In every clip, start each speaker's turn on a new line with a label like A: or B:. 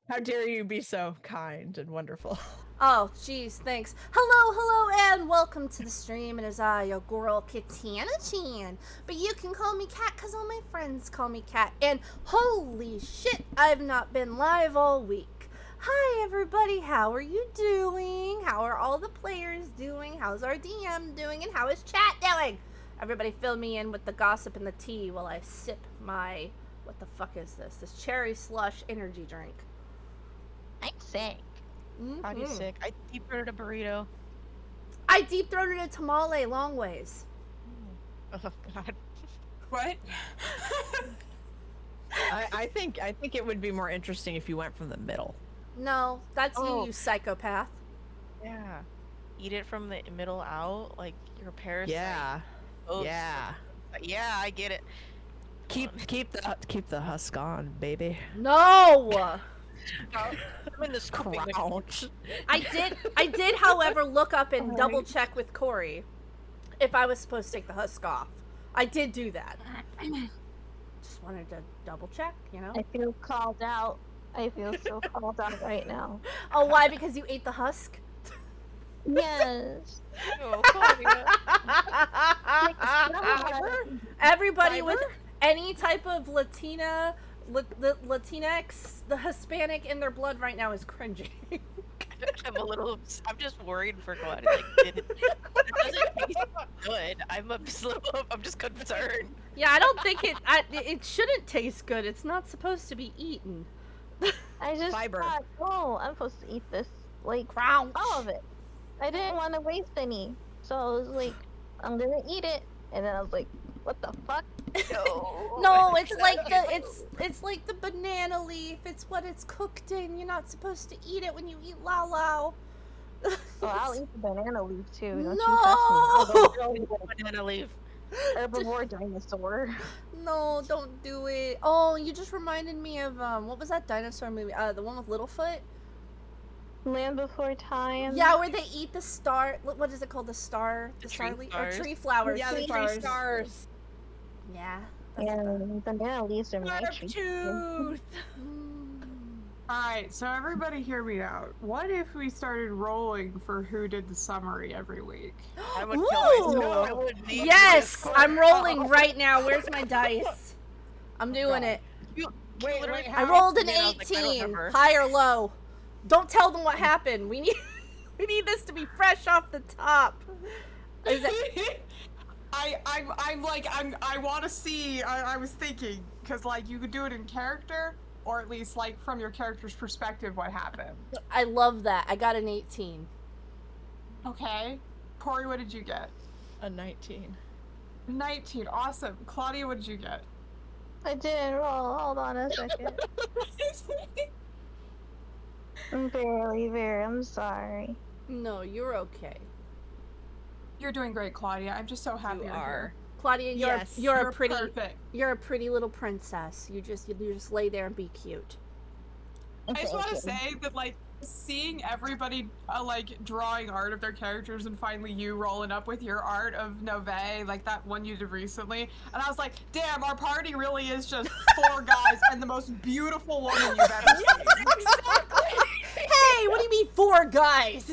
A: How dare you be so kind and wonderful.
B: Oh, jeez, thanks. Hello, and welcome to the stream. It is I, your girl, Katana-chan. But you can call me Kat, because all my friends call me Kat. And holy shit, I've not been live all week. Hi, everybody. How are you doing? How are all the players doing? How's our DM doing? And how is chat doing? Everybody fill me in with the gossip and the tea while I sip my... What the fuck is this? This cherry slush energy drink.
C: I'm sick.
D: How do you sick? I deep-throated a burrito.
B: I deep-throated a tamale long ways.
D: Oh god.
A: What? I think it would be more interesting if you went from the middle.
B: No, that's you psychopath.
D: Yeah. Eat it from the middle out, like your parasite.
A: Yeah.
D: Oh,
A: Yeah.
D: Yeah, I get it.
A: Keep the husk on, baby.
B: No!
D: I'm in this
A: Crouch.
B: I did, however, look up and double check with Corey if I was supposed to take the husk off. I did do that. Just wanted to double check, you know?
C: I feel called out. I feel so called out right now.
B: Oh, why? Because you ate the husk?
C: Yes.
D: Oh, Claudia.
B: Everybody with any type of Latinx, the Hispanic in their blood right now is cringing.
D: I'm just worried for Claudia. Like, it doesn't taste good. I'm just concerned.
B: Yeah, I don't think it shouldn't taste good. It's not supposed to be eaten.
C: I just
A: Fiber.
C: thought, oh, I'm supposed to eat this, like,
B: Crouch.
C: all of it. I didn't want to waste any, so I was like, I'm gonna eat it, and then I was like, what the fuck?
B: No, it's like the banana leaf. It's what it's cooked in. You're not supposed to eat it when you eat lao lao.
C: Oh, I'll eat the banana leaf too. Don't
B: No!
C: you trust me?
D: Banana leaf.
C: Herbivore dinosaur.
B: No, don't do it. Oh, you just reminded me of what was that dinosaur movie? The one with Littlefoot.
C: Land Before Time.
B: Yeah, where they eat the star. What is it called? The star. The star leaf or tree flowers.
A: Yeah, the tree stars.
B: Yeah.
C: And banana leaves are my treat.
E: Alright, so everybody hear me out. What if we started rolling for who did the summary every week?
D: I would kill myself. I would leave
B: Yes,
D: this
B: I'm
D: corner.
B: rolling right now. Where's my dice? I'm doing it.
A: Wait,
B: I rolled an 18. High or low? Don't tell them what happened. We need this to be fresh off the top. Is it...
E: I want to see. I was thinking because like you could do it in character, or at least like from your character's perspective, what happened.
B: I love that. I got an 18.
E: Okay, Corey, what did you get?
A: A 19.
E: 19. Awesome. Claudia, what did you get?
C: I didn't roll. Hold on a second. I'm sorry.
B: No, you're okay.
E: You're doing great, Claudia. I'm just so happy
A: You
E: you're
A: are.
E: here.
B: Claudia,
A: Yes,
B: you're a pretty
E: perfect.
B: You're a pretty little princess. You just lay there and be cute.
E: I just want to say that, like, seeing everybody, like, drawing art of their characters and finally you rolling up with your art of Nové, like that one you did recently, and I was like, damn, our party really is just 4 guys and the most beautiful woman you've ever seen.
A: Exactly.
B: Hey, what do you mean 4 guys?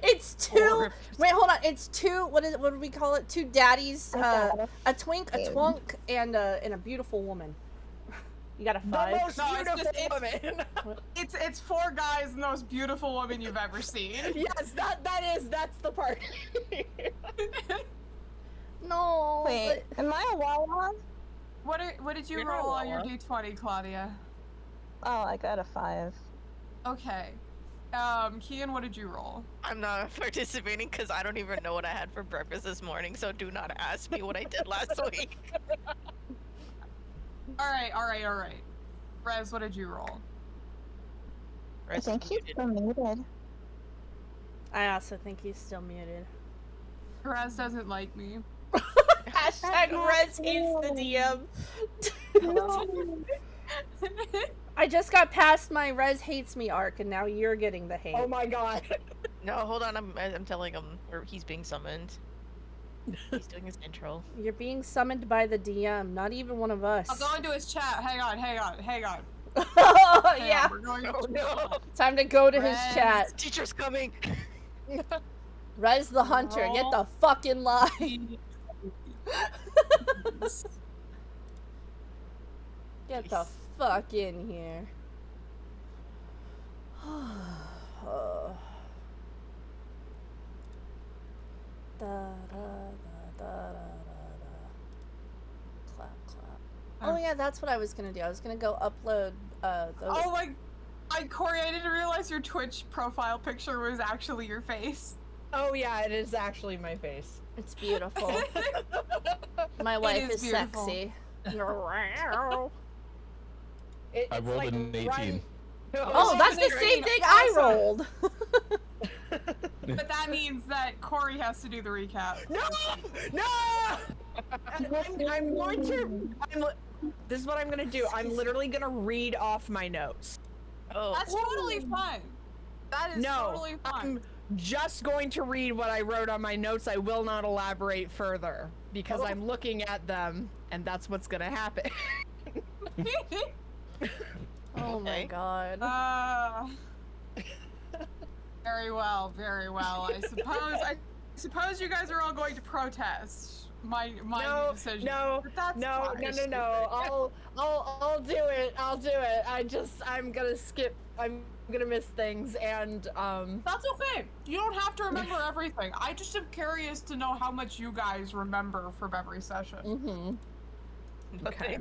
B: It's 2.
D: 4.
B: Wait, hold on. It's 2. What do we call it? 2 daddies, a twink, a twunk, and a beautiful woman. You got a 5?
A: The most
E: No,
A: beautiful
E: it's
A: woman.
E: It's 4 guys and the most beautiful woman you've ever seen.
A: Yes, that's the part.
B: No.
C: Wait, am I a Wawa?
E: What did you
D: You're not
E: roll on your
D: Wawa.
E: d20, Claudia?
C: Oh, I got a 5.
E: Okay. Kian, what did you roll?
D: I'm not participating because I don't even know what I had for breakfast this morning, so do not ask me what I did last week.
E: Alright. Rez, what did you roll?
C: I think he's still muted.
B: I also think he's still muted.
E: Raz doesn't like me.
B: Hashtag Rez hates the DM. I just got past my Rez hates me arc, and now you're getting the hate.
A: Oh my god.
D: No, hold on. I'm telling him, or he's being summoned. He's doing his intro.
B: You're being summoned by the DM, not even one of us.
E: I'll go into his chat. Hang on.
B: Oh,
E: Hang
B: yeah.
E: on, we're going
D: Oh no!
B: Time to go to his
E: Rez.
B: chat.
D: Teacher's coming.
B: Rez the Hunter, get the fuck in line. Get the fuck in here. Clap, clap. Oh yeah, that's what I was gonna do. I was gonna go upload those.
E: Oh my, Corey, I didn't realize your Twitch profile picture was actually your face.
A: Oh yeah, it is actually my face.
B: It's beautiful. My wife is
E: beautiful.
B: sexy.
A: It's
F: I rolled
A: like
F: an 18.
A: run-
B: Oh, that's the same thing I rolled.
E: But that means that Corey has to do the recap.
A: No! No! I'm going to. This is what I'm gonna do. I'm literally gonna read off my notes.
D: Oh.
E: That's totally fine. That is
A: No,
E: totally fine.
A: I'm just going to read what I wrote on my notes. I will not elaborate further because I'm looking at them, and that's what's gonna happen.
B: Oh my
D: Okay.
B: god.
E: Very well, very well. I suppose you guys are all going to protest my
A: No,
E: decision.
A: no,
E: But that's
A: no,
E: fine.
A: no. I'll do it. I'll do it. I'm gonna skip. I'm gonna miss things, and
E: That's okay. You don't have to remember everything. I just am curious to know how much you guys remember from every session.
A: Mm-hmm.
D: Okay.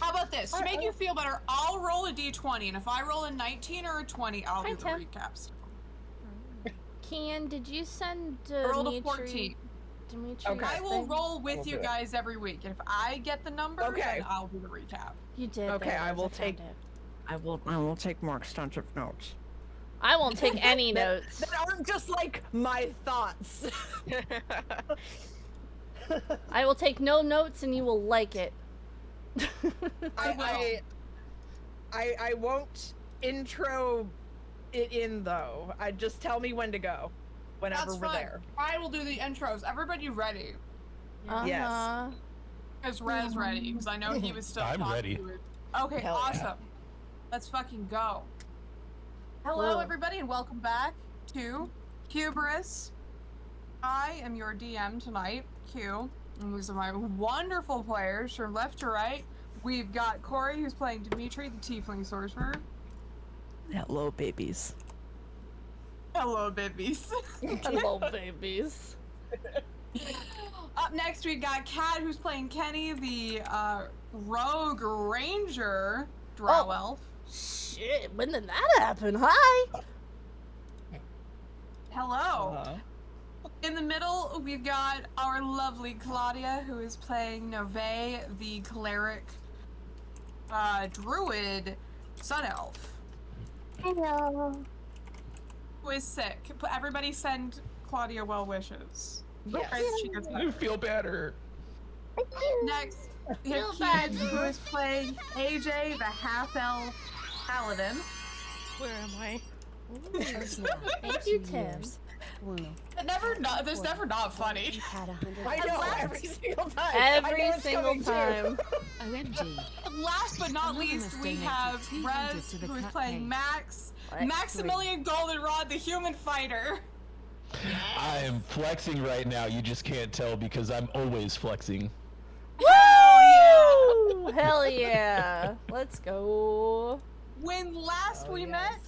E: How about this? To make you feel better, I'll roll a d20, and if I roll a 19 or a 20, I'll do the
B: Tim.
E: recaps.
B: Kian, did you send
E: I rolled a
B: Dimitri?
E: 14.
B: Dimitri,
A: Okay.
E: I will roll with you guys every week. If I get the number,
A: Okay.
E: then I'll do the recap.
B: You did.
A: Okay,
B: there it
A: I
B: is,
A: will
B: found
A: take-
B: it.
A: I will take more extensive notes.
B: I won't take any
A: That-
B: notes.
A: That aren't just like my thoughts.
B: I will take no notes, and you will like it.
A: I won't intro it in though. I just tell me when to go, whenever
E: That's
A: we're
E: fine.
A: there.
E: I will do the intros. Everybody ready?
A: Yes.
B: Uh-huh.
E: Is Rez ready? Because I know he was still
F: I'm
E: talking
F: ready.
E: to it. Okay,
A: Hell yeah.
E: awesome. Let's fucking go. Hello,
B: Whoa.
E: everybody, and welcome back to HUBRIS. I am your DM tonight, Q. And these are my wonderful players from left to right. We've got Corey, who's playing Dimitri, the Tiefling Sorcerer.
A: Hello, babies.
E: Hello, babies.
B: Hello, babies.
E: Up next, we've got Kat, who's playing Kenny, the Rogue Ranger Drow
B: Oh.
E: Elf.
B: Shit, when did that happen? Hi.
E: Hello. In the middle, we've got our lovely Claudia, who is playing Nove, the cleric, druid, sun elf,
C: Hello.
E: who is sick. But everybody send Claudia well wishes.
A: Yes.
E: Pray that she gets better.
F: I feel better.
E: Next, we
B: Feel
E: have
B: bad.
E: Kid, who is playing AJ, the half-elf paladin.
D: Where am I?
B: Thank you, Tim.
E: There's never not funny.
A: I know
E: last-
A: every single time. I
B: Every
A: know it's
B: single
A: coming too.
B: time.
G: OMG.
E: Last but not least, we
G: Anonymous
E: have
G: donated 200
E: Rez,
G: to the
E: who is
G: cut
E: playing
G: page.
E: Max,
B: What?
E: Maximilian Goldenrod, the human fighter.
F: I am flexing right now. You just can't tell because I'm always flexing.
B: Woo! Hell yeah. Let's go.
E: When last
A: Oh,
E: we
A: yes.
E: met,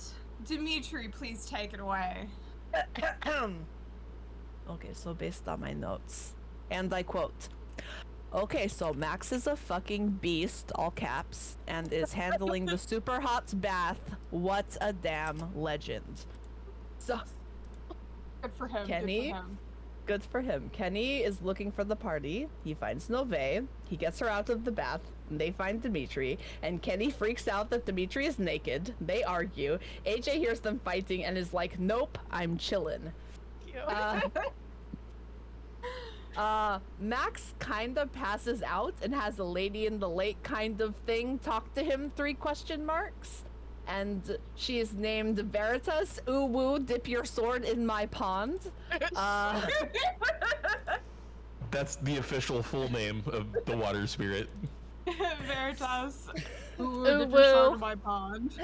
E: Dimitri, please take it away.
A: Okay, so based on my notes, and I quote, okay, so Max is a fucking beast, all caps, and is handling the super hot bath. What a damn legend. So,
E: Good for him.
A: Kenny?
E: Good for him.
A: Good for him. Kenny is looking for the party. He finds Nove. He gets her out of the bath. And they find Dimitri. And Kenny freaks out that Dimitri is naked. They argue. AJ hears them fighting and is like, nope, I'm chillin'. Max kind of passes out and has a lady in the lake kind of thing talk to him, 3 question marks. And she is named Veritas. Ooh woo, dip your sword in my pond.
F: That's the official full name of the water spirit.
E: Veritas. Ooh,
B: Ooh,
E: dip
B: woo.
E: your sword in my pond.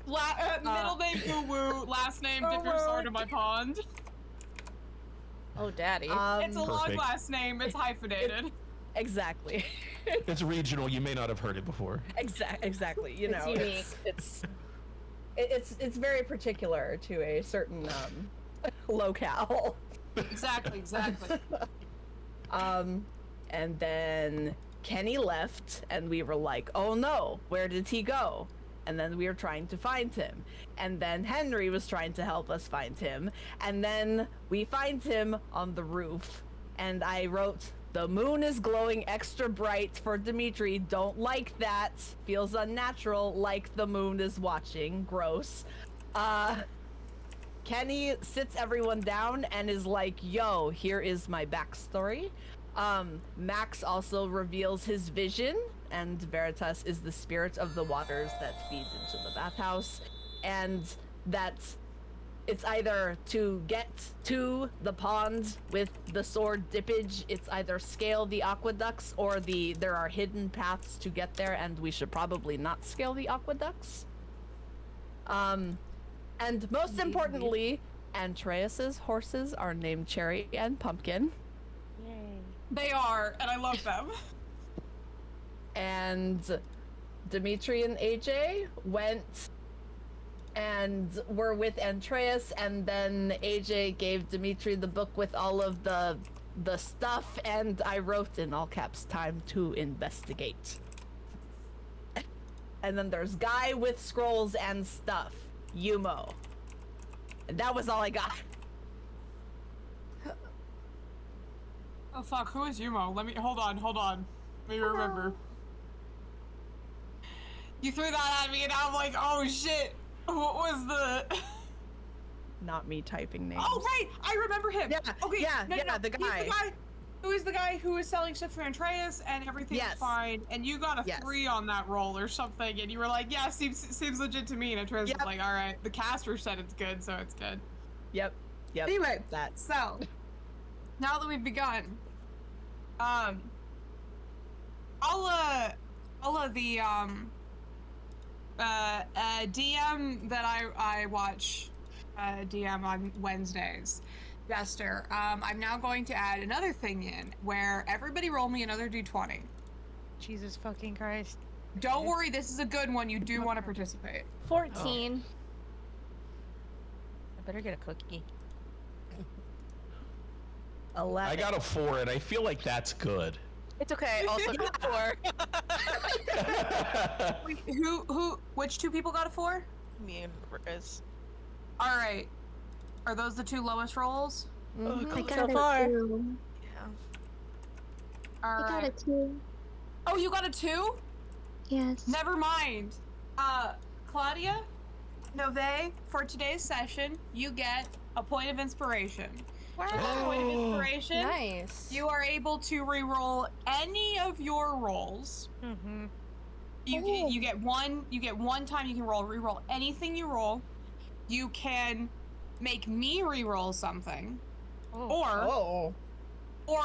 E: Middle name Ooh Woo, last name dip your sword in my pond.
B: Oh, daddy.
E: It's a long
F: Perfect.
E: last name, it's hyphenated.
A: Exactly.
F: It's regional. You may not have heard it before.
A: Exactly. You know,
B: unique.
A: it's very particular to a certain locale.
E: Exactly.
A: And then Kenny left, and we were like, oh no, where did he go? And then we were trying to find him. And then Henry was trying to help us find him. And then we find him on the roof. And I wrote, the moon is glowing extra bright for Dimitri. Don't like that. Feels unnatural, like the moon is watching. Gross. Kenny sits everyone down and is like, yo, here is my backstory. Max also reveals his vision, and Veritas is the spirit of the waters that feeds into the bathhouse, and that it's either to get to the pond with the sword dippage, it's either scale the aqueducts or there are hidden paths to get there, and we should probably not scale the aqueducts. And most importantly, Antreas's horses are named Cherry and Pumpkin.
E: They are, and I love them.
A: And Dimitri and AJ went and were with Antreas, and then AJ gave Dimitri the book with all of the stuff, and I wrote in all caps, time to investigate. And then there's Guy with scrolls and stuff, Yumo. And that was all I got.
E: Oh fuck, who is Yumo? Hold on. Let me remember. You threw that at me and I'm like, oh shit. What was the...
A: Not me typing names.
E: Oh right, I remember him.
A: Yeah,
E: Okay,
A: yeah, the guy.
E: He's the guy who was selling stuff for Antreas and everything was fine, and you got a 3 on that roll or something, and you were like, yeah, seems legit to me, and Antreas was like, all right, the caster said it's good, so it's good.
A: Yep.
E: Anyway,
A: that.
E: So now that we've begun, all of the DM that I watch DM on Wednesdays, Jester, I'm now going to add another thing in where everybody roll me another d20.
D: Jesus fucking Christ.
E: Don't worry, this is a good one. You do want to participate.
B: 14.
D: I better get a cookie.
A: 11.
F: I got a 4, and I feel like that's good.
D: It's okay. Also got 4.
E: Wait, which 2 people got a 4?
D: Me and Riz.
E: All right. Are those the 2 lowest rolls?
B: Mm-hmm.
C: I
B: So
C: got
B: far.
C: a 2.
D: Yeah.
E: All
C: I got
E: right.
C: a 2.
E: Oh, you got a 2?
C: Yes.
E: Never mind. Claudia, Nove, for today's session, you get a point of inspiration. Point of inspiration.
B: Nice.
E: You are able to re-roll any of your rolls.
D: Mm-hmm.
E: You get one time you can re-roll anything you roll. You can make me re-roll something. Or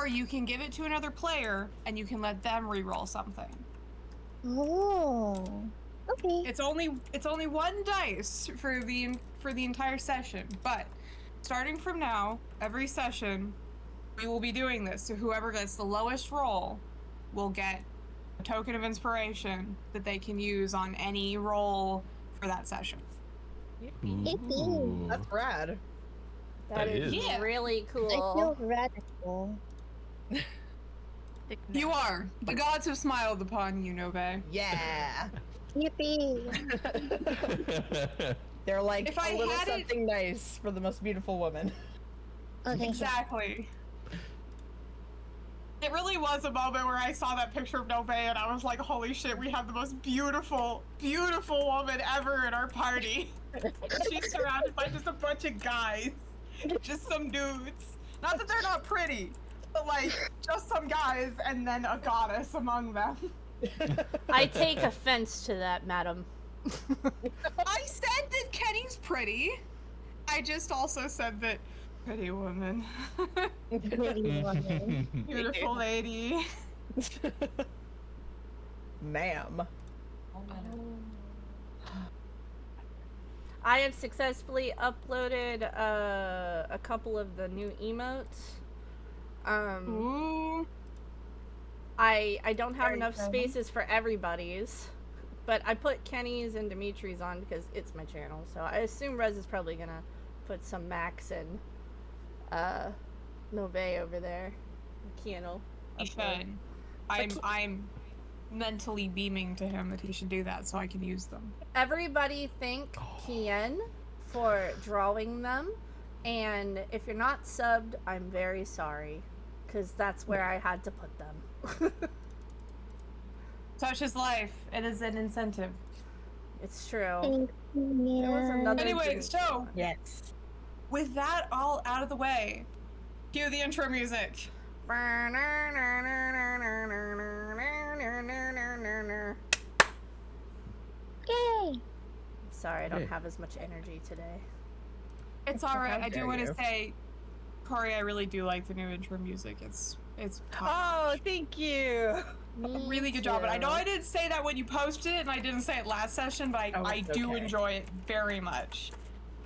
E: you can give it to another player and you can let them re-roll something.
C: Oh. Okay.
E: It's only 1 dice for the entire session, but starting from now, every session we will be doing this. So whoever gets the lowest roll will get a token of inspiration that they can use on any roll for that session.
F: Ooh.
A: That's rad.
B: That is
E: Yeah.
B: really
C: I
B: cool.
C: feel radical.
E: You are. The gods have smiled upon you, Nove.
A: Yeah.
C: Yippee.
A: They're like
E: If I
A: a little
E: had it-
A: something nice for the most beautiful woman.
C: Okay.
E: Exactly. It really was a moment where I saw that picture of Nove and I was like, holy shit, we have the most beautiful, beautiful woman ever in our party. She's surrounded by just a bunch of guys. Just some dudes. Not that they're not pretty, but like, just some guys and then a goddess among them.
B: I take offense to that, madam.
E: I said that Kenny's pretty. I just also said that pretty woman.
C: Pretty woman.
E: Beautiful lady.
A: Ma'am.
B: I have successfully uploaded a couple of the new emotes.
E: Ooh.
B: I don't have
C: Very
B: enough
C: friendly.
B: spaces for everybody's, but I put Kenny's and Dimitri's on because it's my channel. So I assume Rez is probably gonna put some Max and Nove over there. Keanu.
E: He should. I'm mentally beaming to him that he should do that so I can use them.
B: Everybody thank Kian for drawing them, and if you're not subbed, I'm very sorry, because that's where I had to put them.
E: Such is life. It is an incentive.
B: It's true.
C: Thank you.
B: There was another
E: Anyway,
B: dude.
E: so
A: Yes.
E: with that all out of the way, cue the intro music.
C: Yay!
B: Sorry, I don't
F: Hey.
B: have as much energy today.
E: It's alright.
A: How
E: I do
A: dare
E: want to
A: you.
E: say, Corey, I really do like the new intro music. It's top
A: Oh,
E: notch.
A: thank you.
B: Me
E: Really good job. And I know
B: too.
E: I didn't say that when you posted it, and I didn't say it last session, but
A: Oh,
E: I
A: it's
E: do
A: okay.
E: enjoy it very much.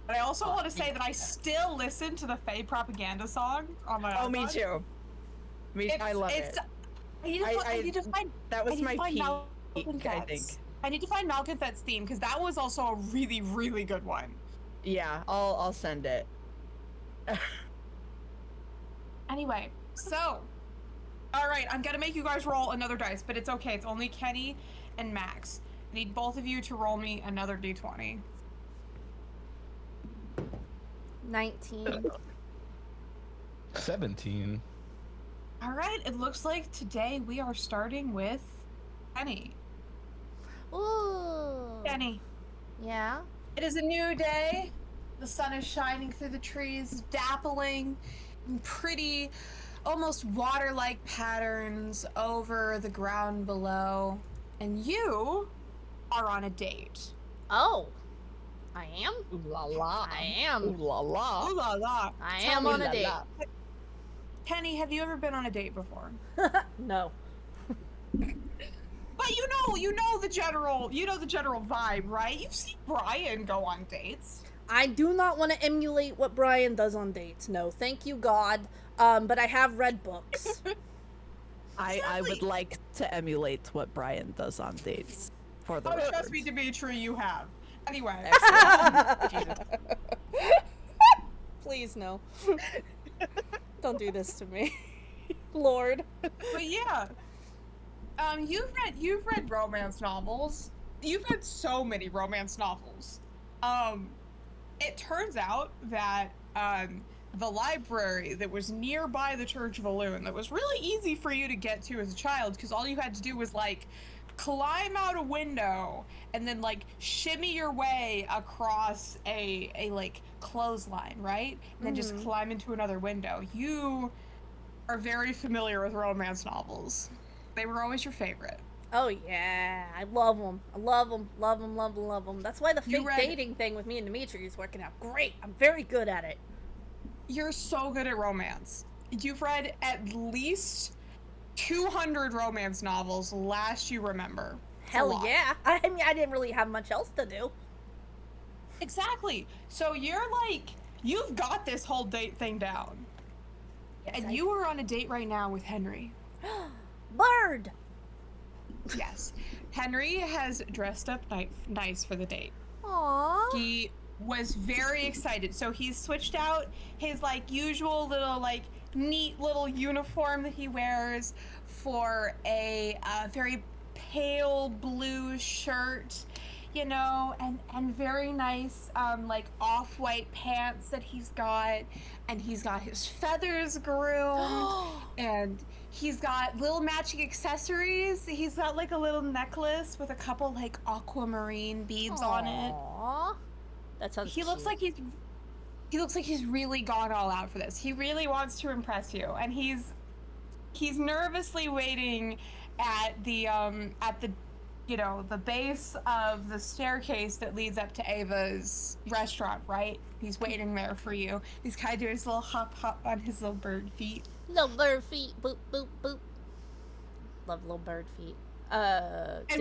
E: And I also want to say that I still listen to the Faye propaganda song on my
A: Oh, me
E: iPod.
A: too. I love it.
E: I need to find
A: That
E: I
A: was
E: need to
A: my
E: find
A: peak,
E: Malconfet's.
A: I think.
E: I need to find Malconfet's theme because that was also a really, really good one.
A: Yeah, I'll send it.
E: Anyway, so, all right, I'm gonna make you guys roll another dice, but it's okay. It's only Kenny and Max. I need both of you to roll me another d20.
B: 19.
F: 17.
E: All right, it looks like today we are starting with Kenny.
B: Ooh.
E: Kenny.
B: Yeah.
E: It is a new day. The sun is shining through the trees, dappling in pretty, almost water-like patterns over the ground below. And you are on a date.
B: Oh. I am?
A: Ooh la la.
B: I
A: Ooh
B: am.
A: la la.
E: Ooh la la.
B: I
E: Tell
B: am
E: me
B: on a
A: la
B: date.
A: la.
E: Kenny, have you ever been on a date before?
B: No.
E: But you know the general vibe, right? You've seen Brian go on dates.
B: I do not want to emulate what Brian does on dates. No, thank you, God. But I have read books.
A: I would like to emulate what Brian does on dates. For the
E: Oh,
A: record.
E: trust me, Dimitri, you have. Anyway,
B: Please, no. Don't do this to me. Lord.
E: but yeah, you've read romance novels. You've read so many romance novels. It turns out that the library that was nearby the Church of Elune, that was really easy for you to get to as a child, because all you had to do was like climb out a window and then like shimmy your way across a like clothesline, right? And then just climb into another window. You are very familiar with romance novels. They were always your favorite.
B: Oh, yeah. I love them. I love them. Love them, love them, love them. That's why the
E: You
B: fake
E: read-
B: dating thing with me and Dimitri is working out great. I'm very good at it.
E: You're so good at romance. You've read at least 200 romance novels last you remember. It's a
B: Hell
E: lot.
B: yeah. I mean, I didn't really have much else to do.
E: Exactly. So you're like, you've got this whole date thing down.
B: Yes,
E: And
B: I-
E: you are on a date right now with Henry.
B: Bird!
E: Yes. Henry has dressed up nice for the date.
B: Aww.
E: He was very excited. So he's switched out his like usual little like neat little uniform that he wears for a very pale blue shirt. you know, and very nice, like off-white pants that he's got, and he's got his feathers groomed, and he's got little matching accessories. He's got like a little necklace with a couple like aquamarine beads on it.
B: Aww. That sounds
E: He looks
B: cute.
E: like he's really gone all out for this. He really wants to impress you, and he's nervously waiting at the you know, the base of the staircase that leads up to Ava's restaurant, right? He's waiting there for you. He's kind of doing his little hop on his little bird feet.
B: Little bird feet, boop, boop, boop. Love little bird feet.
E: And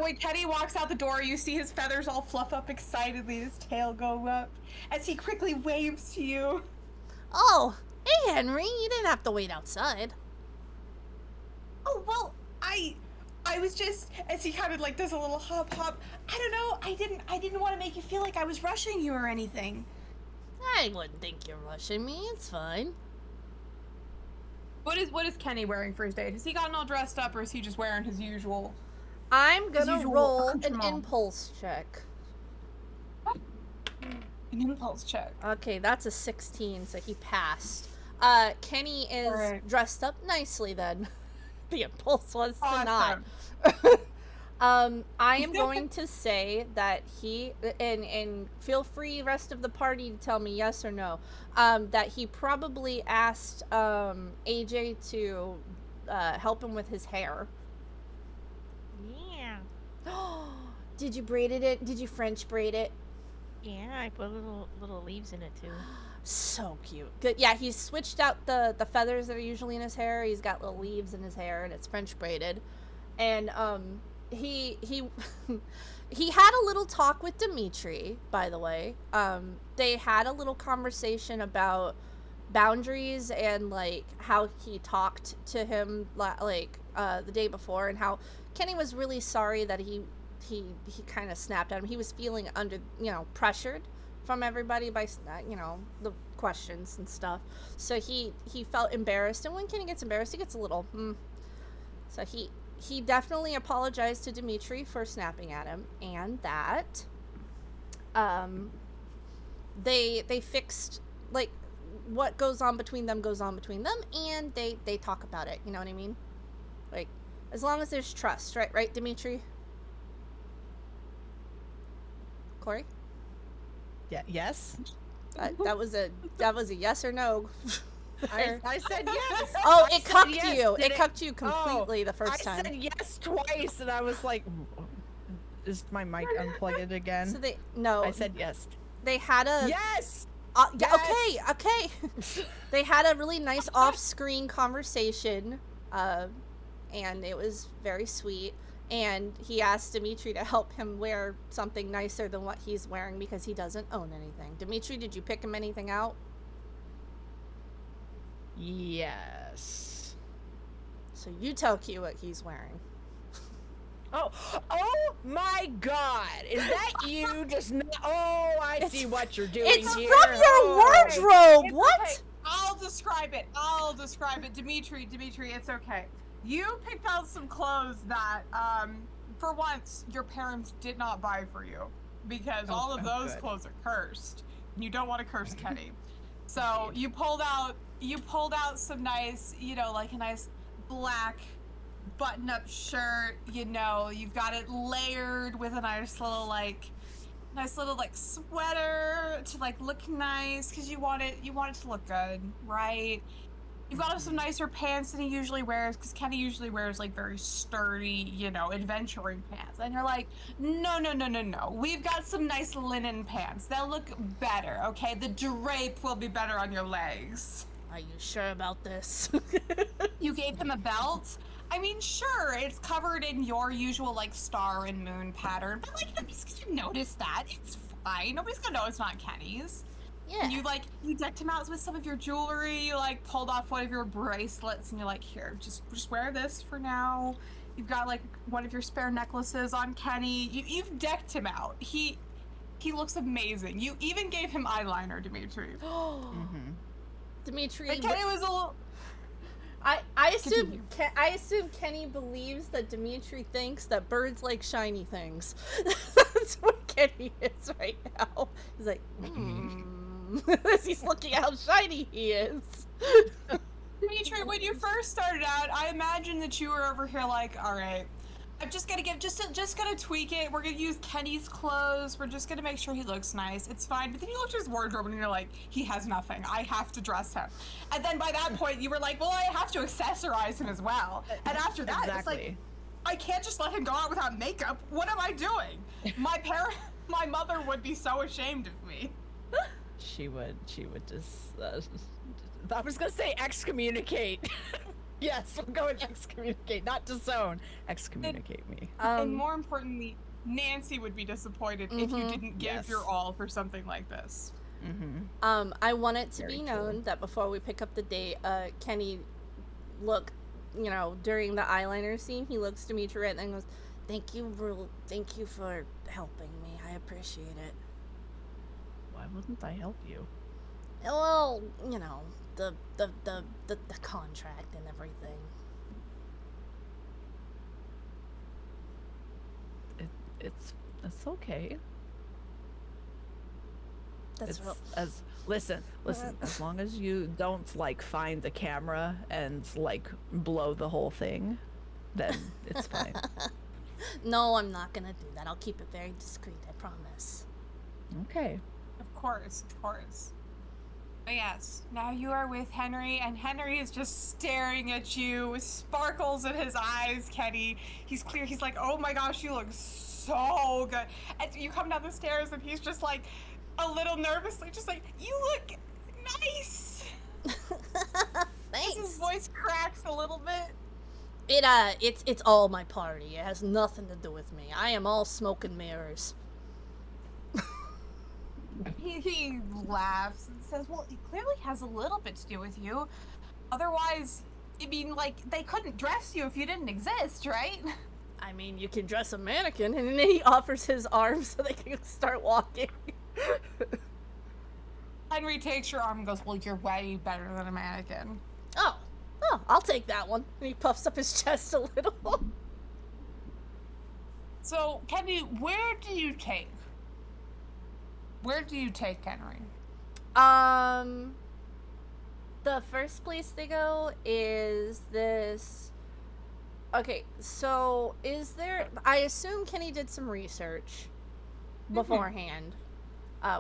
E: when Kenny walks out the door, you see his feathers all fluff up excitedly, his tail go up, as he quickly waves to you.
B: Oh, hey Henry, you didn't have to wait outside.
E: Oh, well, I was just, as he kind of like does a little hop. I don't know, I didn't want to make you feel like I was rushing you or anything.
B: I wouldn't think you're rushing me, it's fine.
E: What is Kenny wearing for his date? Has he gotten all dressed up, or is he just wearing his usual?
B: I'm gonna
E: usual
B: roll an
E: accoutrement.
B: impulse check.
E: An impulse check.
B: Okay, that's a 16, so he passed. Kenny is
E: Alright.
B: dressed up nicely then. The impulse was to
E: Awesome.
B: not. I am going to say that he, and feel free rest of the party to tell me yes or no, that he probably asked AJ to help him with his hair.
D: Yeah.
B: Did you braid it? Did you French braid it?
D: Yeah, I put little leaves in it too.
B: So cute. Good. Yeah, he's switched out the feathers that are usually in his hair. He's got little leaves in his hair, and it's French braided. And he he had a little talk with Dimitri, by the way. They had a little conversation about boundaries and like how he talked to him the day before, and how Kenny was really sorry that he kind of snapped at him. He was feeling under, pressured from everybody by, the questions and stuff. So he felt embarrassed, and when Kenny gets embarrassed, he gets a little, So he definitely apologized to Dimitri for snapping at him, and that, they fixed, like, what goes on between them, and they talk about it, you know what I mean? Like, as long as there's trust, right, Dimitri? Corey?
A: Yeah. Yes.
B: That was a yes or no.
A: I said yes.
B: Oh,
A: I
B: it
A: said
B: cucked
A: yes.
B: you.
A: Did
B: It cucked you completely the first
A: I
B: time.
A: said yes twice, and I was like, "Is my mic unplugged again?"
B: So
A: I said yes.
B: They had a
A: Yes.
B: yeah,
A: Yes!
B: okay. They had a really nice off-screen conversation, and it was very sweet. And he asked Dimitri to help him wear something nicer than what he's wearing because he doesn't own anything. Dimitri, did you pick him anything out?
A: Yes.
B: So you tell Q what he's wearing.
A: Oh my God! Is that you? Just I see what you're doing
B: It's
A: here.
B: from your wardrobe.
E: It's
B: What?
E: okay. I'll describe it. Dimitri, it's okay. You picked out some clothes that, for once, your parents did not buy for you, because all of those
A: good.
E: clothes are cursed. And you don't want to curse Kenny. So you pulled out some nice, like a nice black button-up shirt. You've got it layered with a nice little sweater to look nice, because you want it to look good, right? You've got him some nicer pants than he usually wears, because Kenny usually wears very sturdy, adventuring pants. And you're like, no. We've got some nice linen pants. They'll look better, okay? The drape will be better on your legs.
B: Are you sure about this?
E: You gave him a belt? I mean, sure, it's covered in your usual star and moon pattern, but nobody's gonna notice that. It's fine. Nobody's gonna know it's not Kenny's.
B: Yeah.
E: You decked him out with some of your jewelry. You pulled off one of your bracelets, and you're like, here, just wear this for now. You've got one of your spare necklaces on Kenny. You've decked him out. He looks amazing. You even gave him eyeliner, Dimitri.
B: Dimitri.
E: But Kenny was a little.
B: I assume Kenny believes that Dimitri thinks that birds like shiny things. That's what Kenny is right now. He's like, as he's looking how shiny he is.
E: Dimitri, when you first started out, I imagined that you were over here like, all right, I'm just gonna just gonna tweak it. We're gonna use Kenny's clothes. We're just gonna make sure he looks nice. It's fine. But then you looked at his wardrobe and you're like, he has nothing. I have to dress him. And then by that point, you were like, well, I have to accessorize him as well. And after that, it's like, I can't just let him go out without makeup. What am I doing? My mother would be so ashamed of me.
A: She would just. I was gonna say excommunicate. Yes, we'll go with excommunicate, not disown. Excommunicate me.
E: And more importantly, Nancy would be disappointed if you didn't give your all for something like this.
B: I want it to be known that before we pick up the date, Kenny during the eyeliner scene, he looks to Dimitri and goes, thank you for helping me. I appreciate it.
A: Why wouldn't I help you?
B: Well, the contract and everything.
A: It's okay.
B: That's
A: listen, as long as you don't find the camera and blow the whole thing, then it's fine.
B: No, I'm not gonna do that. I'll keep it very discreet, I promise.
A: Okay.
E: Of course. But yes, now you are with Henry, and Henry is just staring at you with sparkles in his eyes, Kenny. He's clear. He's like, oh my gosh, you look so good. And you come down the stairs, and he's just like, a little nervously, just like, you look nice.
B: Thanks.
E: His voice cracks a little bit.
B: It's all my party. It has nothing to do with me. I am all smoke and mirrors.
E: He laughs and says, well, it clearly has a little bit to do with you. Otherwise, I mean, they couldn't dress you if you didn't exist, right?
B: I mean, you can dress a mannequin, and then he offers his arm so they can start walking.
E: Henry takes your arm and goes, well, you're way better than a mannequin.
B: Oh, I'll take that one. And he puffs up his chest a little.
E: So, Kenny, where do you take Henry?
B: The first place they go is this. Okay, so I assume Kenny did some research beforehand.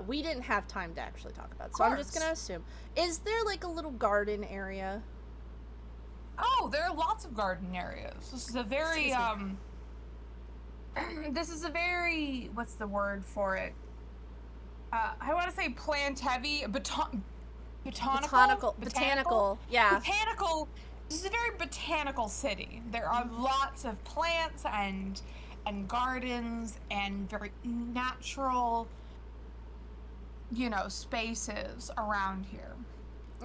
B: We didn't have time to actually talk about it, so I'm just gonna assume. Is there a little garden area?
E: Oh, there are lots of garden areas. This is a very, what's the word for it? I want to say plant-heavy, botanical,
B: yeah.
E: Botanical, this is a very botanical city. There are lots of plants and gardens and very natural, spaces around here.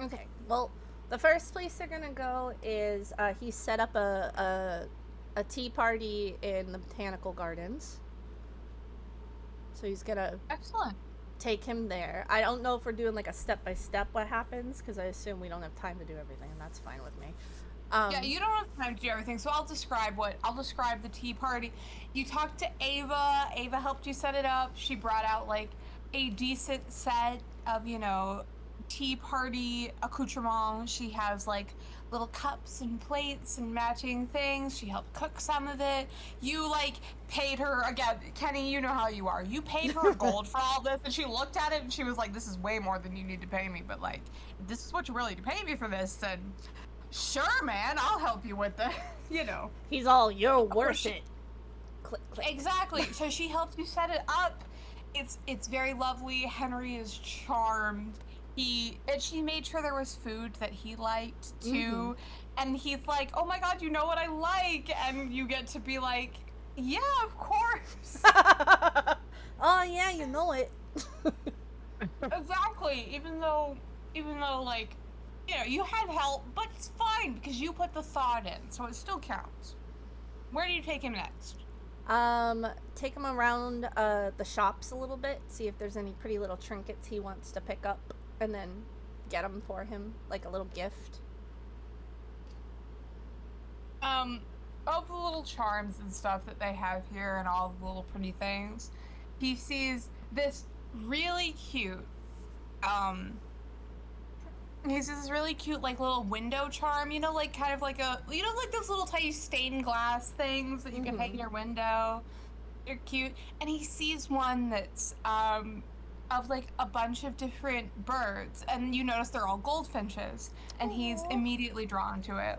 B: Okay, well, the first place they're gonna go is, he set up a tea party in the botanical gardens. So he's gonna
E: Excellent.
B: take him there. I don't know if we're doing a step-by-step what happens, because I assume we don't have time to do everything, and that's fine with me.
E: Yeah, you don't have time to do everything, so I'll describe the tea party. You talked to Ava. Ava helped you set it up. She brought out a decent set of, tea party accoutrements. She has little cups and plates and matching things. She helped cook some of it. You paid her, again, Kenny, you know how you are. You paid her gold for all this, and she looked at it and she was like, this is way more than you need to pay me, but this is what you really need to pay me for this. And sure, man, I'll help you with the,
B: He's all, you're worth it. Click, click.
E: Exactly. So she helped you set it up. It's very lovely. Henry is charmed. And she made sure there was food that he liked too. And he's like, oh my god, you know what I like? And you get to be like, yeah, of course.
B: Oh yeah, you know it.
E: Exactly. Even though you had help, but it's fine because you put the thought in, so it still counts. Where do you take him next?
B: Take him around the shops a little bit, see if there's any pretty little trinkets he wants to pick up, and then get them for him, like a little gift.
E: Of the little charms and stuff that they have here and all the little pretty things, he sees this really cute, he sees this really cute, like, little window charm, you know, like, kind of like like those little tiny stained glass things that you can hang in your window. They're cute. And he sees one that's, of, like, a bunch of different birds, and you notice they're all goldfinches, and he's immediately drawn to it.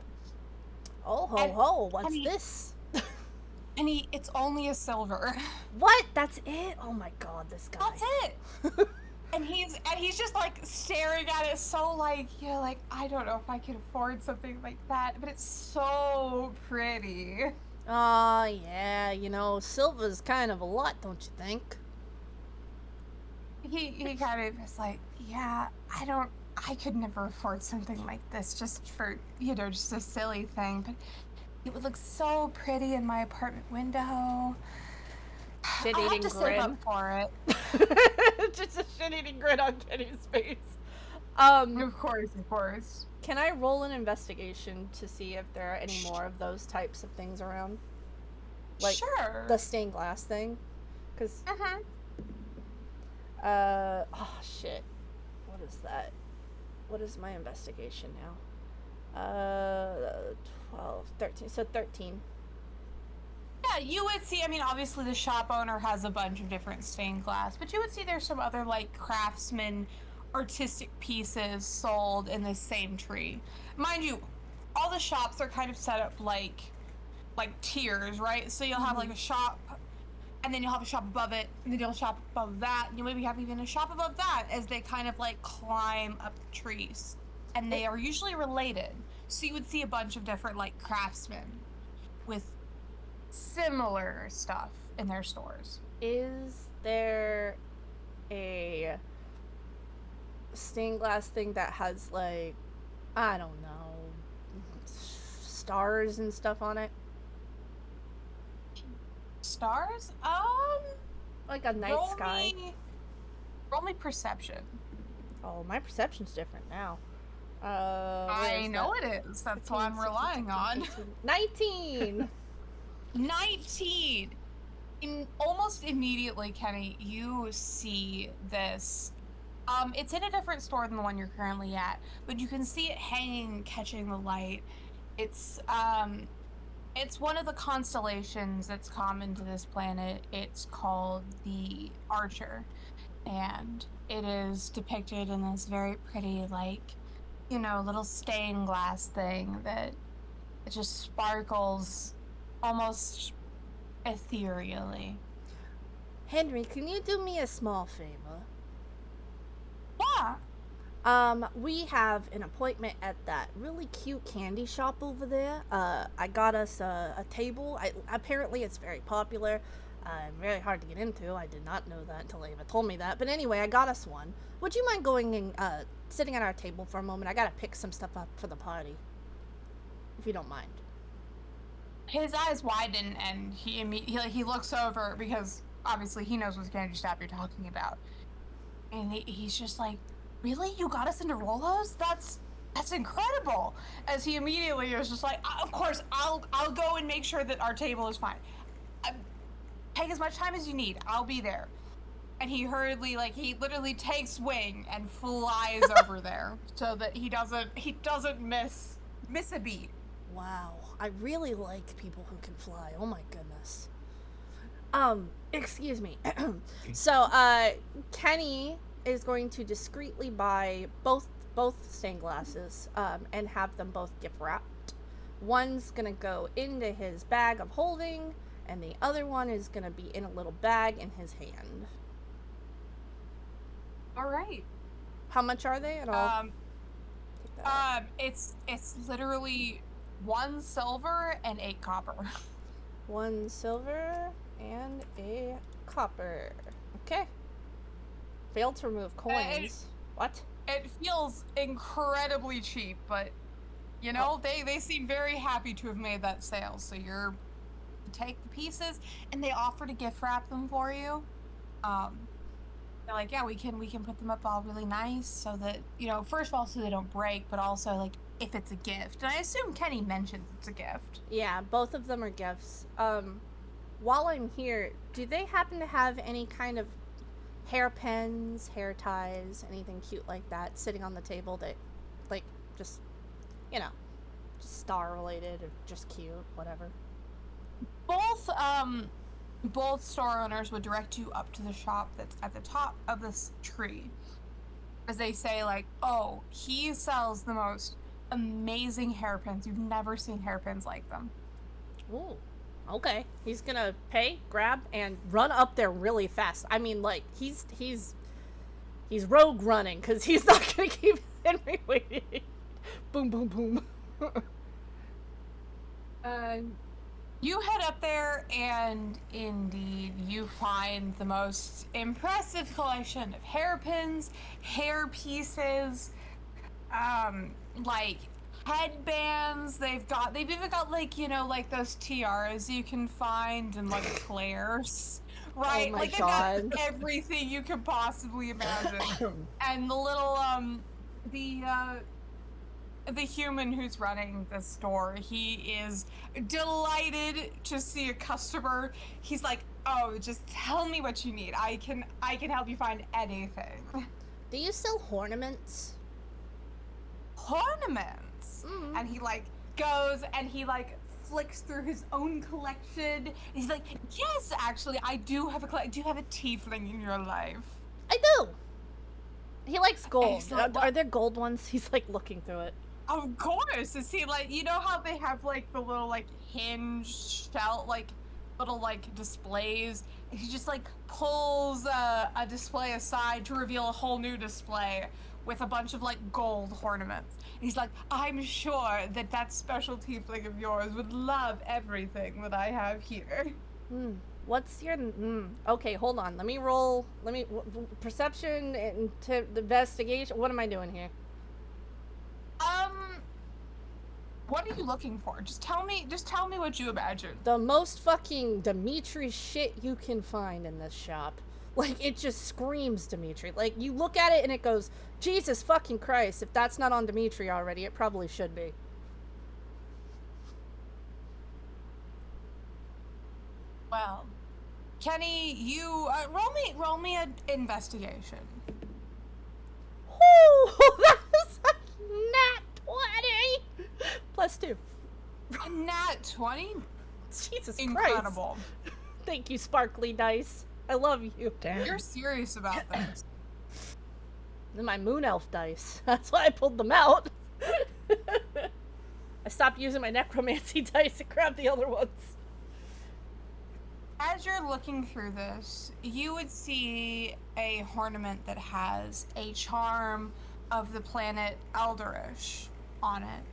B: Oh, ho, ho, what's this?
E: And it's only a silver.
B: What? That's it? Oh my god, this guy.
E: That's it! And he's just like staring at it, so like, like, I don't know if I could afford something like that, but it's so pretty.
B: Yeah, silver's kind of a lot, don't you think?
E: He kind of is like, yeah, I could never afford something like this just for, just a silly thing, but it would look so pretty in my apartment window.
B: Shit-eating
E: I have to
B: grin.
E: save up for it.
B: Just a shit-eating grin on Kenny's face.
E: Of course.
B: Can I roll an investigation to see if there are any more of those types of things around? Like
E: sure.
B: The stained glass thing? Because... oh shit. What is that? What is my investigation now? 12, 13. So 13.
E: Yeah, you would see, I mean, obviously the shop owner has a bunch of different stained glass, but you would see there's some other, like, craftsman artistic pieces sold in the same tree. Mind you, all the shops are kind of set up like tiers, right? So you'll have, like, a shop, and then you'll have a shop above it, and then you'll have a shop above that, and you'll maybe have even a shop above that as they kind of, like, climb up the trees. And they are usually related. So you would see a bunch of different, like, craftsmen with similar stuff in their stores.
B: Is there a stained glass thing that has, like, I don't know, stars and stuff on it?
E: Stars?
B: Like a night sky?
E: Roll me perception.
B: Oh, my perception's different now.
E: I know it is. That's what I'm relying on.
B: 19!
E: 19! Almost immediately, Kenny, you see this. It's in a different store than the one you're currently at, but you can see it hanging, catching the light. It's one of the constellations that's common to this planet. It's called the Archer, and it is depicted in this very pretty, like, little stained glass thing that it just sparkles almost ethereally.
B: Henry, can you do me a small favor?
E: Yeah.
B: We have an appointment at that really cute candy shop over there. I got us a table. Apparently it's very popular. Very hard to get into. I did not know that until Ava told me that. But anyway, I got us one. Would you mind going and sitting at our table for a moment? I gotta pick some stuff up for the party. If you don't mind.
E: His eyes widen and he looks over because obviously he knows what candy shop you're talking about. And he's just like, really? You got us into Rolos? That's incredible. As he immediately is just like, of course, I'll go and make sure that our table is fine. Take as much time as you need. I'll be there. And he hurriedly, he literally takes wing and flies over there so that he doesn't miss a beat.
B: Wow, I really like people who can fly. Oh my goodness. Excuse me. So, Kenny is going to discreetly buy both stained glasses, and have them both gift wrapped. One's gonna go into his bag of holding, and the other one is gonna be in a little bag in his hand.
E: All right.
B: How much are they at all?
E: It's literally 1 silver and 8 copper.
B: 1 silver and a copper. Okay. Failed to remove coins. What?
E: It feels incredibly cheap, but they seem very happy to have made that sale. So you take the pieces, and they offer to gift wrap them for you. They're like, yeah, we can put them up all really nice so that first of all, so they don't break, but also like if it's a gift. And I assume Kenny mentions it's a gift.
B: Yeah, both of them are gifts. while I'm here, do they happen to have any kind of hairpins, hair ties, anything cute like that sitting on the table that, like, just, you know, just star related or just cute, whatever?
E: Both store owners would direct you up to the shop that's at the top of this tree. As they say, like, oh, he sells the most amazing hairpins. You've never seen hairpins like them.
B: Ooh. Okay. He's gonna pay, grab, and run up there really fast. I mean, like, he's rogue running, because he's not gonna keep Henry waiting. Boom, boom, boom.
E: You head up there, and indeed, you find the most impressive collection of hairpins, hair pieces, like headbands. They've even got, like, you know, like those tiaras you can find and like flares, right?
B: Oh my
E: like they've
B: God.
E: got everything you could possibly imagine. And the little the human who's running the store, he is delighted to see a customer. He's like, oh, just tell me what you need. I can help you find anything.
B: Do you sell ornaments?
E: Ornaments. And he like goes and he like flicks through his own collection. And he's like, yes, actually, I do have a do you have a tiefling in your life?
B: I do. He likes gold.
E: Excellent.
B: Are there gold ones? He's like looking through it.
E: Of course. Is he like, you know how they have like the little like hinge shell, like little like displays? He just like pulls a display aside to reveal a whole new display with a bunch of like gold ornaments. And he's like, I'm sure that special tiefling of yours would love everything that I have here.
B: What's your... Okay, hold on. Let me roll... perception and investigation. What am I doing here?
E: What are you looking for? Just tell me what you imagine.
B: The most fucking Dimitri shit you can find in this shop. Like, it just screams Dimitri. Like, you look at it and it goes, Jesus fucking Christ. If that's not on Dimitri already, it probably should be.
E: Well, Kenny, you roll me an investigation.
B: Woo! That was a nat 20! +2.
E: A nat 20?
B: Jesus
E: Incredible.
B: Christ. Thank you, sparkly dice. I love you.
A: Damn.
E: You're serious about this.
B: They're my moon elf dice. That's why I pulled them out. I stopped using my necromancy dice and grabbed the other ones.
E: As you're looking through this, you would see a ornament that has a charm of the planet Elderish on it.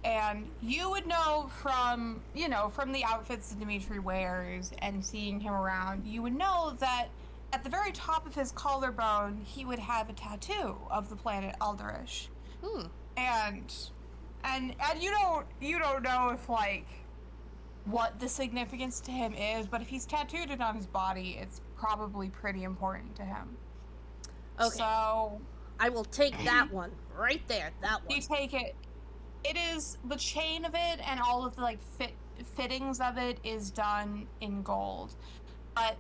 E: And you would know from the outfits that Dimitri wears and seeing him around, you would know that at the very top of his collarbone, he would have a tattoo of the planet Elderish. And you don't know if, like, what the significance to him is, but if he's tattooed it on his body, it's probably pretty important to him.
B: Okay.
E: So
B: I will take that one. Right there. That one.
E: you take it. It is the chain of it and all of the like fittings of it is done in gold, but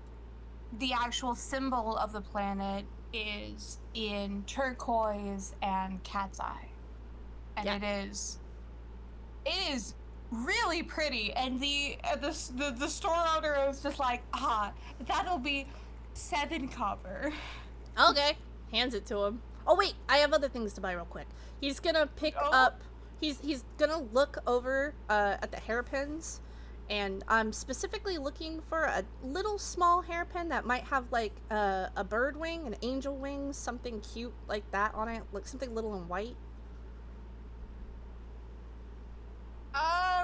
E: the actual symbol of the planet is in turquoise and cat's eye, and
B: Yeah.
E: it is really pretty. And the store owner is just like, that'll be 7 copper.
B: Okay. Hands it to him. Oh wait, I have other things to buy real quick. He's gonna pick up. He's gonna look over at the hairpins, and I'm specifically looking for a little small hairpin that might have like a bird wing, an angel wing, something cute like that on it, like something little and white.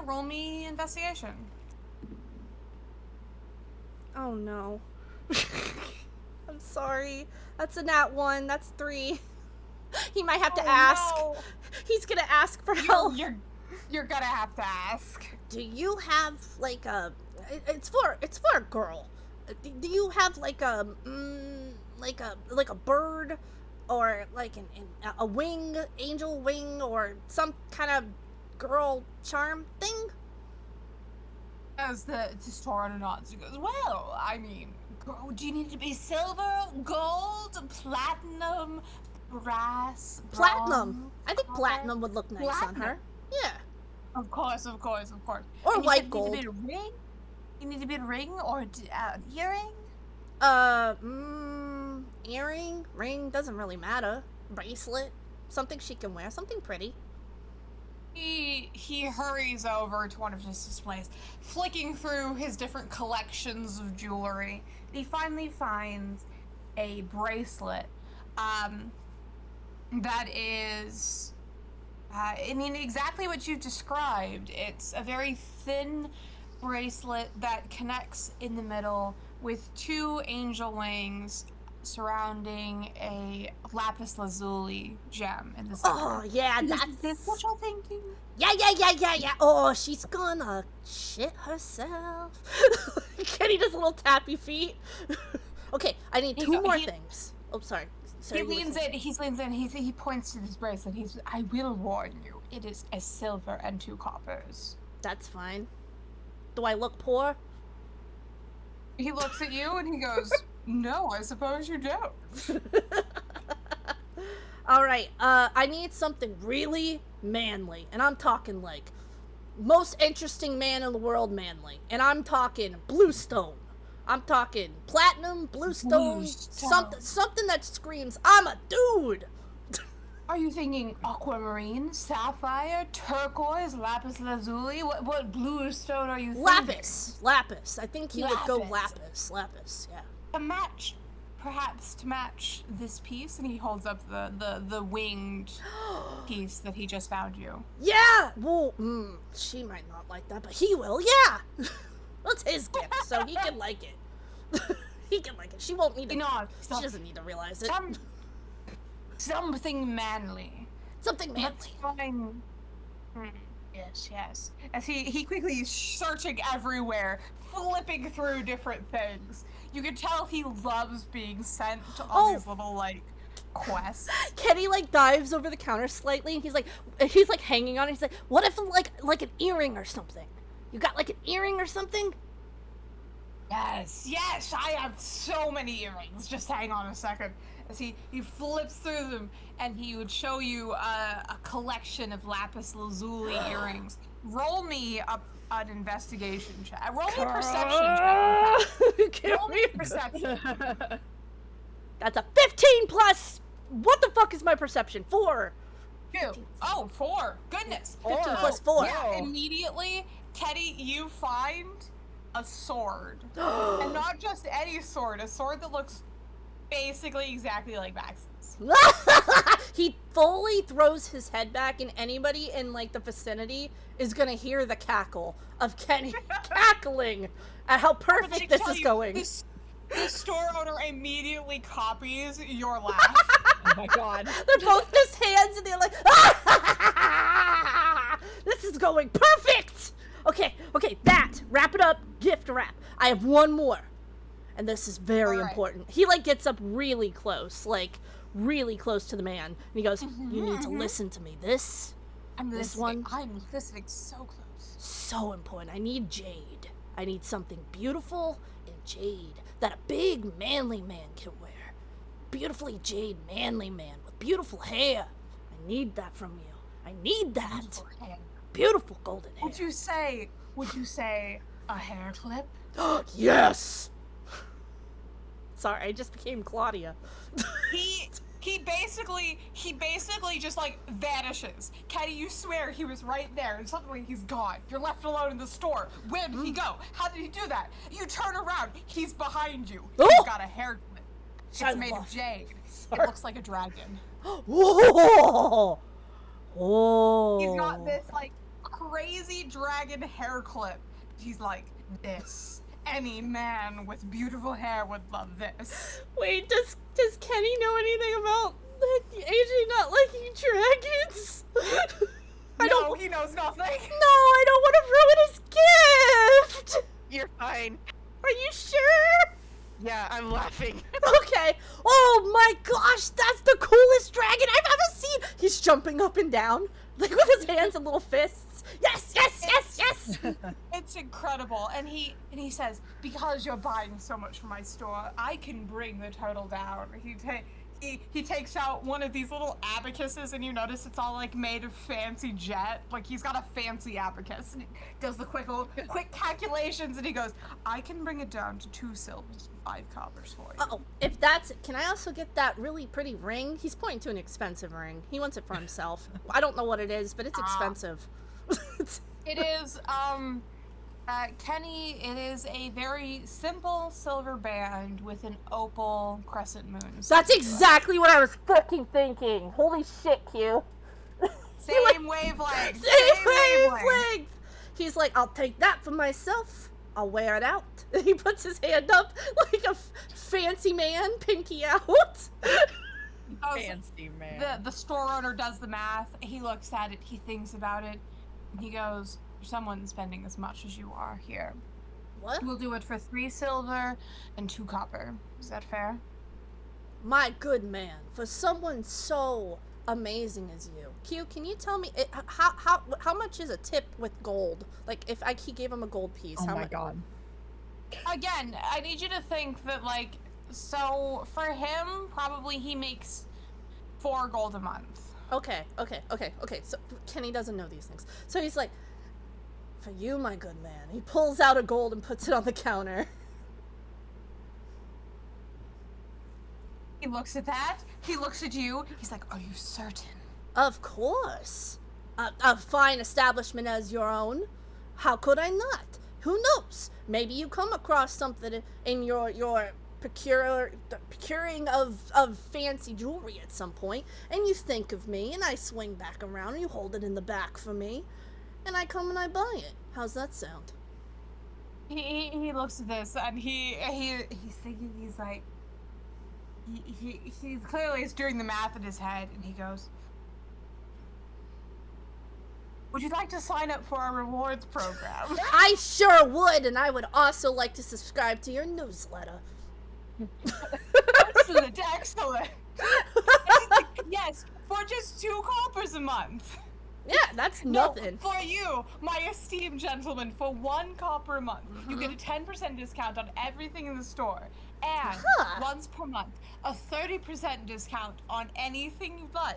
E: Roll me investigation.
B: Oh no. I'm sorry. That's a nat 1. That's 3. He might have to ask.
E: No.
B: He's gonna ask for help.
E: You're gonna have to ask.
B: Do you have like a? It's for a girl. Do you have like a like a bird, or like a wing, angel wing, or some kind of girl charm thing?
E: goes to store on a nod. He goes, well, I mean, do you need it to be silver, gold, platinum, brass,
B: Platinum.
E: bronze,
B: I think
E: copper?
B: platinum would look nice on her. Yeah.
E: Of course.
B: Or
E: And you
B: white
E: said
B: gold.
E: You need to be a ring? You need to be a ring or an earring?
B: Earring, ring, doesn't really matter. Bracelet, something she can wear, something pretty.
E: He hurries over to one of his displays, flicking through his different collections of jewelry. He finally finds a bracelet that is I mean, exactly what you described. It's a very thin bracelet that connects in the middle with two angel wings surrounding a lapis lazuli gem in the center.
B: Oh, yeah,
E: Is
B: that's...
E: this what you're thinking?
B: Yeah. Oh, she's gonna shit herself. Kenny does little tappy feet. Okay, I need two more things. Oh, sorry.
E: He leans in, he points to this bracelet. I will warn you, it is a silver and 2 coppers.
B: That's fine. Do I look poor?
E: He looks at you and he goes, no, I suppose you don't.
B: Alright, I need something really manly. And I'm talking like, most interesting man in the world manly. And I'm talking bluestone. I'm talking platinum, bluestone, something that screams, I'm a dude!
E: Are you thinking aquamarine, sapphire, turquoise, lapis lazuli? What bluestone are you thinking?
B: Lapis. I think he would go lapis, yeah.
E: Perhaps to match this piece, and he holds up the winged piece that he just found you.
B: Yeah! Well, she might not like that, but he will, yeah! That's his gift, so he can like it. He can like it. She won't need to. She doesn't need to realize it.
E: Something manly.
B: Something manly.
E: Let's find... Yes. As he quickly is searching everywhere, flipping through different things. You can tell he loves being sent on these little, like, quests.
B: Kenny, like, dives over the counter slightly, and he's like hanging on it. He's like, what if, like an earring or something? You got, like, an earring or something?
E: Yes, I have so many earrings. Just hang on a second. As he flips through them, and he would show you a collection of lapis lazuli earrings. Roll me an investigation check. Roll me a perception check. Roll me a perception.
B: That's a 15 plus. What the fuck is my perception? 4.
E: 2. Oh, 4. Goodness.
B: 15 plus 4.
E: Yeah, immediately, Teddy, you find a sword. And not just any sword, a sword that looks basically exactly like Max's.
B: He fully throws his head back, and anybody in, like, the vicinity is gonna hear the cackle of Kenny cackling at how perfect this is going.
E: The store owner immediately copies your laugh.
A: Oh my god.
B: They're both just hands, and they're like, this is going perfect! Okay, wrap it up, gift wrap. I have one more. And this is very important. He, like, gets up really close to the man. And he goes, you need to listen to me.
E: I'm
B: this
E: listening.
B: one.
E: I'm listening so close.
B: So important. I need jade. I need something beautiful and jade that a big, manly man can wear. Beautifully jade, manly man with beautiful hair. I need that from you. I need that. Beautiful golden hair.
E: Would you say a hair clip?
B: Yes! Sorry, I just became Claudia.
E: He basically just, like, vanishes. Kenny, you swear he was right there, and suddenly he's gone. You're left alone in the store. Where did he go? How did he do that? You turn around, he's behind you. He's got a hair clip. It's made of jade. It looks like a dragon.
B: Whoa! Oh.
E: He's got this, like, crazy dragon hair clip. He's like, this. Any man with beautiful hair would love this.
B: Wait, does Kenny know anything about AJ not liking dragons?
E: No, he knows nothing.
B: No, I don't want to ruin his gift!
D: You're fine.
B: Are you sure?
D: Yeah, I'm laughing.
B: Okay. Oh my gosh, that's the coolest dragon I've ever seen! He's jumping up and down, like with his hands and little fists. Yes!
E: It's incredible. And he says, because you're buying so much from my store, I can bring the total down. He takes out one of these little abacuses, and you notice it's all like made of fancy jet. Like he's got a fancy abacus, and he does the quick calculations, and he goes, I can bring it down to 2 silvers and 5 coppers for you.
B: Oh, if that's it, can I also get that really pretty ring? He's pointing to an expensive ring. He wants it for himself. I don't know what it is, but it's expensive.
E: It is, Kenny, it is a very simple silver band with an opal crescent moon.
B: That's exactly what I was fucking thinking. Holy shit, Q.
E: Same wavelength.
B: Same wavelength. He's like, I'll take that for myself. I'll wear it out. He puts his hand up like a fancy man, pinky out.
A: Fancy man.
E: The store owner does the math. He looks at it. He thinks about it. And he goes, someone spending as much as you are here.
B: What?
E: We'll do it for 3 silver and 2 copper. Is that fair?
B: My good man, for someone so amazing as you. Q, can you tell me how much is a tip with gold? Like if he gave him a gold piece,
A: Oh
B: how
A: my
B: much?
A: god.
E: Again, I need you to think that like, so for him, probably he makes 4 gold a month.
B: Okay. So Kenny doesn't know these things. So he's like, for you, my good man. He pulls out a gold and puts it on the counter.
E: He looks at that. He looks at you. He's like, are you certain?
B: Of course. A fine establishment as your own. How could I not? Who knows? Maybe you come across something in your procuring of fancy jewelry at some point, and you think of me, and I swing back around, and you hold it in the back for me, and I come and I buy it. How's that sound?
E: He looks at this, and he's thinking. He's like, he's clearly is doing the math in his head, and he goes, would you like to sign up for our rewards program?
B: I sure would, and I would also like to subscribe to your newsletter.
E: Excellent. Yes, for just 2 coppers a month.
B: Yeah, that's nothing.
E: No, for you, my esteemed gentleman, for 1 copper a month, you get a 10% discount on everything in the store. And once per month, a 30% discount on anything you'd like.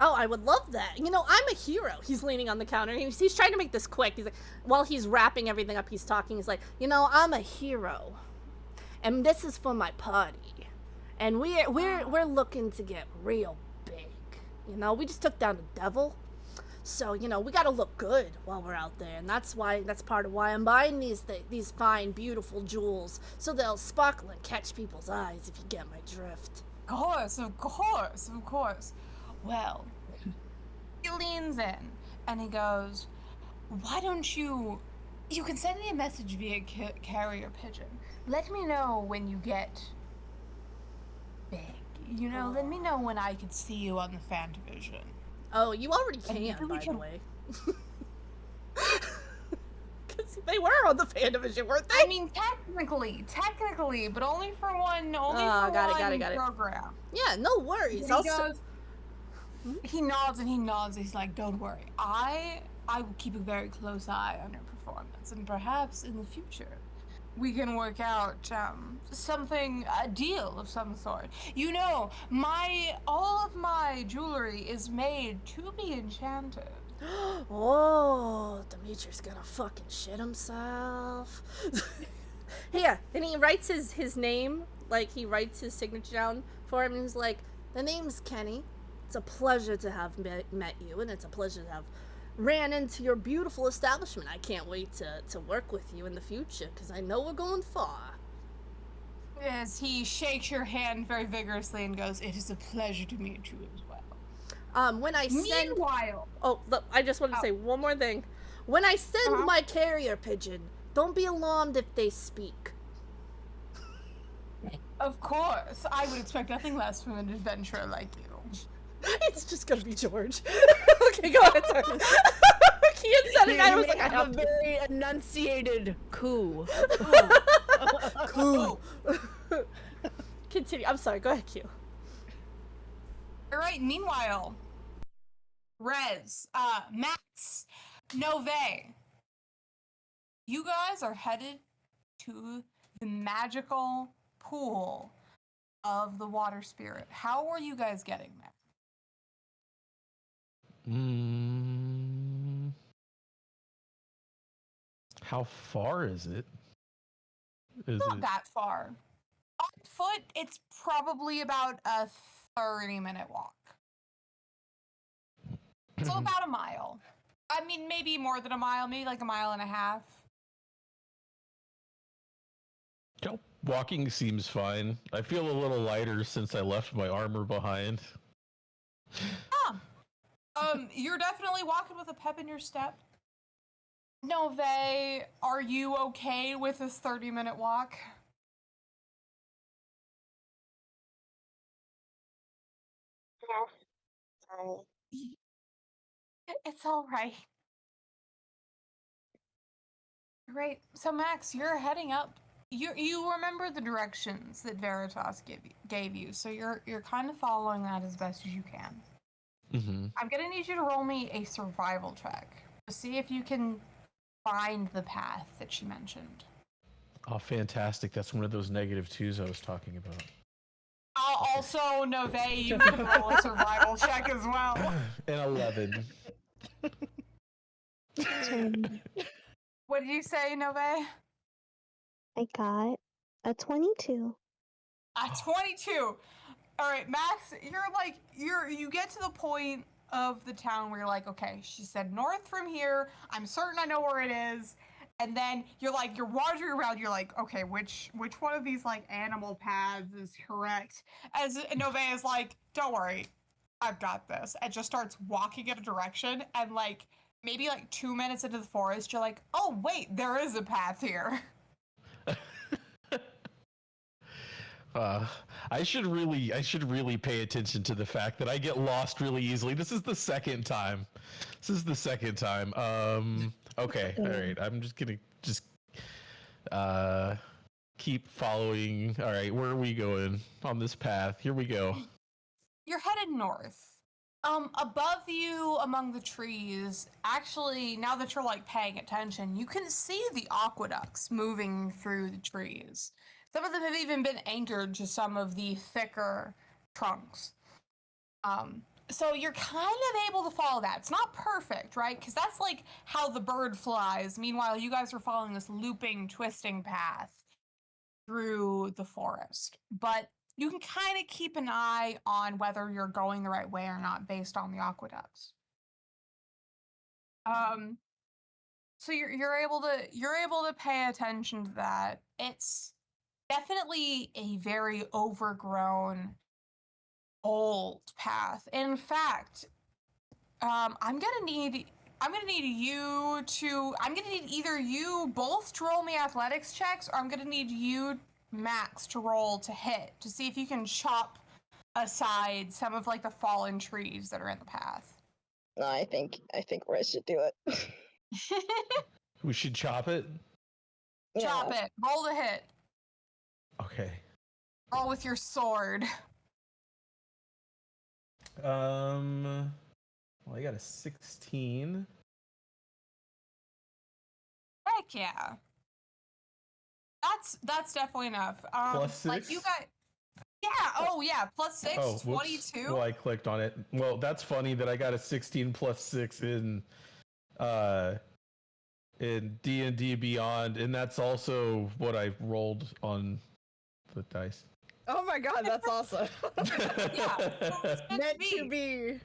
B: Oh, I would love that. You know, I'm a hero. He's leaning on the counter. He's trying to make this quick. He's like, while he's wrapping everything up, he's talking. He's like, you know, I'm a hero, and this is for my party, and we're looking to get real big. You know, we just took down the devil, so you know we gotta look good while we're out there, and that's part of why I'm buying these fine, beautiful jewels, so they'll sparkle and catch people's eyes. If you get my drift.
E: Of course. Well, he leans in and he goes, why don't you can send me a message via carrier pigeon. Let me know when you get big. You know, let me know when I could see you on the fan division.
B: Oh, you already can, by the way. Because they were on the fan division, weren't they?
E: I mean, technically, but only for one program.
B: Yeah, no worries.
E: He nods and he nods. He's like, don't worry. I will keep a very close eye on your performance, and perhaps in the future we can work out a deal of some sort. You know, all of my jewelry is made to be enchanted.
B: Oh, Demetrius gonna fucking shit himself. Yeah, and he writes his name, like he writes his signature down for him, and he's like, the name's Kenny. It's a pleasure to have met you, and it's a pleasure to have ran into your beautiful establishment. I can't wait to work with you in the future, because I know we're going far.
E: As he shakes your hand very vigorously and goes, it is a pleasure to meet you as well.
B: When I send...
E: Meanwhile...
B: Oh, look, I just want to say one more thing. When I send my carrier pigeon, don't be alarmed if they speak.
E: Of course. I would expect nothing less from an adventurer like you.
B: It's just gonna be George. Okay, go ahead, sorry. Kian said it, I was like, I have
A: a very enunciated coo.
B: Cool. Continue. I'm sorry, go ahead, Q.
E: Alright, meanwhile, Rez, Max, Nove, you guys are headed to the magical pool of the water spirit. How are you guys getting there?
F: How far is it?
E: Not that far. On foot, it's probably about a 30-minute walk. So about a mile. I mean, maybe more than a mile, maybe like a mile and a half.
F: Walking seems fine. I feel a little lighter since I left my armor behind.
E: You're definitely walking with a pep in your step. Nove, are you okay with this 30-minute walk?
C: Yes. Sorry.
E: It's all right. Great. So Max, you're heading up. You remember the directions that Veritas gave you, so you're kind of following that as best as you can.
F: Mm-hmm.
E: I'm gonna need you to roll me a survival check to see if you can find the path that she mentioned.
F: Oh, fantastic! That's one of those -2s I was talking about.
E: Also, Nove, you can roll a survival check as well.
F: An 11.
E: What did you say, Nove?
C: I got a 22.
E: A 22. All right, Max, you get to the point of the town where you're like, okay, she said north from here. I'm certain I know where it is. And then you're wandering around. You're like, okay, which one of these like animal paths is correct? As Nove is like, don't worry, I've got this, and just starts walking in a direction. And like maybe like 2 minutes into the forest, you're like, oh wait, there is a path here.
F: I should really pay attention to the fact that I get lost really easily. This is the second time. Okay, all right. I'm just gonna keep following. All right, where are we going on this path? Here we go.
E: You're headed north. Above you among the trees, actually, now that you're like paying attention, you can see the aqueducts moving through the trees. Some of them have even been anchored to some of the thicker trunks. So you're kind of able to follow that. It's not perfect, right? Because that's like how the bird flies. Meanwhile, you guys are following this looping, twisting path through the forest. But you can kind of keep an eye on whether you're going the right way or not based on the aqueducts. So you're able to pay attention to that. It's definitely a very overgrown, old path. In fact, I'm gonna need either you both to roll me athletics checks, or I'm gonna need you, Max, to roll to hit to see if you can chop aside some of like the fallen trees that are in the path.
C: No, I think Riz should do it.
F: We should chop it.
E: Chop it. Roll to hit.
F: Okay.
E: Roll with your sword.
F: Well, I got a 16.
E: Heck yeah. That's definitely enough.
F: Plus 6?
E: Like you got. Yeah. Oh yeah. Plus 6.
F: Oh, whoops.
E: 22.
F: Well, I clicked on it. Well, that's funny that I got a 16 plus 6 in D&D Beyond, and that's also what I rolled on the dice.
A: Oh my god, that's awesome.
E: Yeah.
A: Meant to be.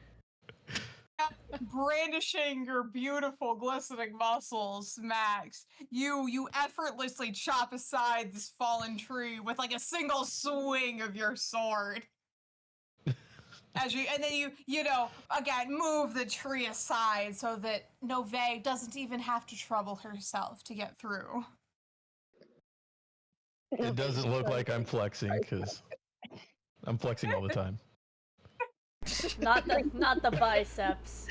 E: Brandishing your beautiful glistening muscles, Max, you effortlessly chop aside this fallen tree with like a single swing of your sword. And then you know, again, move the tree aside so that Nove doesn't even have to trouble herself to get through.
F: It doesn't look like I'm flexing because I'm flexing all the time.
B: Not the biceps.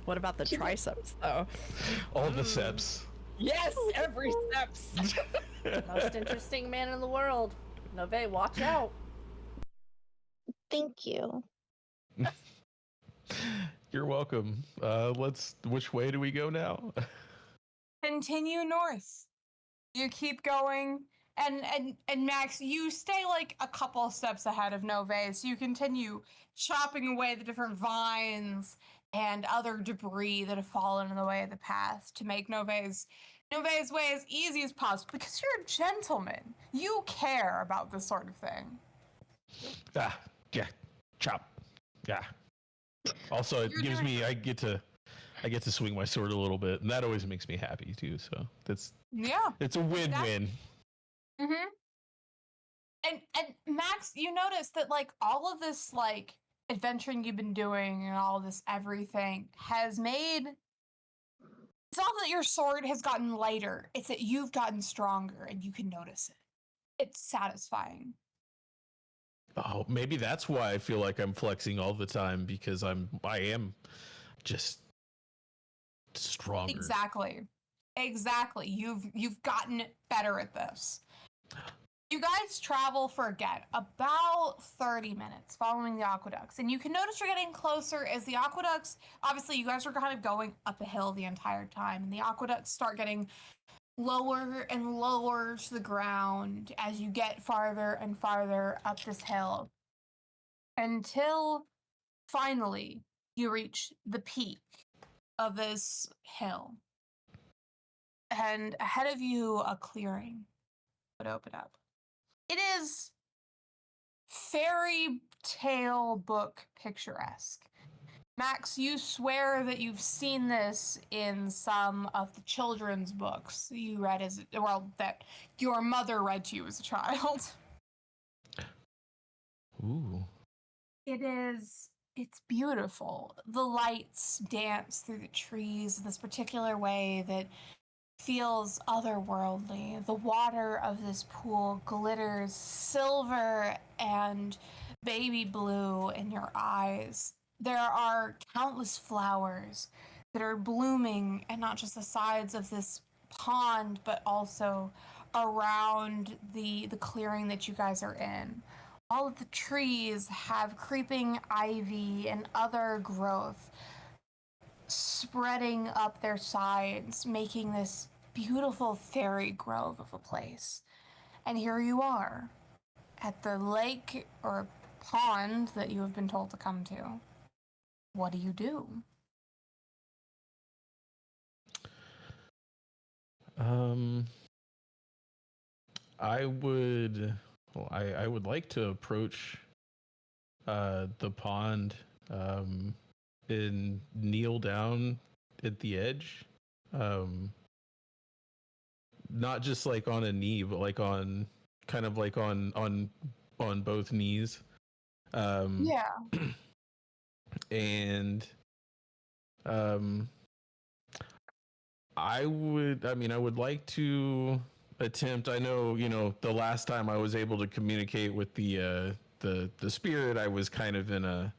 A: What about the triceps, though?
F: All the steps.
A: Yes, every steps.
B: Most interesting man in the world. Nove, watch out.
C: Thank you.
F: You're welcome. Which way do we go now?
E: continue north. You keep going, and Max, you stay like a couple steps ahead of Nove, so you continue chopping away the different vines and other debris that have fallen in the way of the path to make Nove's way as easy as possible, because you're a gentleman. You care about this sort of thing.
F: Yeah, chop. Yeah. Also, it gives me I get to swing my sword a little bit, and that always makes me happy too. So it's a win-win.
E: Mm-hmm. And Max, you notice that like all of this like adventuring you've been doing and all this everything has made. It's not that your sword has gotten lighter; it's that you've gotten stronger, and you can notice it. It's satisfying.
F: Oh, maybe that's why I feel like I'm flexing all the time, because I am just stronger.
E: Exactly. You've gotten better at this. You guys travel for, again, about 30 minutes following the aqueducts. And you can notice you're getting closer as the aqueducts, obviously you guys are kind of going up a hill the entire time. And the aqueducts start getting lower and lower to the ground as you get farther and farther up this hill. Until finally you reach the peak of this hill. And ahead of you, a clearing would open up. It is fairy tale book picturesque. Max, you swear that you've seen this in some of the children's books you read that your mother read to you as a child.
F: Ooh.
E: It's beautiful. The lights dance through the trees this particular way that feels otherworldly. The water of this pool glitters silver and baby blue in your eyes. There are countless flowers that are blooming, and not just the sides of this pond, but also around the clearing that you guys are in. All of the trees have creeping ivy and other growth spreading up their sides, making this beautiful fairy grove of a place. And here you are, at the lake or pond that you have been told to come to. What do you do?
F: I would like to approach the pond and kneel down at the edge. Not just like on a knee, but like on kind of like on both knees.
E: Yeah.
F: And I would like to attempt. I know, the last time I was able to communicate with the spirit, I was kind of in a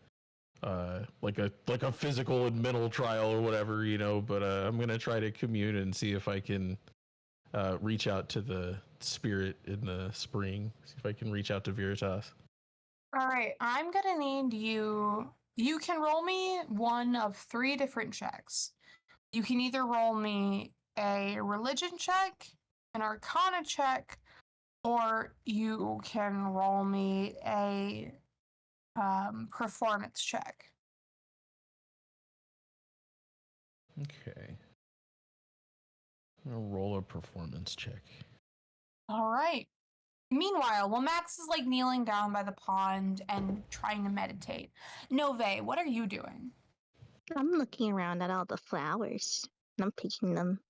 F: like a physical and mental trial or whatever, but I'm gonna try to commune and see if I can reach out to the spirit in the spring, see if I can reach out to Veritas.
E: All right, I'm gonna need you. You can roll me one of 3 different checks. You can either roll me a religion check, an arcana check, or you can roll me a performance check.
F: Okay. I'm gonna roll a performance check.
E: All right. Meanwhile, while Max is like kneeling down by the pond and trying to meditate, Nove, what are you doing?
C: I'm looking around at all the flowers and I'm picking them.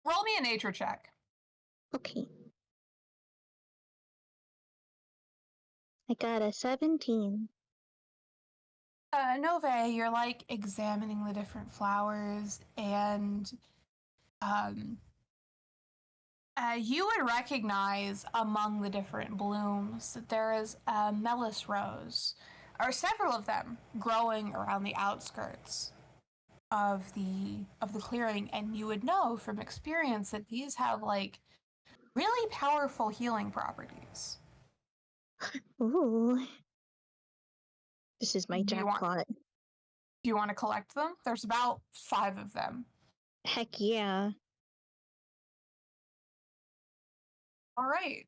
E: Roll me a nature check.
C: Okay. I got a 17.
E: Nove, you're like examining the different flowers, and you would recognize among the different blooms that there is a Melis rose, or several of them, growing around the outskirts of the clearing, and you would know from experience that these have like really powerful healing properties.
C: Ooh. This is my jackpot.
E: Do you want to collect them? There's about 5 of them.
C: Heck yeah.
E: All right.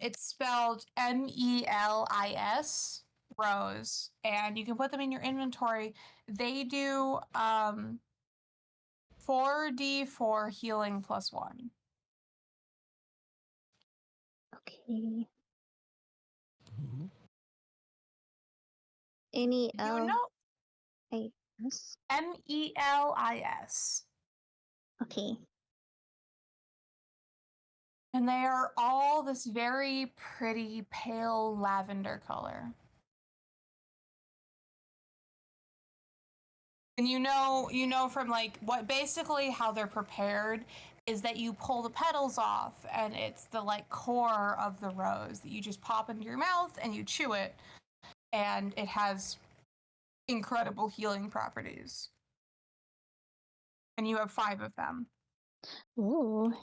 E: It's spelled Melis, rose, and you can put them in your inventory. They do 4d4 healing +1.
C: Okay.
F: Ooh.
C: Any
E: You
C: L
E: know,
C: I S.
E: Melis.
C: Okay.
E: And they are all this very pretty pale lavender color. And you know from like what basically how they're prepared is that you pull the petals off and it's the like core of the rose that you just pop into your mouth and you chew it, and it has incredible healing properties. And you have 5 of them.
C: Ooh.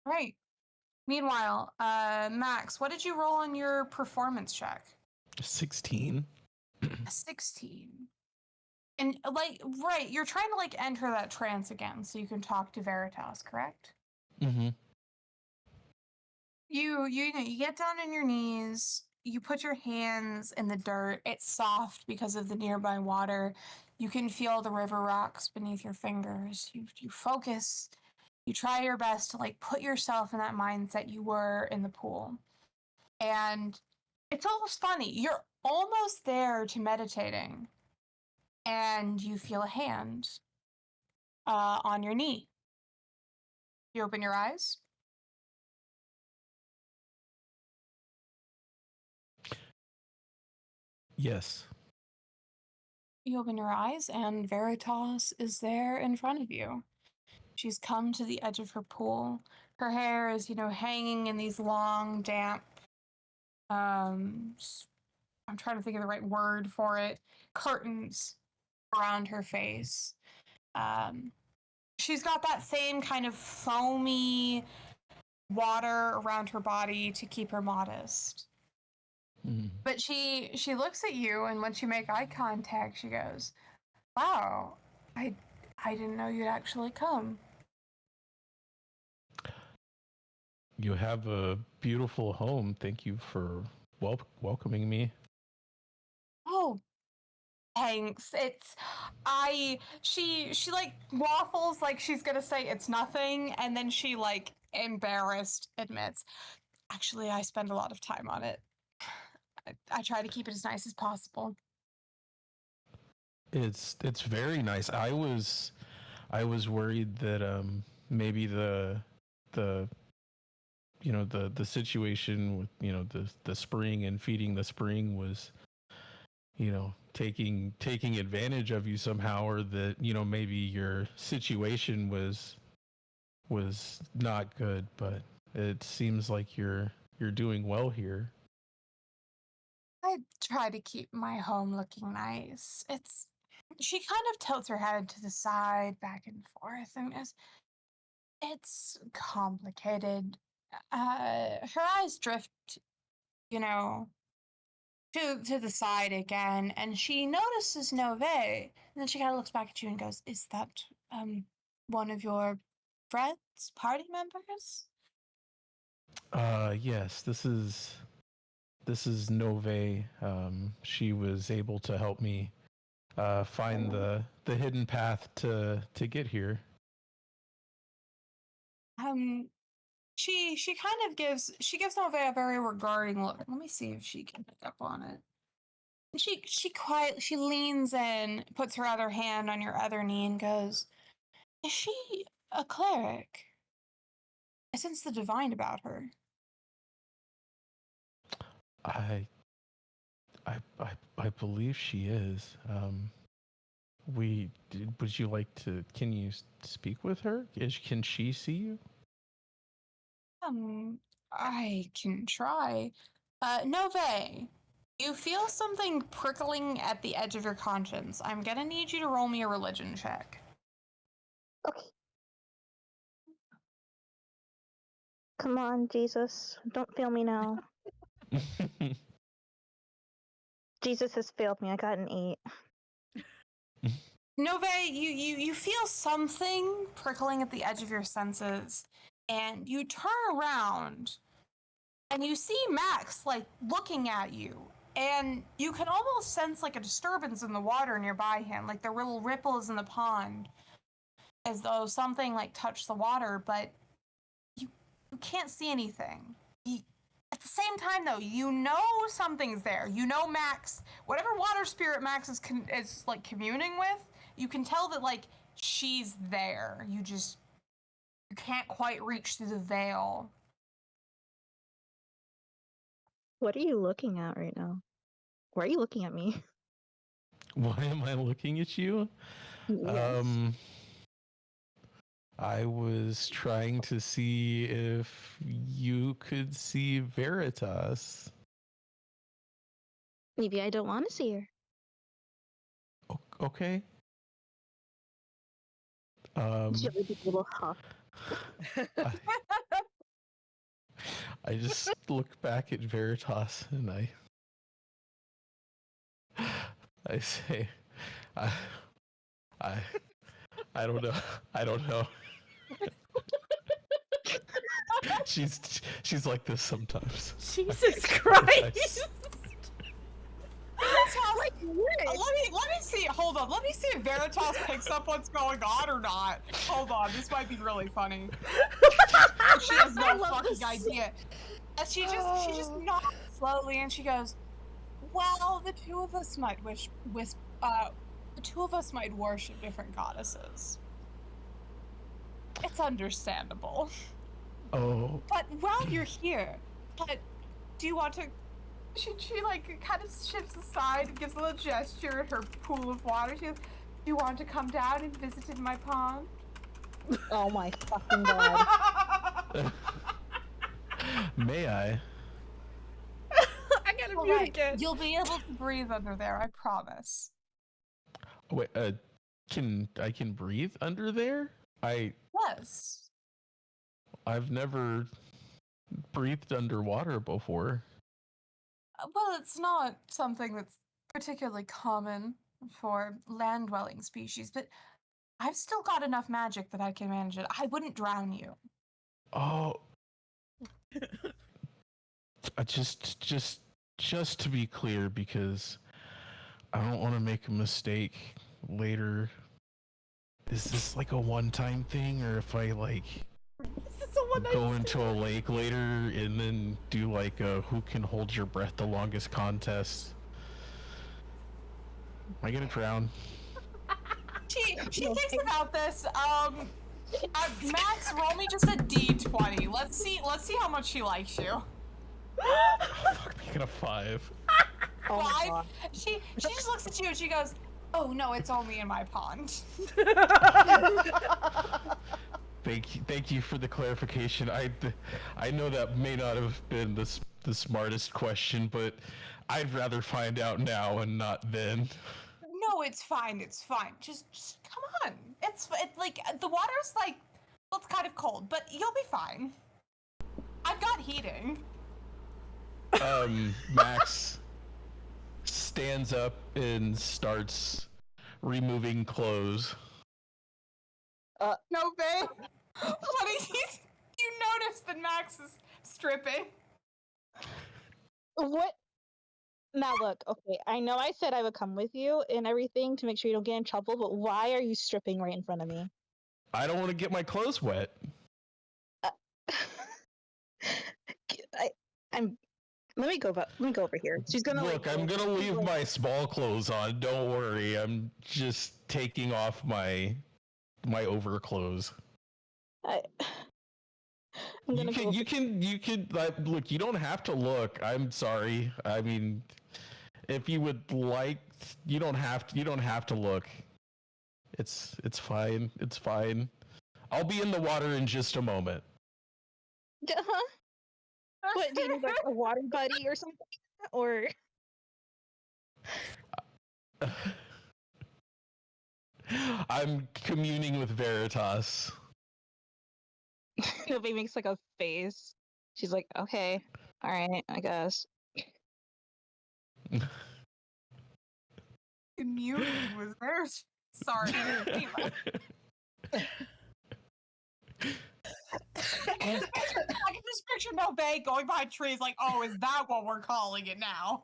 E: Right. Meanwhile, Max, what did you roll on your performance check?
F: 16.
E: A 16. And like, right, you're trying to like enter that trance again so you can talk to Veritas, correct?
F: Mm-hmm.
E: You know, you get down on your knees, you put your hands in the dirt. It's soft because of the nearby water. You can feel the river rocks beneath your fingers. You focus. You try your best to like put yourself in that mindset you were in the pool. And it's almost funny. You're almost there to meditating, and you feel a hand on your knee. You open your eyes.
F: Yes.
E: You open your eyes, and Veritas is there in front of you. She's come to the edge of her pool. Her hair is, hanging in these long, damp, I'm trying to think of the right word for it, curtains around her face. She's got that same kind of foamy water around her body to keep her modest.
F: Mm.
E: But she looks at you, and once you make eye contact, she goes, "Wow, I didn't know you'd actually come."
F: You have a beautiful home. Thank you for welcoming me.
E: Oh, thanks. She like waffles like she's gonna say it's nothing, and then she like embarrassed admits, "Actually, I spend a lot of time on it. I try to keep it as nice as possible."
F: It's very nice. I was worried that maybe the the situation with the spring and feeding the spring was taking advantage of you somehow, or that maybe your situation was not good, but it seems like you're doing well here.
E: I try to keep my home looking nice. She kind of tilts her head to the side, back and forth, and it's complicated. Her eyes drift, you know, to the side again, and she notices Nove, and then she kind of looks back at you and goes, "Is that one of your friends, party members?"
F: Yes, this is Nove. She was able to help me find the hidden path to get here.
E: Um, she kind of gives Nove a very regarding look. Let me see if she can pick up on it. She leans in, puts her other hand on your other knee, and goes, "Is she a cleric? I sense the divine about her."
F: I I believe she is. Would you like to? Can you speak with her? Can she see you?
E: I can try. Nove, you feel something prickling at the edge of your conscience. I'm gonna need you to roll me a religion check.
C: Okay. Come on, Jesus. Don't fail me now. Jesus has failed me. I got an 8.
E: Nove, you feel something prickling at the edge of your senses, and you turn around, and you see Max like looking at you, and you can almost sense like a disturbance in the water nearby him, like there were little ripples in the pond, as though something like touched the water, but you can't see anything. At the same time, though, you know something's there. You know Max, whatever water spirit Max is like communing with, you can tell that like she's there. You can't quite reach through the veil.
C: What are you looking at right now? Why are you looking at me?
F: Why am I looking at you?
C: Yes.
F: I was trying to see if you could see Veritas.
C: Maybe I don't want to see her.
F: Okay.
C: She has a little huff.
F: I just look back at Veritas and I say, I don't know. I don't know. She's like this sometimes.
B: Jesus Christ!
E: Let me see. Hold on. Let me see if Veritas picks up what's going on or not. Hold on. This might be really funny. She has no fucking idea. And she just nods slowly and she goes, "Well, the two of us might worship different goddesses. It's understandable.
F: Oh.
E: But while you're here, do you want to?" She like kind of shifts aside and gives a little gesture at her pool of water. She goes, "Do you want to come down and visit in my pond?"
C: Oh my fucking god.
F: May I?
B: I gotta mute again.
E: You'll be able to breathe under there, I promise.
F: Wait, I can breathe under there?
E: Yes.
F: I've never breathed underwater before.
E: Well, it's not something that's particularly common for land-dwelling species, but I've still got enough magic that I can manage it. I wouldn't drown you.
F: Oh. Just to be clear, because I don't want to make a mistake later. Is this like a one-time thing, or if I like go into a lake later and then do like a who can hold your breath the longest contest? Am I gonna drown?
E: She thinks about this. Max, roll me just a D20. Let's see how much she likes you.
F: Oh, fuck, making a 5.
C: Oh my
E: 5.
C: god.
E: She just looks at you and she goes, "Oh no, it's only in my pond."
F: Thank you for the clarification. I know that may not have been the smartest question, but I'd rather find out now and not then.
E: No, it's fine. It's fine. Just come on. It's like the water's like, well, it's kind of cold, but you'll be fine. I've got heating.
F: Max stands up and starts removing clothes.
E: No, babe. You notice that Max is stripping.
C: What? Now look, okay, I know I said I would come with you and everything to make sure you don't get in trouble, but why are you stripping right in front of me?
F: I don't want to get my clothes wet.
C: Let me go over here. She's gonna
F: look. I'm gonna leave my small clothes on. Don't worry. I'm just taking off my overclothes. You can like, look. You don't have to look. I'm sorry. I mean, if you would like, you don't have to look. It's fine. It's fine. I'll be in the water in just a moment.
C: Uh-huh. What, do you need like a water buddy or something? Or
F: I'm communing with Veritas.
C: nobody makes like a face. She's like, okay, all right, I guess.
E: Muted was there. Sorry. Anyway. I can just picture Nove going behind trees like, oh, is that what we're calling it now?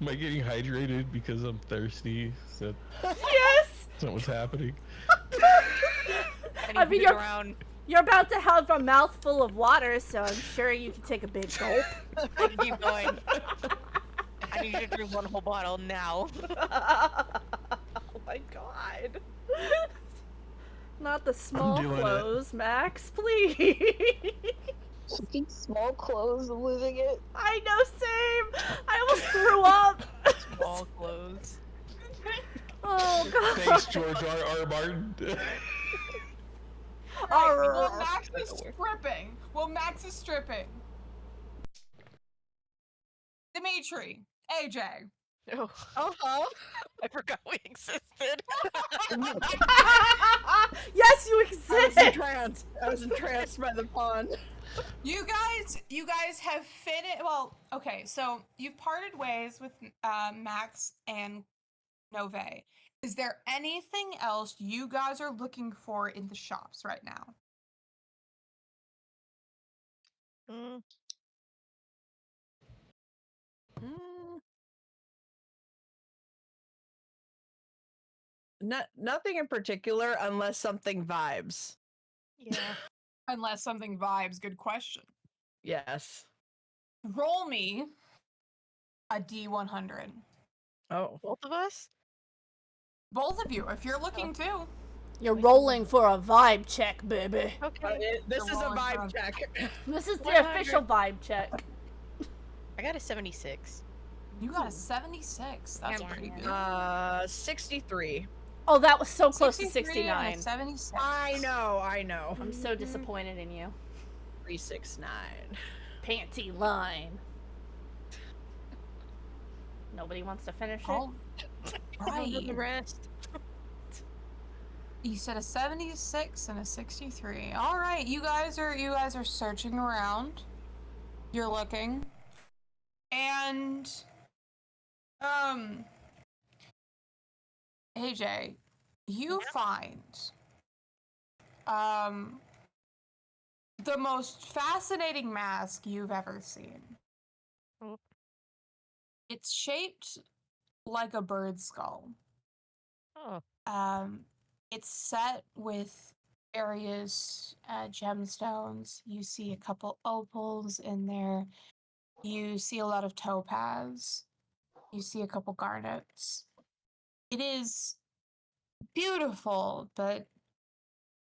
F: Am I getting hydrated because I'm thirsty? Is
B: Yes!
F: that what's happening?
B: I mean,
D: you're around.
B: you're about to have a mouthful of water, so I'm sure you can take a big gulp.
D: I can keep going. I need you to drink one whole bottle now.
B: Oh my god. Not the small
F: doing it.
B: clothes, Max, please.
C: Fucking small clothes, I'm losing it.
B: I know, same. I almost threw up.
D: Small clothes.
B: Oh god.
F: Thanks, George R. Martin.
E: Well, Max is stripping. Dimitri, AJ.
D: Oh, I forgot we existed.
B: Yes, you
A: I was
B: exist.
A: entranced. I was entranced by the pond.
E: You guys have finished. Well, okay, so you've parted ways with Max and Nove. Is there anything else you guys are looking for in the shops right now?
D: Mm,
A: Nothing in particular, unless something vibes.
D: yeah.
E: Unless something vibes. Good question.
A: Yes.
E: Roll me a D100.
A: Oh.
D: Both of us?
E: Both of you, if you're looking too.
B: You're rolling for a vibe check, baby.
D: Okay.
A: This is a
E: rolling
A: vibe
E: around.
A: check.
B: This is the
D: 100.
B: official vibe check.
D: I got a 76.
E: You got a 76. That's
D: Yeah,
E: pretty
D: yeah.
E: good.
A: 63.
B: Oh, that was so close to
E: 63 and a
B: 69.
E: 76.
A: I know.
B: I'm so disappointed in you.
A: 369.
B: Panty line. Nobody wants to finish it?
E: All right.
D: The rest.
E: You said a 76 and a 63. All right, you guys are searching around. You're looking. And AJ, you find the most fascinating mask you've ever seen.
D: Oh.
E: It's shaped like a bird skull.
D: Oh.
E: It's set with various gemstones. You see a couple opals in there. You see a lot of topaz. You see a couple garnets. It is beautiful, but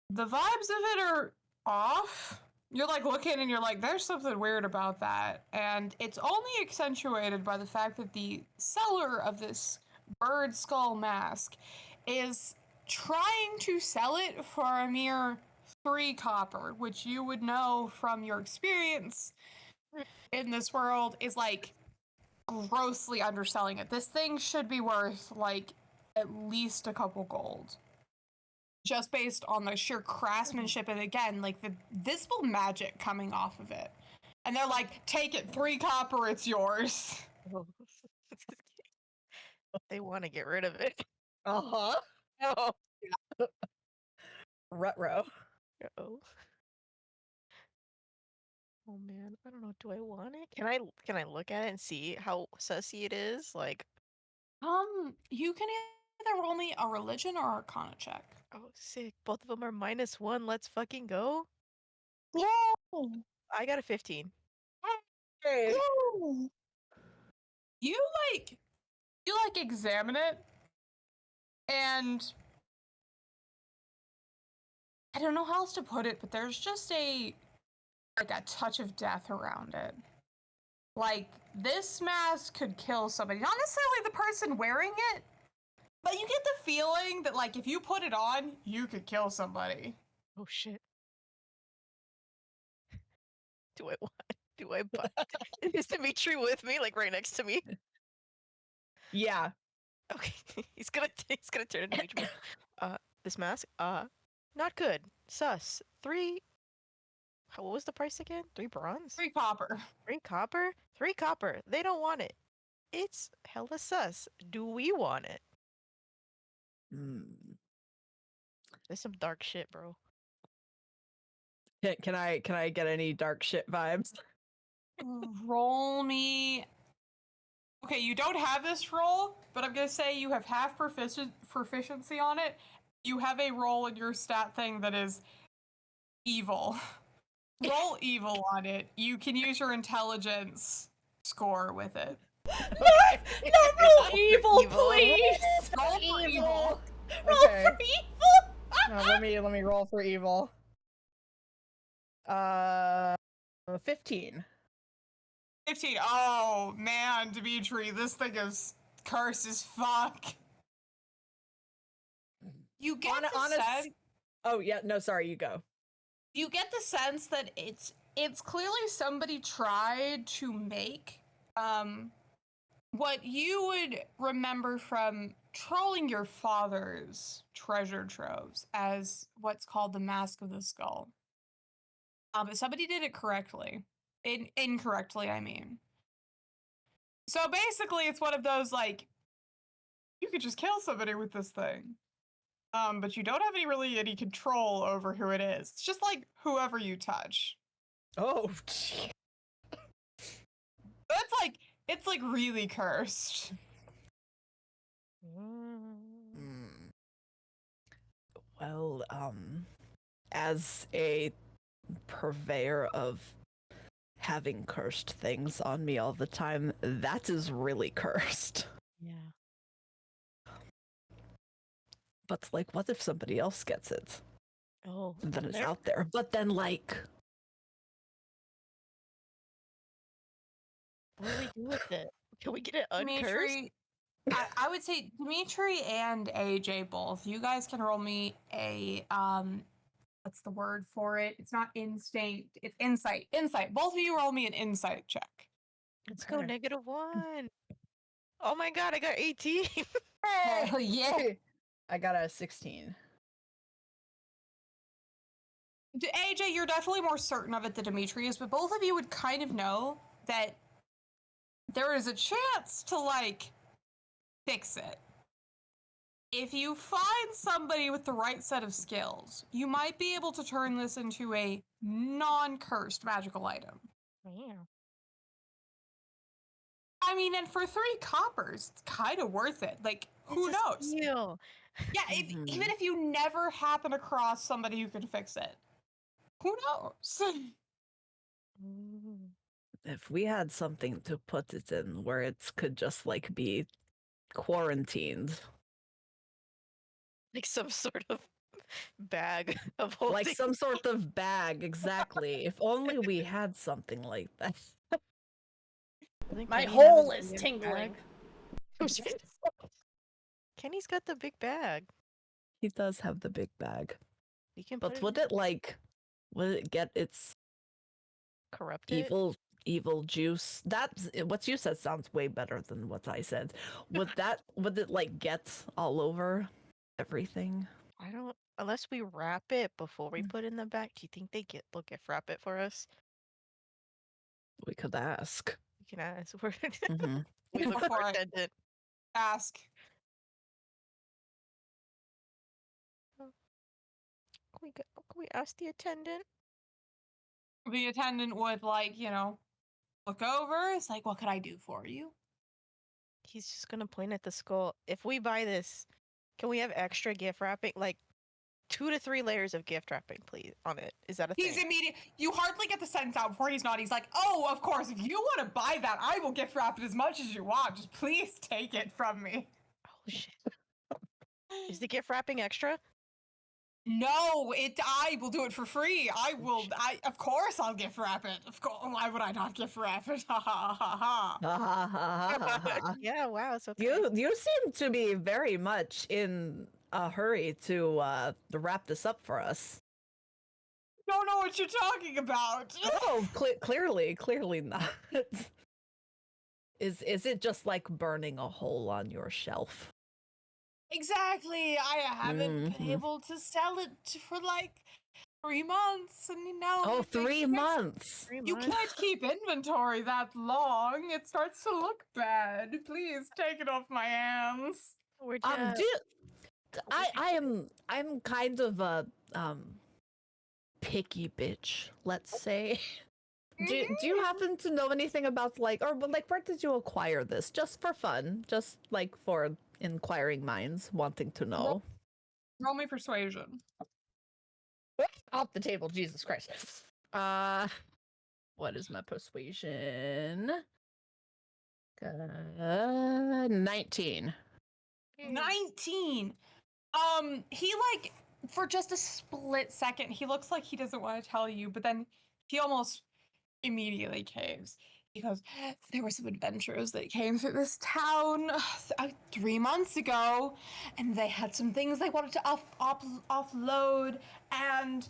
E: the vibes of it are off. You're like looking and you're like, there's something weird about that. And it's only accentuated by the fact that the seller of this bird skull mask is trying to sell it for a mere 3 copper, which you would know from your experience in this world is like grossly underselling it. This thing should be worth like at least a couple gold. Just based on the sheer craftsmanship and again, like the visible magic coming off of it. And they're like, take it, 3 copper, it's yours.
D: Oh. They want to get rid of it.
A: Uh-huh.
D: Oh.
A: Ruh-roh.
D: Uh-oh. Oh man, I don't know. Do I want it? Can I look at it and see how sussy it is? Like,
E: You can either roll me a religion or arcana check.
D: oh sick. Both of them are -1. Let's fucking go.
C: Yeah.
D: I got a 15.
A: Hey.
E: You examine it, and I don't know how else to put it, but there's just a touch of death around it. Like, this mask could kill somebody. Not necessarily the person wearing it, but you get the feeling that, like, if you put it on, you could kill somebody.
D: Oh shit. Do I buy? Is Dimitri with me, like right next to me?
A: Yeah.
D: Okay, he's gonna turn into Dimitri. This mask, not good. Sus. 3. What was the price again? 3 bronze?
E: 3 copper.
D: 3 copper? 3 copper. They don't want it. It's hella sus. Do we want it?
A: Hmm.
D: There's some dark shit, bro.
A: Can I get any dark shit vibes?
E: Roll me. Okay, you don't have this roll, but I'm gonna say you have half proficiency on it. You have a roll in your stat thing that is evil. Roll evil on it. You can use your intelligence score with it.
B: Not roll evil,
D: Evil.
B: please.
E: Roll for evil.
B: Roll
G: Okay.
B: for evil.
G: No, let me roll for evil. 15.
E: 15. Oh man, Dimitri, this thing is cursed as fuck. You get the sense.
A: Oh yeah, no, sorry, you go.
E: You get the sense that it's clearly somebody tried to make what you would remember from trolling your father's treasure troves as what's called the Mask of the Skull. But somebody did it correctly. Incorrectly, I mean. So basically, it's one of those, like, you could just kill somebody with this thing. But you don't have any control over who it is. It's just like whoever you touch.
A: Oh,
E: It's like really cursed.
A: well, as a purveyor of having cursed things on me all the time, that is really cursed.
D: Yeah.
A: But like, what if somebody else gets it?
D: Oh.
A: And then it's
D: there-
A: out there. But then, like,
D: What do we do with it? Can we get it uncursed?
E: Dimitri, I would say Dimitri and AJ both. You guys can roll me a what's the word for it? It's not instinct. It's insight. Insight. Both of you roll me an insight check.
D: Let's go -1. Oh my god, I got 18.
E: Hell yeah.
G: I got a 16.
E: AJ, you're definitely more certain of it than Dimitri is, but both of you would kind of know that there is a chance to, like, fix it. If you find somebody with the right set of skills, you might be able to turn this into a non-cursed magical item.
D: Yeah.
E: I mean, and for 3 coppers, it's kind of worth it. Like, who
D: It's a
E: knows?
D: steal.
E: Yeah, even if you never happen across somebody who can fix it, who knows?
A: if we had something to put it in where it could just like be quarantined,
D: Like some sort of bag of holding.
A: like some sort of bag, exactly. If only we had something like that.
D: I think
B: My
D: Kenny
B: hole
D: has
B: is
D: the big
B: tingling.
D: bag. Kenny's got the big bag.
A: He does have the big bag.
D: You can put
A: But
D: it
A: would
D: in.
A: it like, would it get its
D: Corrupt it?
A: evil juice? That's what you said sounds way better than what I said. Would it like get all over everything?
D: I don't. Unless we wrap it before we put it in the bag. Do you think they'll gift wrap it for us?
A: We could ask.
D: We can ask. We're
A: Mhm.
D: we look
E: Before
D: for
E: I-
D: attendant.
E: Ask.
D: Can we ask the attendant?
E: The attendant would, like, look over. It's like, what could I do for you?
D: He's just gonna point at the skull. If we buy this, can we have extra gift wrapping? Like 2 to 3 layers of gift wrapping, please, on it. Is that a
E: He's
D: thing?
E: immediate. You hardly get the sentence out before he's not. He's like, oh, of course, if you want to buy that, I will gift wrap it as much as you want. Just please take it from me.
D: Oh shit. Is the gift wrapping extra?
E: No, I will do it for free. Of course I'll gift wrap it. Of course, why would I not gift wrap it? Ha ha ha ha.
A: Ha, ha, ha, ha, ha, ha.
D: Yeah, wow. So it's
A: You seem to be very much in a hurry to wrap this up for us.
E: Don't know what you're talking about.
A: Oh, clearly not. Is it just like burning a hole on your shelf?
E: Exactly. I haven't been
A: Mhm.
E: able to sell it for like 3 months, and you know.
A: Oh,
E: it makes
A: 3
E: sense.
A: months.
D: 3
E: You
D: months.
E: can't keep inventory that long. It starts to look bad. Please take it off my hands.
D: We're just.
A: I'm kind of a picky bitch, let's say. Do you happen to know anything about like where did you acquire this? Just for fun, just like for inquiring minds wanting to know.
E: Roll me persuasion.
A: Off the table, Jesus Christ. What is my persuasion? 19.
E: 19. He like for just a split second, he looks like he doesn't want to tell you, but then he almost immediately caves. He goes, there were some adventurers that came through this town 3 months ago, and they had some things they wanted to offload, and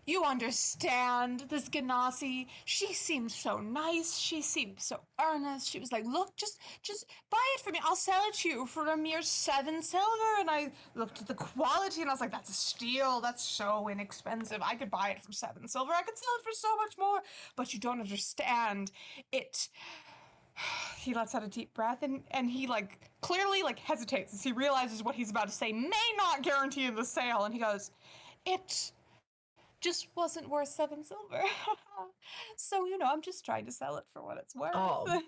E: you understand, this Ganassi, she seemed so nice, she seemed so earnest. She was like, look, just buy it for me, I'll sell it to you for a mere 7 silver. And I looked at the quality and I was like, that's a steal, that's so inexpensive. I could buy it for 7 silver, I could sell it for so much more, but you don't understand. He lets out a deep breath and he like clearly like hesitates as he realizes what he's about to say may not guarantee the sale, and he goes, it just wasn't worth 7 silver. So, you know, I'm just trying to sell it for what it's worth.
A: Oh.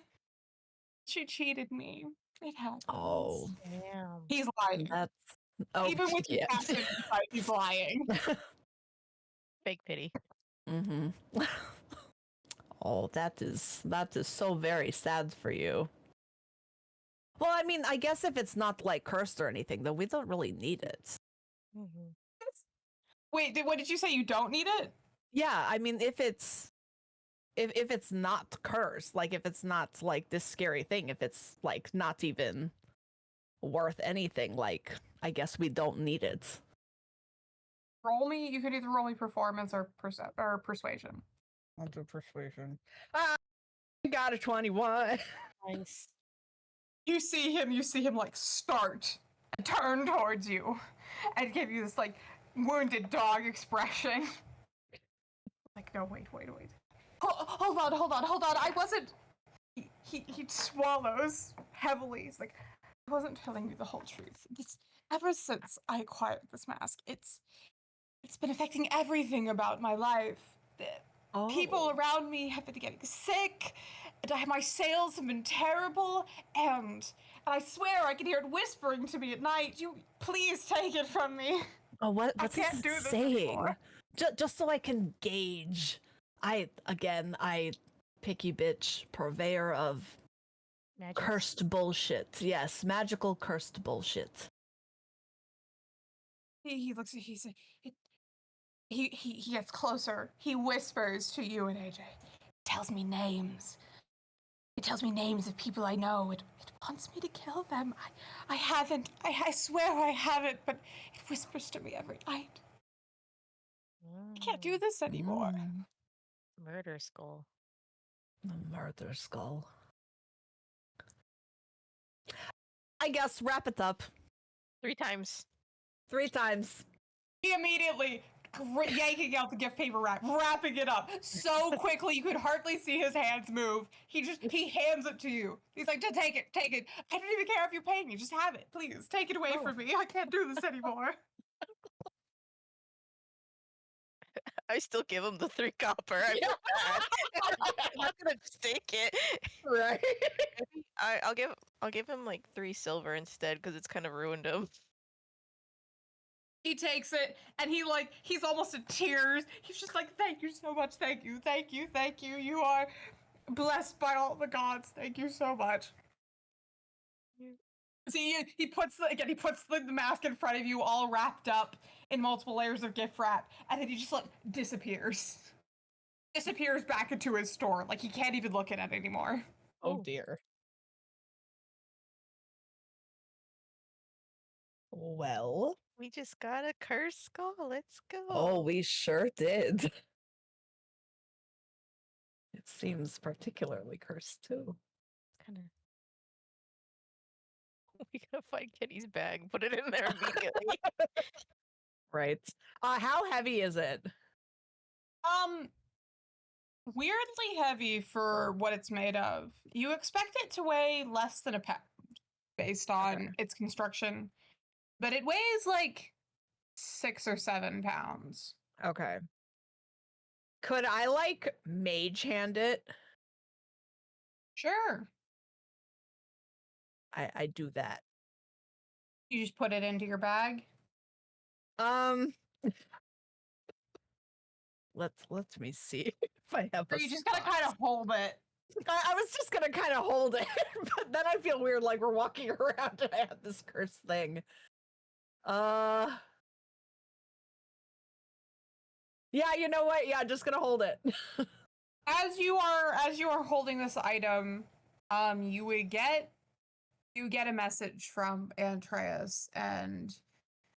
E: She cheated me. It happens.
A: Oh,
D: Damn.
E: He's lying.
A: that's
E: Even with the
A: yeah.
E: passion inside, he's lying.
D: Fake pity.
A: Mm-hmm. Oh, that is so very sad for you. Well, I mean, I guess if it's not like cursed or anything, then we don't really need it.
D: Mm-hmm.
E: Wait, what did you say? You don't need it?
A: Yeah, I mean, if it's not cursed, like if it's not like this scary thing, if it's like not even worth anything, like I guess we don't need it.
E: Roll me. You could either roll me performance or persuasion.
G: I'll do persuasion. I got a 21.
D: Nice.
E: You see him like start and turn towards you and give you this like wounded dog expression. Like, no, wait. Hold on. I wasn't. He swallows heavily. He's like, I wasn't telling you the whole truth. Ever since I acquired this mask, it's been affecting everything about my life. People around me have been getting sick, and my sales have been terrible, and I swear I can hear it whispering to me at night. You please take it from me.
A: Oh, what's
E: I can't
A: it
E: do this
A: saying?
E: anymore.
A: Just so I can gauge. I picky bitch, purveyor of
D: Magic.
A: cursed bullshit. Yes, magical cursed bullshit.
E: He looks at you, he gets closer. He whispers to you and AJ. Tells me names. It tells me names of people I know. It wants me to kill them. I haven't. I swear I haven't, but it whispers to me every night. I can't do this anymore.
D: Murder skull.
A: The murder skull. I guess wrap it up
D: 3 times.
A: 3 times.
E: He immediately yanking out the gift paper wrap, wrapping it up so quickly you could hardly see his hands move. He hands it to you. He's like, just take it. I don't even care if you're paying me. Just have it, please. Take it away from me. I can't do this anymore.
D: I still give him the 3 copper. I feel bad. I'm not gonna just take it.
G: Right?
D: I'll give him like 3 silver instead because it's kind of ruined him.
E: He takes it and he's almost in tears. He's just like, thank you so much. Thank you. You are blessed by all the gods. Thank you so much. See, he puts the mask in front of you, all wrapped up in multiple layers of gift wrap, and then he just like disappears back into his store. Like he can't even look at it anymore.
G: Oh dear.
A: Well,
D: We just got a cursed skull. Let's go.
A: oh, we sure did. It seems particularly cursed too.
D: Kind of. We gotta find Kitty's bag. Put it in there immediately.
A: Right. How heavy is it?
E: Weirdly heavy for what it's made of. You expect it to weigh less than a pound based on its construction, but it weighs like 6 or 7 pounds.
A: Okay. Could I like mage hand it?
E: Sure.
A: I do that.
E: You just put it into your bag.
A: Let me see if I have.
E: Or you just gotta kind of hold it.
A: I was just gonna kind of hold it, but then I feel weird, like we're walking around and I have this cursed thing. Yeah, you know what? Yeah, just gonna hold it.
E: As you are holding this item, you get a message from Andreas and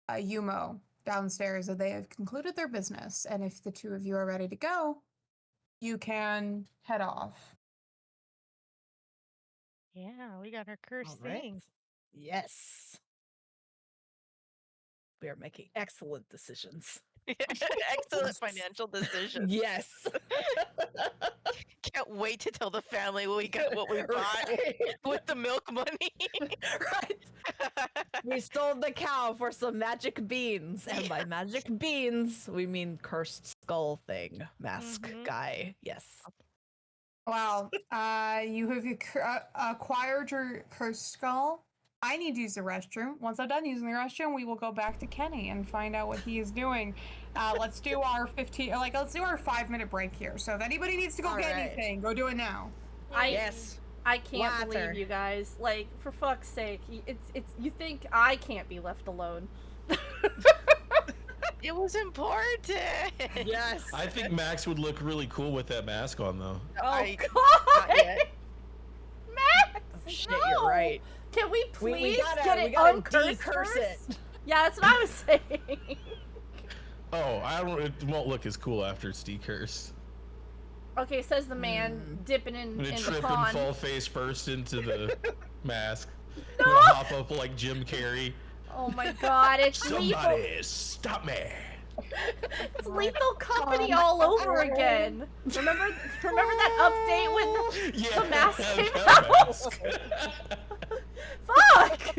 E: Yumo downstairs that they have concluded their business, and if the two of you are ready to go, you can head off.
D: Yeah, we got our cursed
A: Alright.
D: things.
A: Yes. We are making excellent decisions.
D: Excellent financial decision.
A: Yes.
D: Can't wait to tell the family what we bought
A: Right.
D: with the milk money.
A: Right. We sold the cow for some magic beans, and by magic beans, we mean cursed skull thing, mask guy. Yes.
E: Wow. You have acquired your cursed skull. I need to use the restroom. Once I'm done using the restroom, we will go back to Kenny and find out what he is doing. Let's do our 5-minute break here. So if anybody needs to go get anything, go do it now.
A: Yes.
B: I can't
A: Water.
B: believe you guys. Like, for fuck's sake, it's. You think I can't be left alone?
D: It was important.
A: Yes.
F: I think Max would look really cool with that mask on, though.
B: Oh
D: Not
B: God,
D: yet.
B: Max!
A: Shit,
B: no!
A: you're right.
B: Can we please
A: gotta,
B: get
A: we
B: it
A: gotta
B: uncursed
A: decurse
B: first?
A: it.
B: Yeah, that's what I was saying.
F: Oh, it won't look as cool after it's decursed.
B: Okay, says the man dipping in
F: I'm gonna
B: the
F: trip and
B: pond.
F: fall face first into the mask.
B: No!
F: I'm gonna hop up like Jim Carrey.
B: Oh my God, it's lethal.
F: Somebody stop me!
B: It's Lethal Company all over again. Remember that update when the mask came out? Fuck!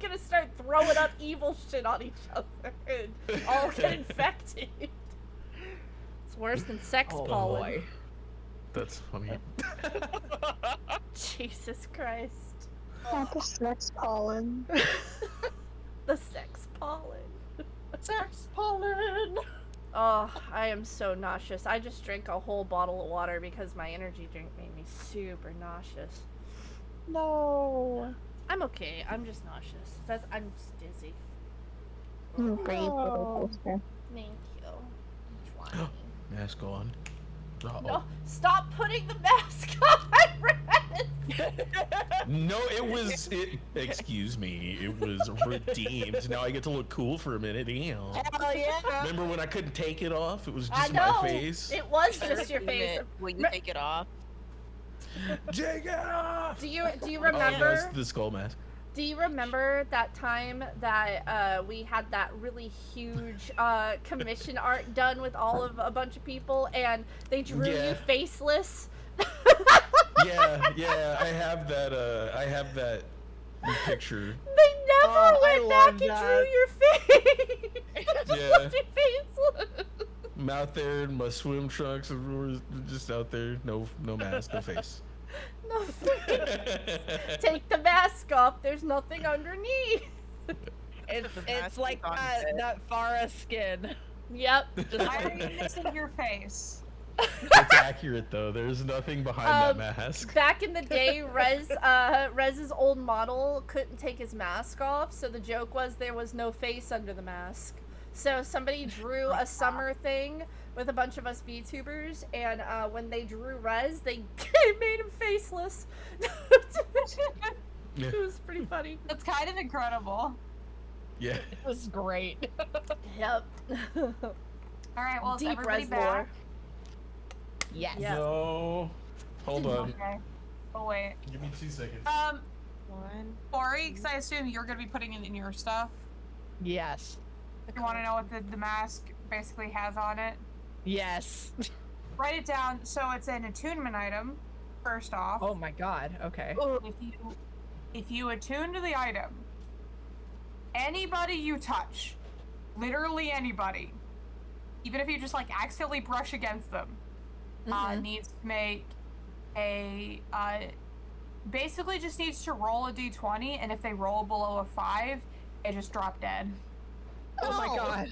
B: Gonna start throwing up evil shit on each other and all get infected. It's worse than sex pollen.
A: Boy.
F: That's funny.
B: Jesus Christ.
C: Not the sex pollen.
B: The sex pollen.
A: Sex pollen.
B: Oh, I am so nauseous. I just drank a whole bottle of water because my energy drink made me super nauseous.
C: No.
B: I'm okay. I'm just nauseous. I'm just dizzy.
C: Breathe, little sister.
B: Thank you. I'm trying.
F: Mask on. Uh-oh.
B: No, stop putting the mask on my breath!
F: No, excuse me, it was redeemed. Now I get to look cool for a minute. Damn.
A: Hell yeah.
F: Remember when I couldn't take it off? It was
B: I
F: just
B: know.
F: my face.
B: It was just your face.
D: Will you take it off?
F: Take it off!
B: Do you
F: Oh, no,
B: remember?
F: it's the skull mask.
B: Do you remember that time that we had that really huge commission art done with a bunch of people, and they drew you faceless?
F: Yeah, I have that picture.
B: They never went back and drew your face.
F: Yeah.
B: Left your faceless.
F: I'm out there in my swim trunks, and we're just out there, no mask, no face.
B: No face. Take the mask off. There's nothing underneath.
A: It's like that Farah skin.
B: Yep.
E: Why are you missing your face?
F: It's accurate though. There's nothing behind that mask.
B: Back in the day, Rez's old model couldn't take his mask off, so the joke was there was no face under the mask. So somebody drew a summer thing with a bunch of us VTubers, and when they drew Rez, they made him faceless. It was pretty funny.
E: That's kind of incredible.
F: Yeah.
A: It was great.
B: Yep.
E: All right, well, is
B: Deep
E: everybody
B: Rez
E: back?
B: lore.
A: Yes.
B: Yeah.
F: No. Hold on.
E: Okay. Oh wait.
F: Give me 2 seconds.
E: Ori, because I assume you're gonna be putting it in your stuff.
A: Yes.
E: You want to know what the mask basically has on it?
A: Yes.
E: Write it down. So it's an attunement item, first off.
A: Oh my god. Okay.
E: If you attune to the item, anybody you touch, literally anybody, even if you just like accidentally brush against them, needs to make a basically just needs to roll a d20, and if they roll below a 5, they just drop dead.
A: Oh my god.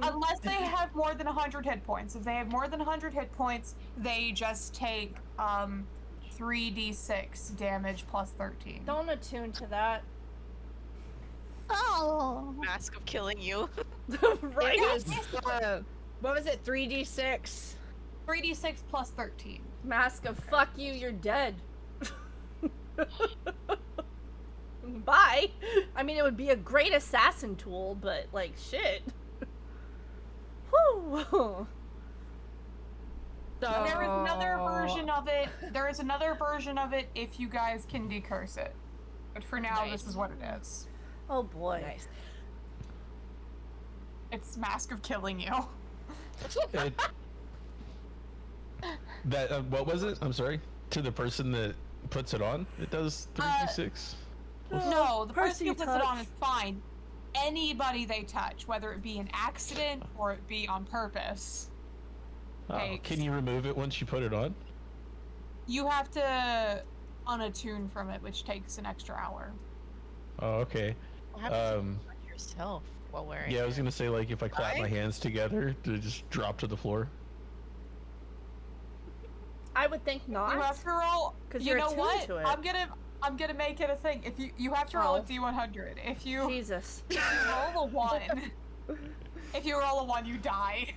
E: Unless they have more than 100 hit points. If they have more than 100 hit points, they just take 3d6 damage plus 13.
B: Don't attune to that.
C: Oh.
D: Mask of killing you.
B: Right?
A: It was, what was it? 3d6?
E: 3d6 plus 13.
B: Mask of fuck you, you're dead. Bye. I mean, it would be a great assassin tool, but like shit. Whew.
A: So...
E: There is another version of it. There is another version of it if you guys can decurse it. But for now, this is what it is.
B: Oh boy.
A: Nice.
E: It's Mask of Killing You.
F: What was it? I'm sorry. To the person that puts it on, it does 3d6.
E: No, the person who
B: you
E: puts it on
B: touch.
E: is fine. Anybody they touch, whether it be an accident or it be on purpose.
F: Oh,
E: takes-
F: can you remove it once you put it on?
E: You have to unattune from it, which takes an extra hour.
F: Oh, okay.
D: What happens if you touch yourself while wearing
F: Yeah, I was
D: it?
F: gonna say, like, if I clap my hands together, to just drop to the floor.
B: I would think
E: You
B: not.
E: have to roll.
B: 'Cause
E: You
B: you're
E: know
B: attuned
E: what?
B: to it.
E: I'm gonna make it a thing. If you have to roll a
B: Oh.
E: d100. If you
B: Jesus.
E: roll a 1, if you roll a 1, you die.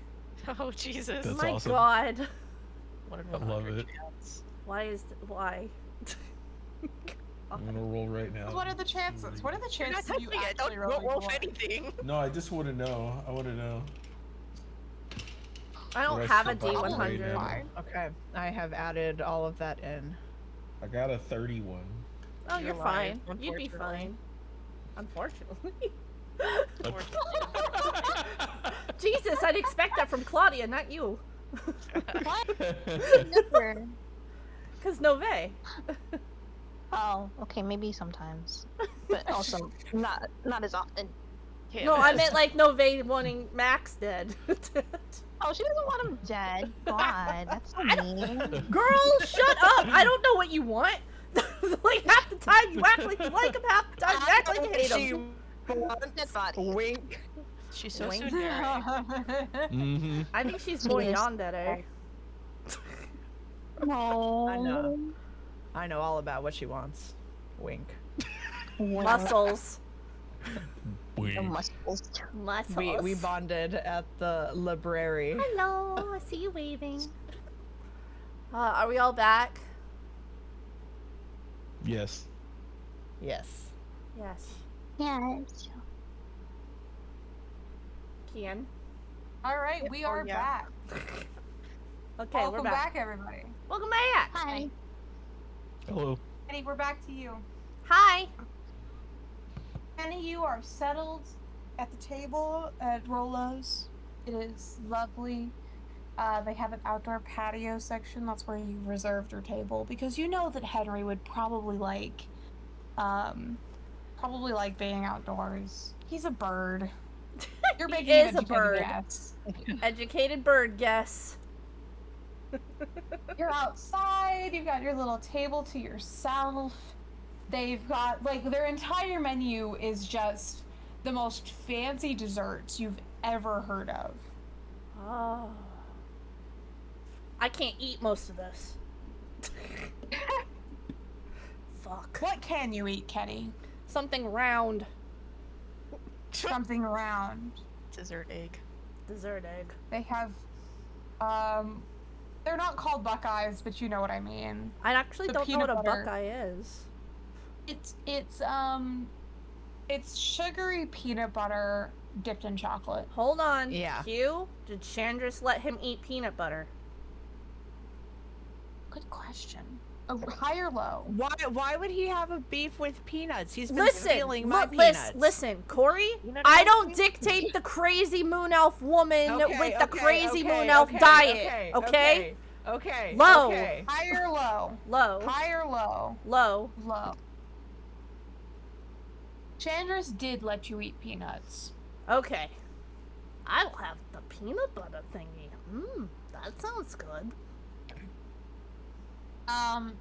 D: Oh Jesus!
F: That's
B: My
F: awesome.
B: God.
D: What
F: I love it.
B: Why?
H: I'm gonna roll right now.
E: What are the chances? What are the
D: You're not
E: chances of you
D: touching it.
E: actually
D: Don't
E: rolling
D: roll
E: one?
D: anything.
H: No, I just want to know. I want to know.
B: I don't
H: Rest
B: have a
H: of my brain
B: D100.
H: now.
A: Okay. I have added all of that in.
H: I got a 31.
B: Oh, you're
D: You're lying,
B: fine. You'd be
D: unfortunately.
B: fine. Unfortunately. Jesus, I'd expect that from Claudia, not you.
C: Never.
B: Cause Nove.
C: Oh, okay, maybe sometimes, but also not as often.
D: Yeah,
B: No, I meant like Nove wanting Max dead.
C: Oh, she doesn't want him dead. God, that's so mean.
B: Girl, shut up! I don't know what you want. Like half the time you act like you like him, half the time you act like you hate him.
C: Dead body.
A: Wink.
D: she's so
B: Wink.
D: tsundere.
F: Mm-hmm.
B: I think she's
C: She
B: going
C: is.
B: on that, eh?
C: No.
A: I know. I know all about what she wants. Wink.
B: Muscles.
C: The muscles.
B: Muscles.
A: We bonded at the library.
B: Hello, I see you waving. Are we all back?
F: Yes.
A: Yes.
B: Yes.
C: Yes.
B: Kian.
E: All right, we are
D: yeah.
E: back.
B: Okay,
E: Welcome
B: we're back.
E: back, everybody.
B: Welcome back.
C: Hi.
F: Hello.
E: Penny, we're back to you.
B: Hi.
E: Penny, you are settled at the table at Rolo's. It is lovely. They have an outdoor patio section. That's where you reserved your table because you know that Henry would probably like being outdoors. He's a bird. You're
B: He
E: making
B: is
E: an
B: a
E: educated
B: bird.
E: guess.
B: Educated bird guess.
E: You're outside. You've got your little table to yourself. They've got like their entire menu is just the most fancy desserts you've ever heard of.
B: Oh. I can't eat most of this. Fuck.
E: What can you eat, Kenny?
B: Something round.
E: Something round.
D: Dessert egg.
B: Dessert egg.
E: They have, they're not called Buckeyes, but you know what I mean.
B: I actually
E: The
B: don't know what a
E: peanut butter.
B: Buckeye is.
E: It's sugary peanut butter dipped in chocolate.
B: Hold on.
A: Yeah.
B: Q, did Chandris let him eat peanut butter?
E: Good question. High or low?
A: Why would he have a beef with peanuts? He's been
B: Listen,
A: stealing my peanuts.
B: listen, Corey.
D: Peanut
B: I
D: allergy?
B: don't dictate the crazy moon elf woman with the crazy moon elf
A: okay,
B: diet. Okay.
A: Okay.
B: Low.
A: Okay.
E: High or low?
B: Low.
E: High or low?
B: Low.
E: Low. Chandris did let you eat peanuts.
B: Okay. I'll have the peanut butter thingy. That sounds good.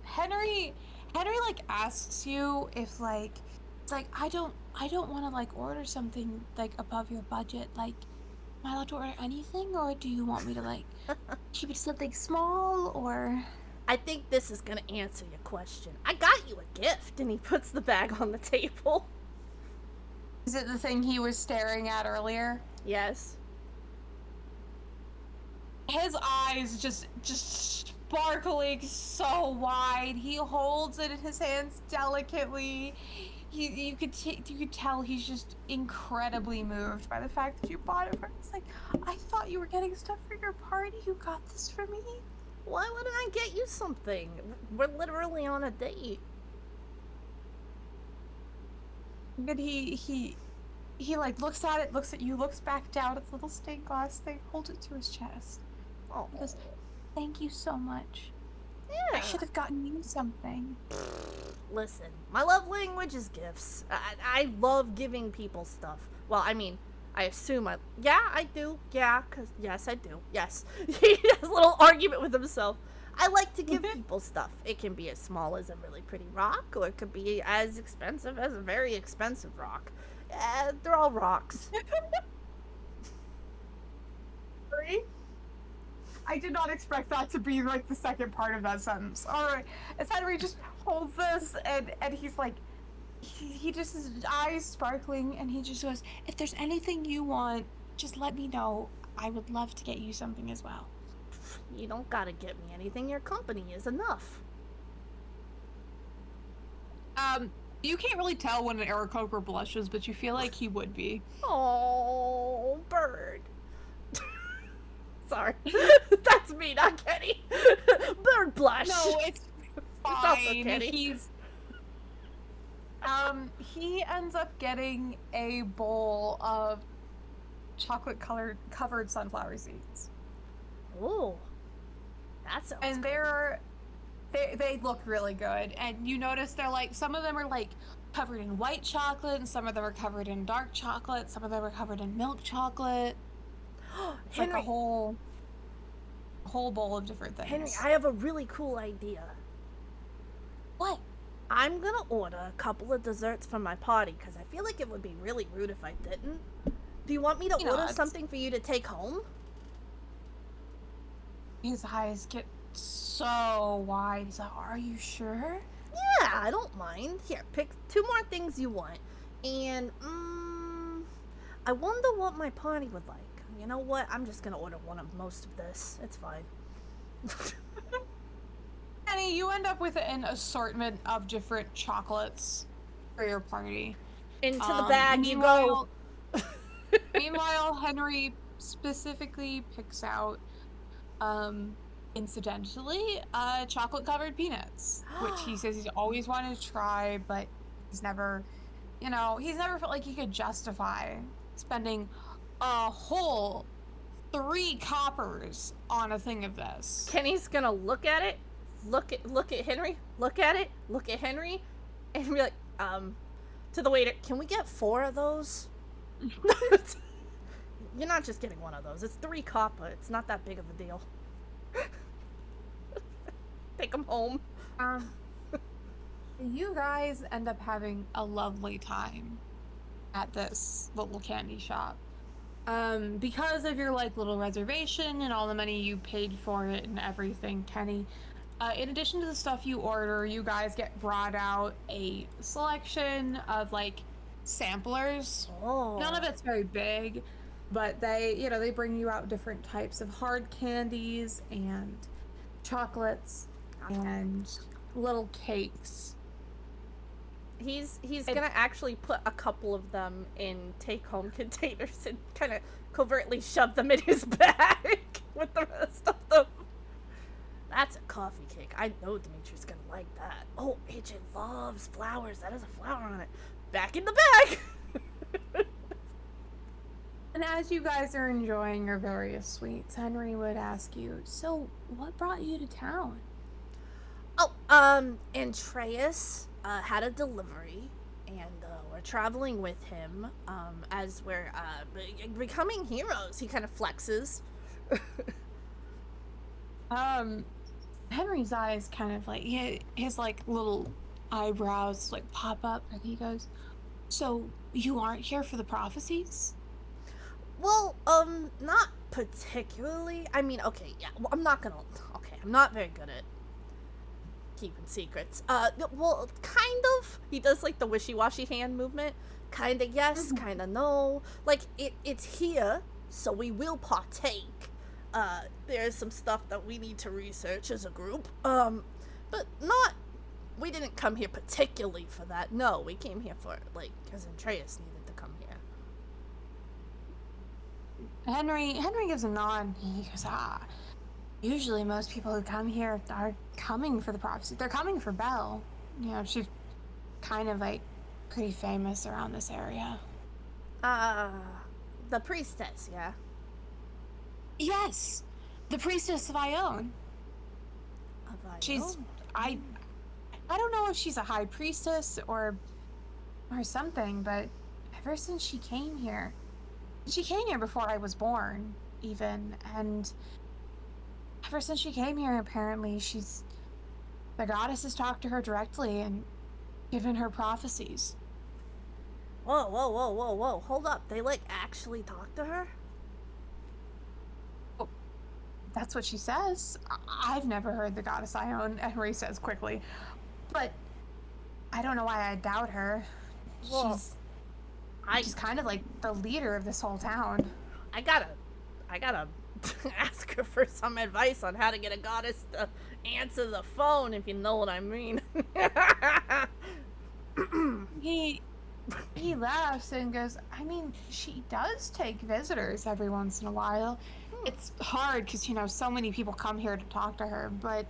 E: Henry like asks you if like it's like I don't want to like order something like above your budget. Like, am I allowed to order anything, or do you want me to like keep it something small, or?
B: I think this is gonna answer your question. I got you a gift, and he puts the bag on the table.
E: Is it the thing he was staring at earlier?
B: Yes.
E: His eyes just sparkling so wide. He holds it in his hands delicately. You could tell he's just incredibly moved by the fact that you bought it for him. It's like, I thought you were getting stuff for your party. You got this for me.
B: Why wouldn't I get you something? We're literally on a date.
E: But he like looks at it, looks at you, looks back down at the little stained glass thing, holds it to his chest.
B: Oh.
E: He goes, thank you so much.
B: Yeah.
E: I should have gotten you something.
B: Listen, my love language is gifts. I love giving people stuff. Well, I mean, I assume yeah, I do. Yeah, yes, I do. Yes. He has a little argument with himself. I like to give people stuff. It can be as small as a really pretty rock, or it could be as expensive as a very expensive rock. They're all rocks.
E: I did not expect that to be like the second part of that sentence. Alright. As Henry just holds this and he's like he just his eyes sparkling and he just goes, if there's anything you want, just let me know. I would love to get you something as well.
B: You don't gotta get me anything. Your company is enough.
E: You can't really tell when an Aarakocra blushes, but you feel like he would be.
B: Oh, bird. Sorry. That's me, not Kenny. Bird blush.
E: No, it's
B: also
E: fine.
B: Kenny.
E: He ends up getting a bowl of chocolate covered sunflower seeds.
B: Ooh. That sounds
E: And
B: good.
E: they look really good. And you notice they're like, some of them are like covered in white chocolate, and some of them are covered in dark chocolate, some of them are covered in milk chocolate. It's
B: Henry,
E: like a whole bowl of different things.
B: Henry, I have a really cool idea.
E: What?
B: I'm gonna order a couple of desserts for my party, because I feel like it would be really rude if I didn't. Do you want me to order something for you to take home?
E: His eyes get so wide. He's like, are you sure?
B: Yeah, I don't mind. Here, pick 2 more things you want. And, I wonder what my party would like. You know what? I'm just gonna order one of most of this. It's fine.
E: Annie, you end up with an assortment of different chocolates for your party.
B: Into the bag you go.
E: Meanwhile, Henry specifically picks out, incidentally, chocolate covered peanuts, which he says he's always wanted to try, but he's never felt like he could justify spending a whole 3 coppers on a thing of this.
B: Kenny's gonna look at it, look at Henry, look at it, look at Henry, and be like, to the waiter, can we get 4 of those? You're not just getting one of those. It's 3 copper. It's not that big of a deal. Take them home.
E: You guys end up having a lovely time at this little candy shop. Because of your like little reservation and all the money you paid for it and everything, Kenny, in addition to the stuff you order, you guys get brought out a selection of like samplers.
B: Oh.
E: None of it's very big, but they bring you out different types of hard candies and chocolates and little cakes.
B: He's gonna actually put a couple of them in take-home containers and kind of covertly shove them in his bag with the rest of them. That's a coffee cake. I know Dimitri's gonna like that. Oh, AJ loves flowers. That has a flower on it. Back in the bag!
E: And as you guys are enjoying your various sweets, Henry would ask you, so what brought you to town?
B: Oh, Andreas had a delivery, and we're traveling with him as we're becoming heroes. He kind of flexes.
E: Henry's eyes kind of like, his like little eyebrows like pop up, and he goes, so you aren't here for the prophecies?
B: Well, not particularly. I mean, okay, yeah, well, I'm not very good at keeping secrets. Well, kind of. He does like the wishy-washy hand movement. Kinda yes, kinda no. Like, it's here, so we will partake. There's some stuff that we need to research as a group. But we didn't come here particularly for that. No, we came here for, like, because Andreas needed to come here.
E: Henry gives a nod. He goes, usually most people who come here are coming for the prophecy. They're coming for Belle. You know, she's kind of like pretty famous around this area.
B: The priestess, yeah?
E: Yes, the priestess of Ione. She's, I don't know if she's a high priestess or something, but ever since she came here before I was born, even, and ever since she came here, apparently, the goddess has talked to her directly and given her prophecies.
B: Whoa, hold up, they, like, actually talk to her?
E: Oh, that's what she says. I've never heard the goddess Ione, Henry says quickly, but I don't know why I doubt her.
B: Well,
E: She's kind of like the leader of this whole town.
B: I gotta ask her for some advice on how to get a goddess to answer the phone, if you know what I mean.
E: He laughs and goes, I mean, she does take visitors every once in a while. It's hard because, you know, so many people come here to talk to her, but,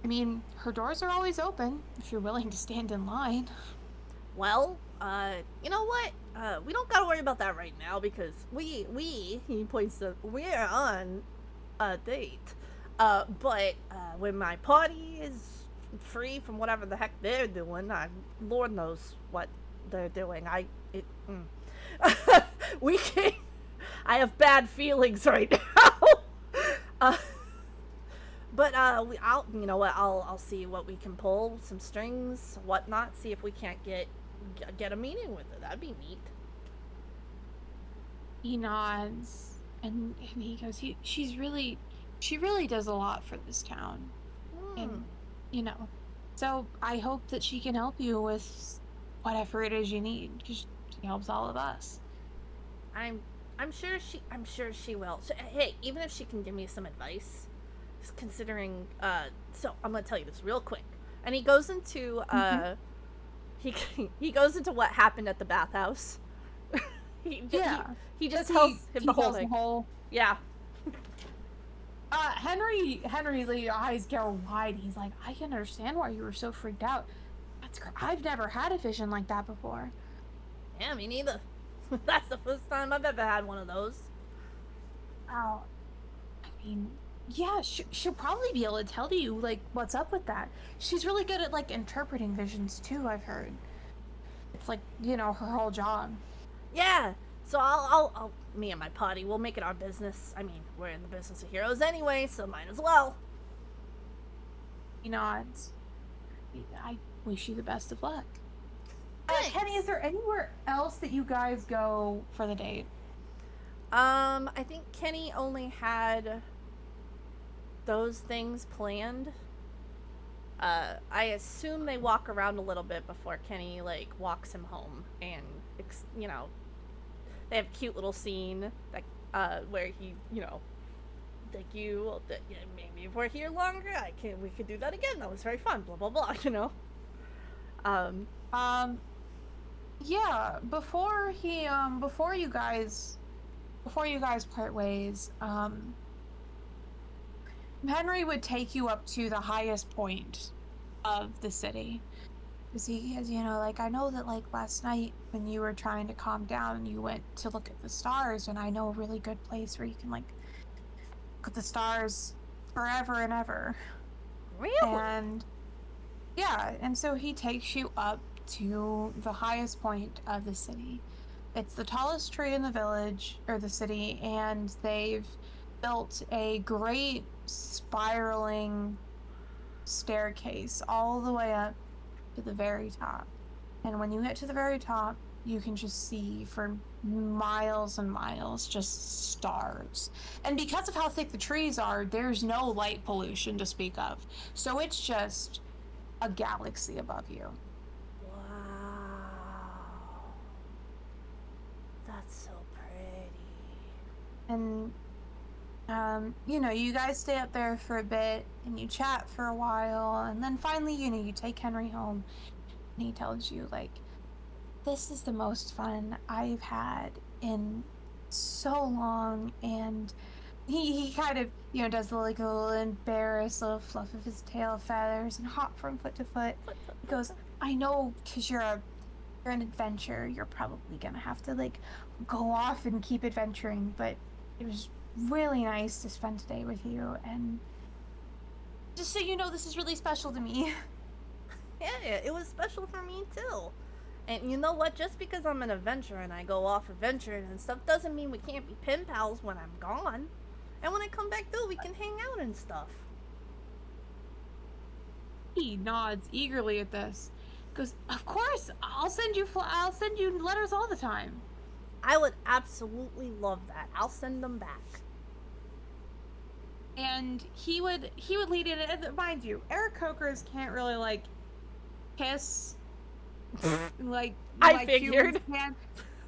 E: I mean, her doors are always open if you're willing to stand in line.
B: Well, you know what? We don't gotta worry about that right now because he points to, we're on a date. But when my party is free from whatever the heck they're doing, Lord knows what they're doing. We can't, I have bad feelings right now. But I'll see what we can pull, some strings, whatnot, see if we can't get a meeting with her. That'd be neat.
E: He nods and he goes, she really does a lot for this town. And, you know, so I hope that she can help you with whatever it is you need, because she helps all of us.
B: I'm sure she will. So, hey, even if she can give me some advice, just considering, so I'm gonna tell you this real quick. And he goes into, he goes into what happened at the bathhouse. he just tells him the whole thing. Yeah.
E: Henry's eyes go wide. He's like, I can understand why you were so freaked out. I've never had a vision like that before.
B: Yeah, me neither. That's the first time I've ever had one of those.
E: Wow. I mean, yeah, she'll probably be able to tell you, like, what's up with that. She's really good at, like, interpreting visions, too, I've heard. It's, like, you know, her whole job.
B: Yeah, so I'll me and my party, we'll make it our business. I mean, we're in the business of heroes anyway, so might as well.
E: He nods. I wish you the best of luck.
A: Kenny, is there anywhere else that you guys go for the date?
B: I think Kenny only had those things planned. I assume they walk around a little bit before Kenny, like, walks him home. And, you know, they have a cute little scene that, where he, you know, thank you, maybe if we're here longer, we could do that again. That was very fun, blah, blah, blah, you know?
E: Yeah, before you guys part ways, Henry would take you up to the highest point of the city. Because like, I know that, like, last night when you were trying to calm down, you went to look at the stars, and I know a really good place where you can, like, look at the stars forever and ever.
B: Really?
E: And, yeah, and so he takes you up to the highest point of the city. It's the tallest tree in the village, or the city, and they've built a great spiraling staircase all the way up to the very top. And when you get to the very top, you can just see for miles and miles just stars. And because of how thick the trees are, there's no light pollution to speak of. So it's just a galaxy above you.
B: Wow. That's so pretty.
E: And you guys stay up there for a bit and you chat for a while, and then finally, you take Henry home, and he tells you, like, this is the most fun I've had in so long. And he kind of, does a little embarrassed little fluff of his tail feathers and hop from foot to foot. He goes, I know, because you're an adventurer, you're probably gonna have to, like, go off and keep adventuring, but it was really nice to spend today with you, and just so you know, this is really special to me.
B: Yeah, it was special for me too. And you know what? Just because I'm an adventurer and I go off adventuring and stuff doesn't mean we can't be pen pals when I'm gone. And when I come back too, we can hang out and stuff.
E: He nods eagerly at this. Goes, of course, I'll send you letters all the time.
B: I would absolutely love that. I'll send them back.
E: And he would lead in, and mind you, Eric Cokers can't really, like, kiss like
B: I figured.
E: humans can.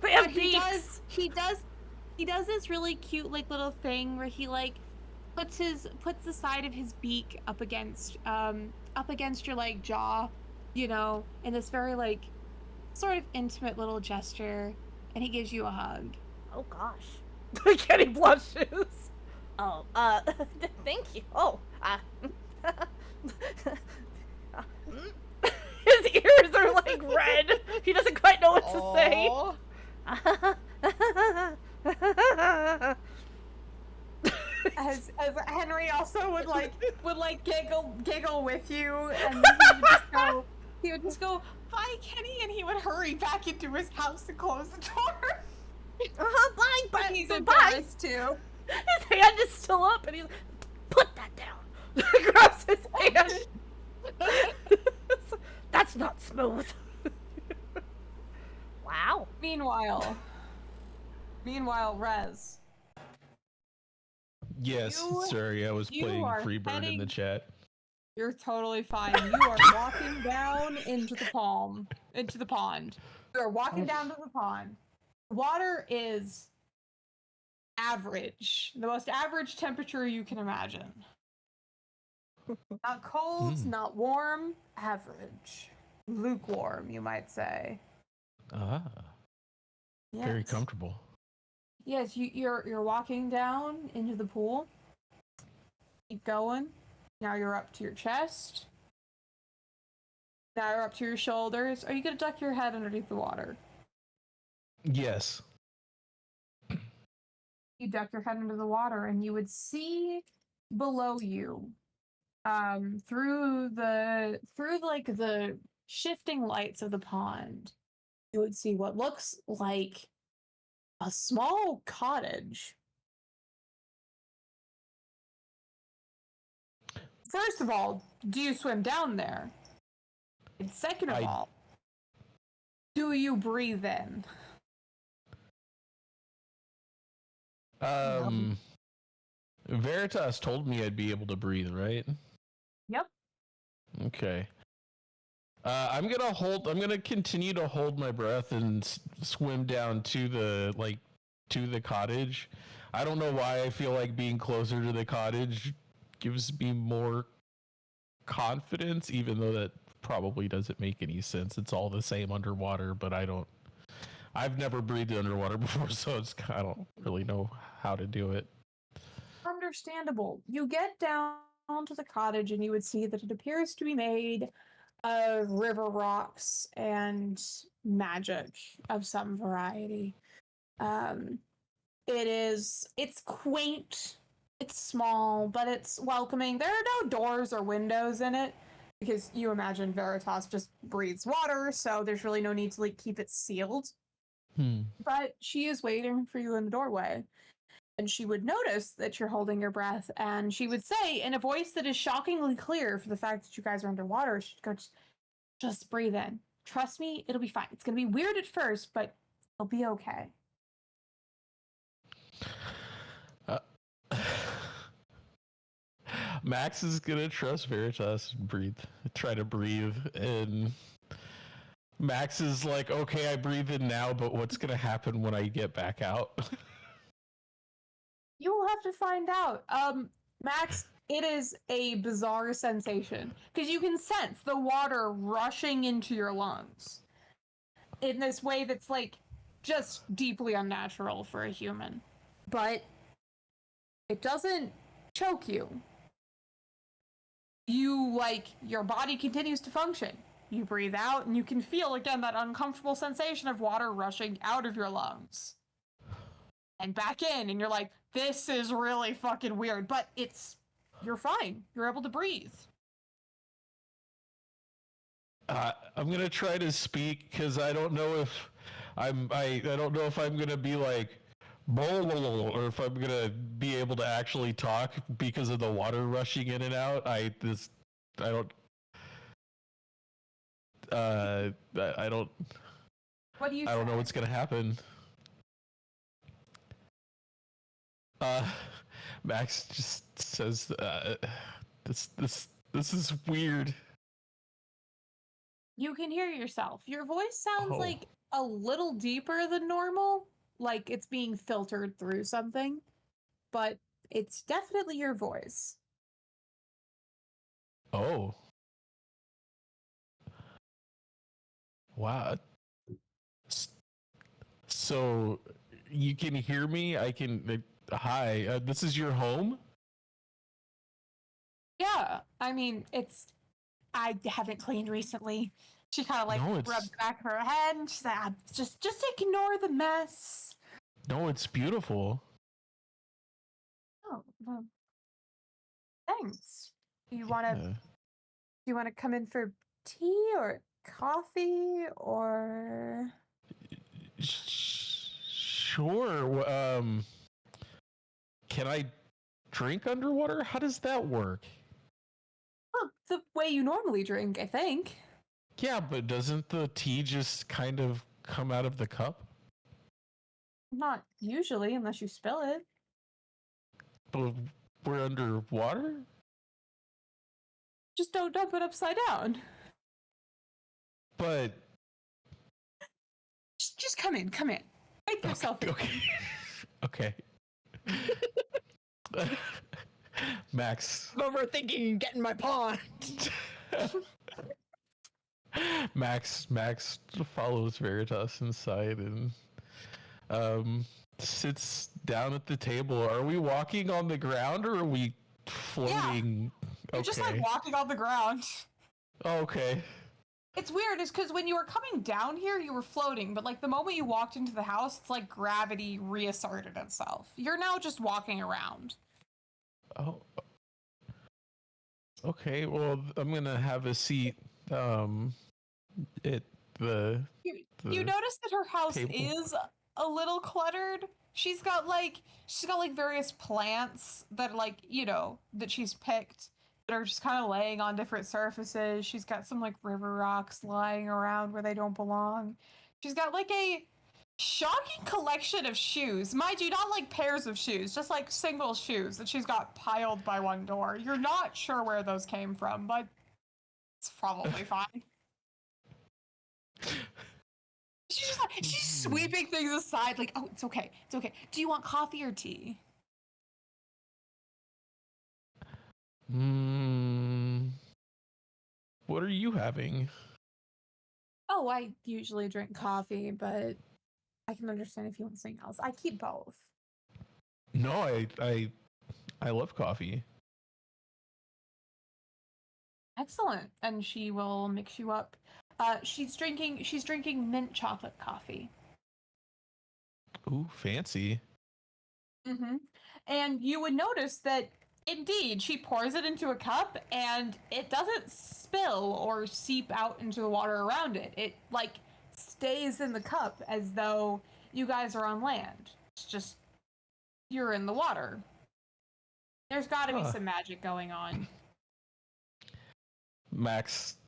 B: They have
E: But
B: beaks.
E: he does this really cute, like, little thing where he, like, puts the side of his beak up against your, like, jaw, in this very, like, sort of intimate little gesture, and he gives you a hug.
B: Oh gosh. Kenny blushes. Oh, thank you. Oh, his ears are like red. He doesn't quite know what to say.
E: As Henry also would giggle with you, and he would just go, bye, Kenny, and he would hurry back into his house and close the door.
B: Bye,
E: But he's
B: bye.
E: embarrassed too.
B: His hand is still up, and he's put that down. Grabs his hand. That's not smooth. Wow.
E: Meanwhile, Rez.
F: Yes, sorry, I was
E: you
F: playing
E: are
F: Freebird in the chat.
E: You're totally fine. You are walking down into the pond. You are walking down to the pond. Water is average. The most average temperature you can imagine. Not cold, not warm, average. Lukewarm, you might say.
F: Very
E: Yes.
F: comfortable.
E: Yes, you're walking down into the pool. Keep going. Now you're up to your chest. Now you're up to your shoulders. Are you gonna duck your head underneath the water?
F: Yes.
E: You duck your head under the water, and you would see below you, through the shifting lights of the pond, you would see what looks like a small cottage. First of all, do you swim down there? And second of all, do you breathe in?
F: Veritas told me I'd be able to breathe, right?
E: Yep.
F: Okay. I'm gonna continue to hold my breath and swim down to the cottage. I don't know why I feel like being closer to the cottage gives me more confidence, even though that probably doesn't make any sense. It's all the same underwater, but I've never breathed underwater before, so I don't really know how to do it.
E: understandable. You get down to the cottage and you would see that it appears to be made of river rocks and magic of some variety. It's quaint, it's small, but it's welcoming. There are no doors or windows in it because you imagine Veritas just breathes water, so there's really no need to like keep it sealed. But she is waiting for you in the doorway. And she would notice that you're holding your breath, and she would say in a voice that is shockingly clear for the fact that you guys are underwater, she'd go, just breathe in. Trust me, it'll be fine. It's gonna be weird at first, but it'll be okay.
F: Max is gonna trust Veritas and try to breathe, and Max is like, okay, I breathe in now, but what's gonna happen when I get back out?
E: You will have to find out. Max, it is a bizarre sensation because you can sense the water rushing into your lungs in this way that's like just deeply unnatural for a human. But it doesn't choke you. Your body continues to function. You breathe out and you can feel again that uncomfortable sensation of water rushing out of your lungs and back in, and you're like, this is really fucking weird, but you're fine. You're able to breathe.
F: I'm gonna try to speak because I don't know if I don't know if I'm gonna be like or if I'm gonna be able to actually talk because of the water rushing in and out. I don't.
E: What do you
F: I don't know
E: say?
F: what's gonna happen. Max just says, this is weird.
E: You can hear yourself. Your voice sounds
F: Oh.
E: like a little deeper than normal, like it's being filtered through something, but it's definitely your voice.
F: Oh. Wow. So you can hear me? I can. Hi, this is your home?
E: Yeah, I mean, I haven't cleaned recently. She kind of like rubs the back of her head and she's like, just ignore the mess.
F: No, it's beautiful.
E: Oh, well, thanks. Do you want to come in for tea or coffee or?
F: Sure. Can I drink underwater? How does that work?
E: Well, the way you normally drink, I think.
F: Yeah, but doesn't the tea just kind of come out of the cup?
E: Not usually, unless you spill it.
F: But we're underwater?
E: Just don't dump it upside down.
F: But
E: just come in. Make yourself in.
F: Okay. Max.
G: I'm overthinking and getting my pawn.
F: Max follows Veritas inside and sits down at the table. Are we walking on the ground or are we floating?
E: Yeah. You're just like walking on the ground.
F: Oh, okay.
E: It's weird, is because when you were coming down here, you were floating, but like the moment you walked into the house, it's like gravity reasserted itself. You're now just walking around.
F: Oh. Okay, well, I'm gonna have a seat. At the
E: you notice that her house
F: table.
E: is a little cluttered. She's got like various plants that like, that she's picked that are just kind of laying on different surfaces. She's got some like river rocks lying around where they don't belong. She's got like a shocking collection of shoes. Mind you, not like pairs of shoes, just like single shoes that she's got piled by one door. You're not sure where those came from, but it's probably fine. She's just like, she's sweeping things aside, like, oh, it's okay. Do you want coffee or tea?
F: What are you having?
E: Oh, I usually drink coffee, but I can understand if you want something else. I keep both.
F: No, I I love coffee.
E: Excellent. And she will mix you up. She's drinking mint chocolate coffee.
F: Ooh, fancy.
E: Mm-hmm. And you would notice that indeed she pours it into a cup and it doesn't spill or seep out into the water around it. It like stays in the cup as though you guys are on land. It's just you're in the water. There's got to be some magic going on.
F: Max,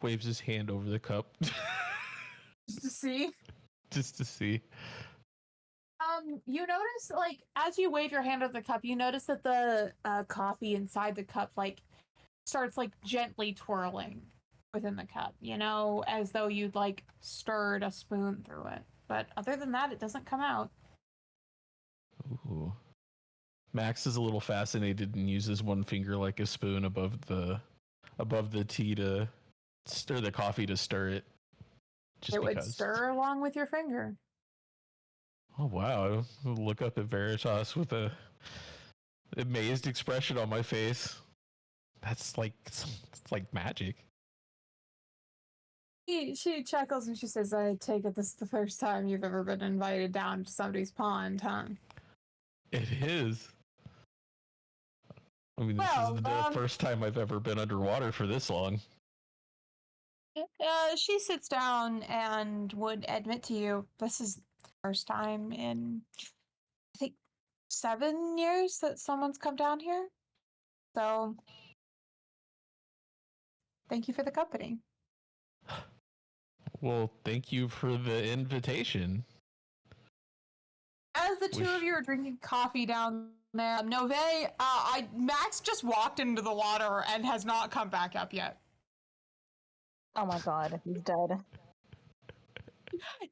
F: waves his hand over the cup.
E: Just to see.
F: Just to see.
E: You notice, like, as you wave your hand over the cup, you notice that the coffee inside the cup, like, starts, like, gently twirling within the cup, you know, as though you'd, like, stirred a spoon through it. But other than that, it doesn't come out.
F: Ooh. Max is a little fascinated and uses one finger like a spoon above the tea to stir the coffee to stir it.
E: It would stir along with your finger.
F: Oh wow! I look up at Veritas with a amazed expression on my face. That's like it's like magic.
E: She chuckles and she says, "I take it this is the first time you've ever been invited down to somebody's pond, huh?"
F: It is. I mean, this is the first time I've ever been underwater for this long.
E: She sits down and would admit to you, this is the first time in, I think, 7 years that someone's come down here. So, thank you for the company.
F: Well, thank you for the invitation.
E: As the two of you are drinking coffee down there, Nove, Max just walked into the water and has not come back up yet.
C: Oh my god, he's dead.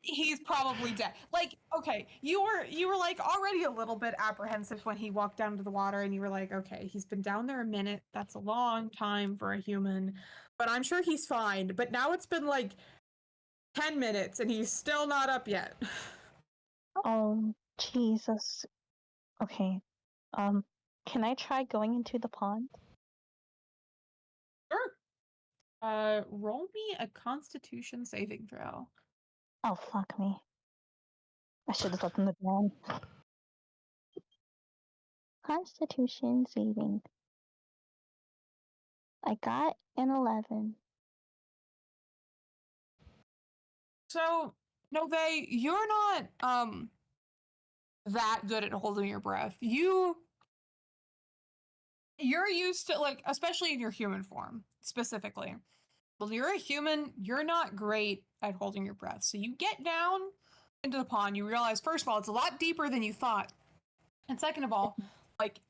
E: He's probably dead. Like, okay, you were like already a little bit apprehensive when he walked down to the water, and you were like, okay, he's been down there a minute. That's a long time for a human, but I'm sure he's fine. But now it's been like 10 minutes, and he's still not up yet.
C: Oh, Jesus. Okay. Can I try going into the pond?
E: Sure. Roll me a Constitution saving throw.
C: Oh, fuck me. I should have let them down. Constitution saving. I got an 11.
E: So, Nove, you're not that good at holding your breath. You're used to, like, especially in your human form, specifically. Well, you're a human, you're not great at holding your breath. So you get down into the pond, you realize, first of all, it's a lot deeper than you thought. And second of all, like,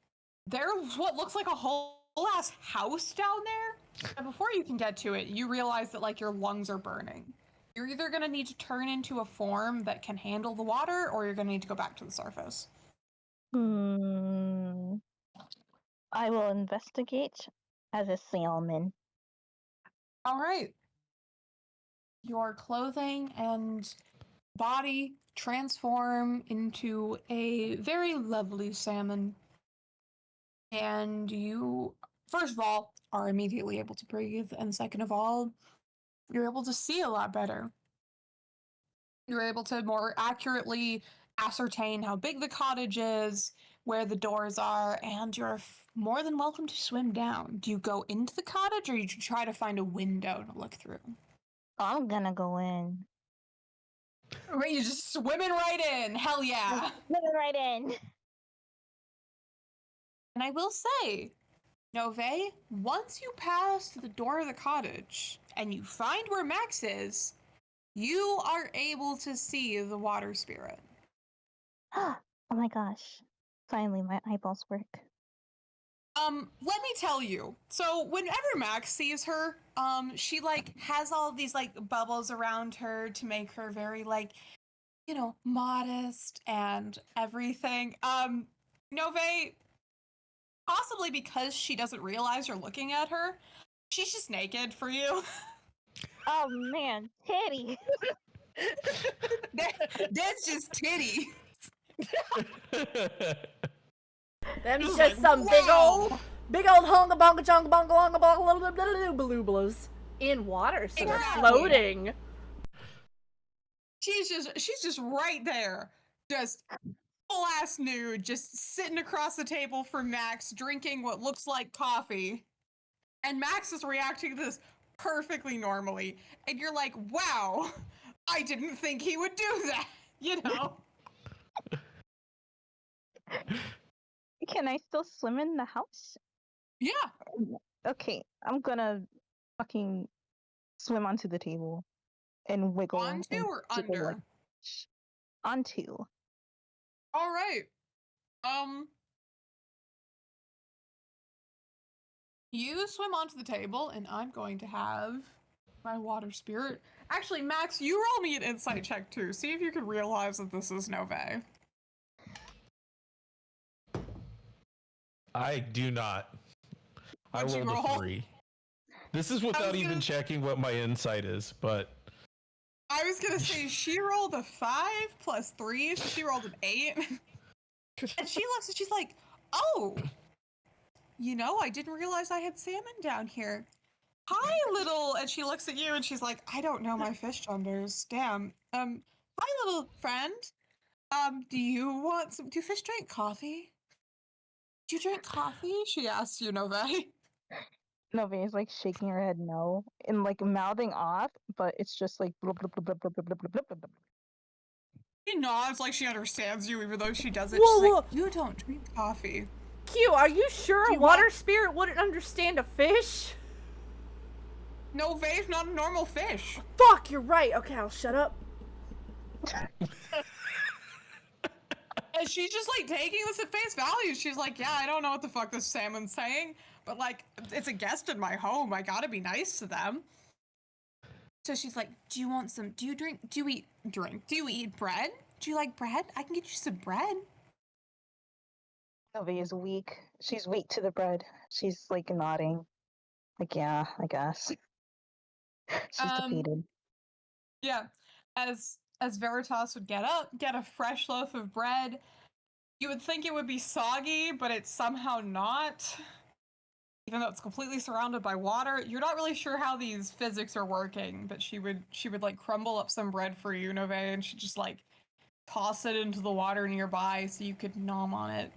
E: there's what looks like a whole ass house down there. And before you can get to it, you realize that, like, your lungs are burning. You're either going to need to turn into a form that can handle the water, or you're going to need to go back to the surface.
C: I will investigate as a salmon.
E: All right. Your clothing and body transform into a very lovely salmon. And you, first of all, are immediately able to breathe. And second of all, you're able to see a lot better. You're able to more accurately ascertain how big the cottage is, where the doors are, and you're more than welcome to swim down. Do you go into the cottage, or you try to find a window to look through?
C: I'm gonna go in.
E: Wait, you're just swimming right in. Hell yeah.
C: Swimming right in.
E: And I will say, Nove, once you pass the door of the cottage and you find where Max is, you are able to see the water spirit.
C: Oh my gosh. Finally, my eyeballs work.
E: Let me tell you. So whenever Max sees her, she like has all these like bubbles around her to make her very like, you know, modest and everything. Nove, possibly because she doesn't realize you're looking at her, she's just naked for you.
C: Oh man, titty.
E: That's just titty.
B: Them
E: Just
B: just
E: like,
B: some
E: wow.
B: big old honga bonga jonga bonga longa bonga little balublas in water, so they're
E: Exactly.
B: floating.
E: She's just right there, just full ass nude, just sitting across the table from Max, drinking what looks like coffee, and Max is reacting to this perfectly normally, and you're like, wow, I didn't think he would do that, you know?
C: Can I still swim in the house?
E: Yeah.
C: Okay, I'm gonna fucking swim onto the table and wiggle.
E: Onto
C: and
E: or
C: jiggle
E: under?
C: like onto.
E: All right. You swim onto the table, and I'm going to have my water spirit. Actually, Max, you roll me an insight check too. See if you can realize that this is Nove.
F: I do not. I
E: What'd you
F: rolled a
E: roll?
F: 3. This is without even checking what my insight is, but
E: I was gonna say she rolled a 5 plus 3, so she rolled an 8. And she looks and she's like, oh, you know, I didn't realize I had salmon down here. Hi, little, and she looks at you and she's like, I don't know my fish genders. Damn. Hi, little friend. Do you want some, do fish drink coffee? Do you drink coffee? She asks you, Nove.
C: Novi is like shaking her head no and like mouthing off, but it's just like blub, blub, blub, blub, blub, blub, blub, blub, blub, blub.
E: She nods like she understands you, even though she doesn't.
B: Whoa,
E: She's
B: whoa.
E: like, you don't drink coffee.
B: Q, are you sure
E: Do
B: a
E: you
B: water
E: want-
B: spirit wouldn't understand a fish?
E: Nove's not a normal fish.
B: Fuck, you're right. Okay, I'll shut up.
E: And she's just like taking this at face value. She's like, yeah, I don't know what the fuck this salmon's saying, but like, it's a guest in my home. I gotta be nice to them. So she's like, do you want some, do you eat bread? Do you like bread? I can get you some bread.
C: Novi is weak. She's weak to the bread. She's like nodding. Like, yeah, I guess. She's defeated.
E: Yeah. As Veritas would get up, get a fresh loaf of bread, you would think it would be soggy, but it's somehow not. Even though it's completely surrounded by water, you're not really sure how these physics are working, but she would like crumble up some bread for you, Nove, and she'd just like toss it into the water nearby so you could nom on it.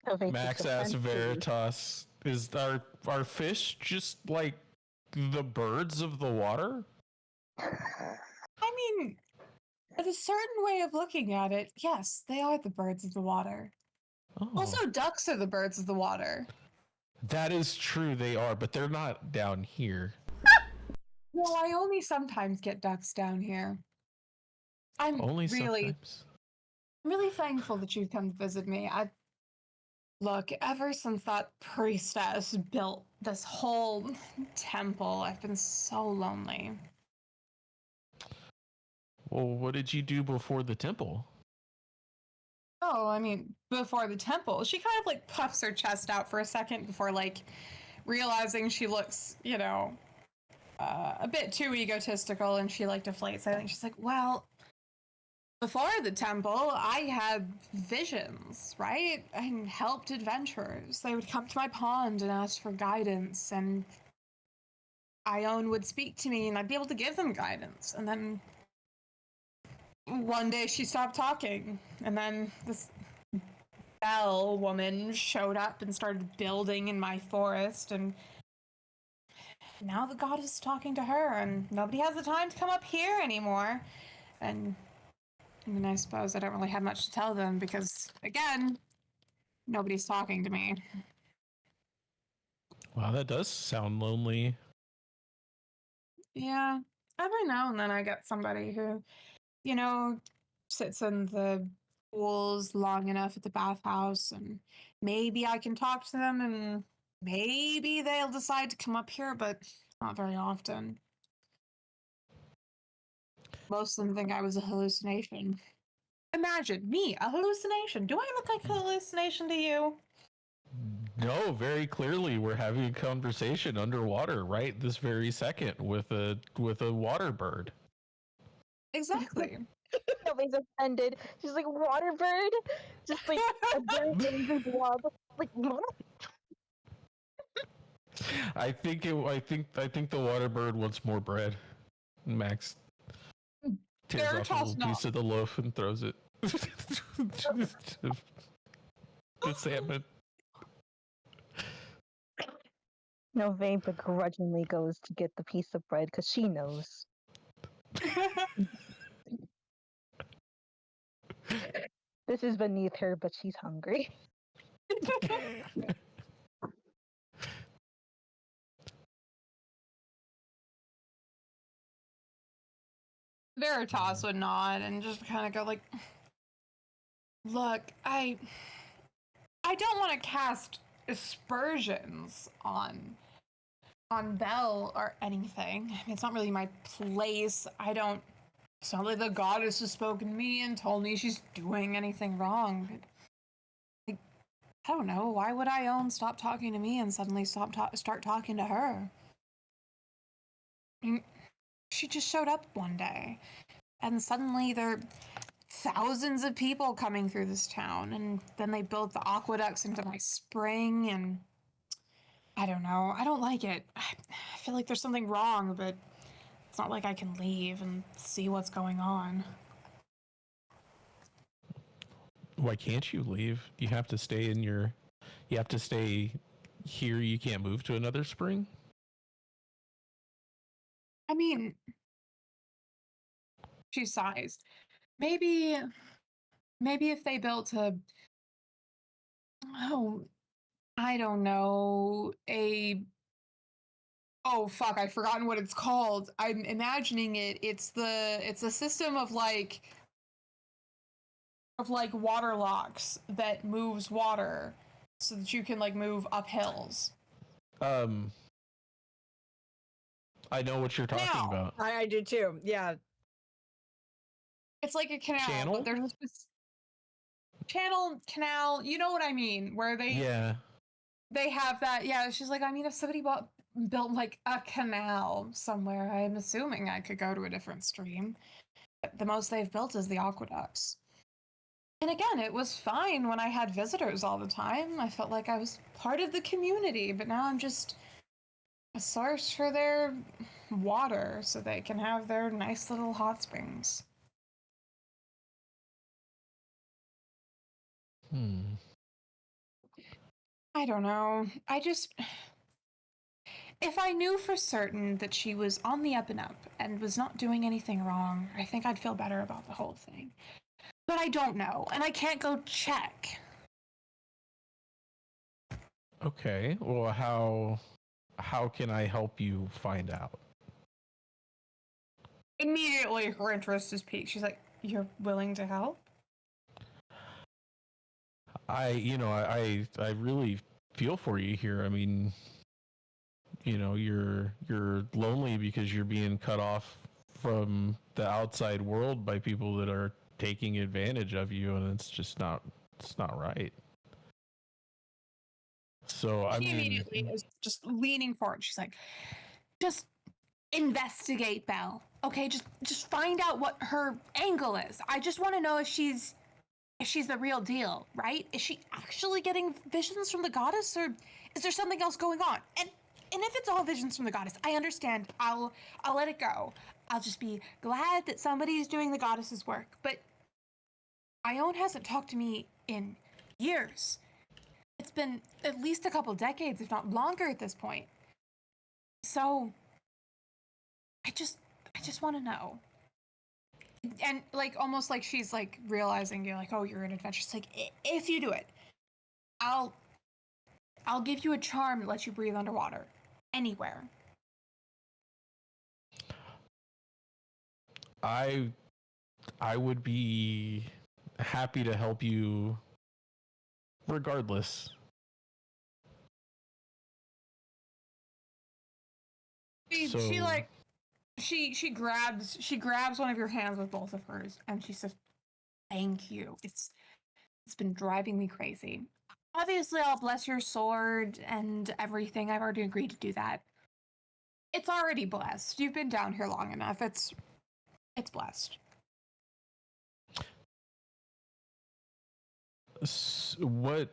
C: Novi
F: Max
C: takes a
F: asks
C: French
F: Veritas, is our fish just like the birds of the water?
E: I mean, at a certain way of looking at it, yes, they are the birds of the water.
F: Oh,
E: Also, ducks are the birds of the water.
F: that is true, they are, but they're not down here.
E: Well, I only sometimes get ducks down here. I'm
F: Only
E: really
F: sometimes.
E: thankful that you've come to visit me. Look, ever since that priestess built this whole temple, I've been so lonely.
F: Well, what did you do before the temple?
E: Oh, I mean, before the temple, she kind of like puffs her chest out for a second before like realizing she looks, you know, a bit too egotistical, and she like deflates. I think she's like, well, before the temple, I had visions, right? I helped adventurers. They would come to my pond and ask for guidance, and Ione would speak to me, and I'd be able to give them guidance. And then one day she stopped talking, and then this Belle woman showed up and started building in my forest, and now the god is talking to her, and nobody has the time to come up here anymore. And I mean, I suppose I don't really have much to tell them because, again, nobody's talking to me.
F: Wow, that does sound lonely.
E: Yeah, every now and then I get somebody who, you know, sits in the pools long enough at the bathhouse, and maybe I can talk to them, and maybe they'll decide to come up here, but not very often. Most of them think I was a hallucination. Imagine me, a hallucination. Do I look like a hallucination to you?
F: No, very clearly we're having a conversation underwater right this very second with a water bird.
E: Exactly.
C: Nobody's offended. She's like, water bird? Just like a very angry blob. Like,
F: I think the water bird wants more bread. Max tears off a
E: Veritas
F: little
E: not.
F: piece of the loaf and throws it to salmon.
C: Nove begrudgingly goes to get the piece of bread because she knows. This is beneath her, but she's hungry.
E: Veritas would nod and just kind of go like, "Look, I don't want to cast aspersions on Belle or anything. I mean, it's not really my place. It's not like the goddess has spoken to me and told me she's doing anything wrong. But I don't know. Why would Ione stop talking to me and suddenly start talking to her? I mean, she just showed up one day, and suddenly there are thousands of people coming through this town, and then they built the aqueducts into my spring, and I don't know. I don't like it. I feel like there's something wrong, but it's not like I can leave and see what's going on.
F: Why can't you leave? You have to stay you have to stay here. You can't move to another spring?
E: I mean, she sighs. Maybe if they built I don't know, oh fuck, I've forgotten what it's called. I'm imagining it. It's a system of like water locks that moves water so that you can like move up hills.
F: I know what you're talking about.
G: I do too. Yeah.
E: It's like a canal,
F: Channel?
E: but there's this channel, canal, you know what I mean, where they have that. Yeah, she's like, I mean, if somebody built like a canal somewhere, I'm assuming I could go to a different stream. But the most they've built is the aqueducts. And again, it was fine when I had visitors all the time. I felt like I was part of the community, but now I'm just a source for their water so they can have their nice little hot springs. I don't know. If I knew for certain that she was on the up and up and was not doing anything wrong, I think I'd feel better about the whole thing. But I don't know, and I can't go check.
F: Okay. Well, how can I help you find out?
E: Immediately, her interest is piqued. She's like, "You're willing to help?"
F: I really feel for you here. I mean, you're lonely because you're being cut off from the outside world by people that are taking advantage of you, and it's not right. So
E: She immediately is just leaning forward. She's like, "Just investigate Belle, okay? Just find out what her angle is. I just want to know if she's the real deal, right? Is she actually getting visions from the goddess, or is there something else going on? And if it's all visions from the goddess, I understand. I'll let it go. I'll just be glad that somebody's doing the goddess's work. But Ione hasn't talked to me in years. It's been at least a couple decades, if not longer at this point. So I just want to know." And like almost like she's like realizing, you're like, "Oh, you're an adventure." She's like, "If you do it, I'll give you a charm that lets you breathe underwater anywhere."
F: I would be happy to help you regardless.
E: She grabs one of your hands with both of hers and she says, "Thank you. It's been driving me crazy. Obviously, I'll bless your sword and everything. I've already agreed to do that. It's already blessed. You've been down here long enough. It's blessed."
F: What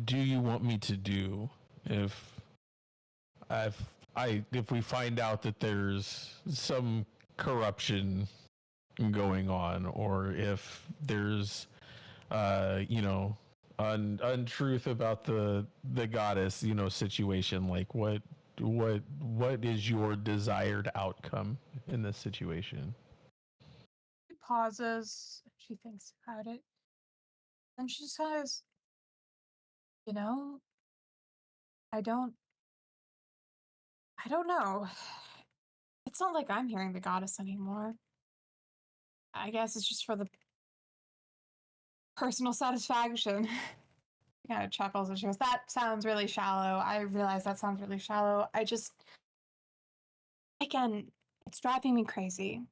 F: do you want me to do if if we find out that there's some corruption going on, or if there's untruth about the goddess situation? Like what is your desired outcome in this situation?
E: She pauses. She thinks about it. And she says, you know, I don't know. It's not like I'm hearing the goddess anymore. I guess it's just for the personal satisfaction. She kind of chuckles and she goes, that sounds really shallow. I realize that sounds really shallow. Again, it's driving me crazy.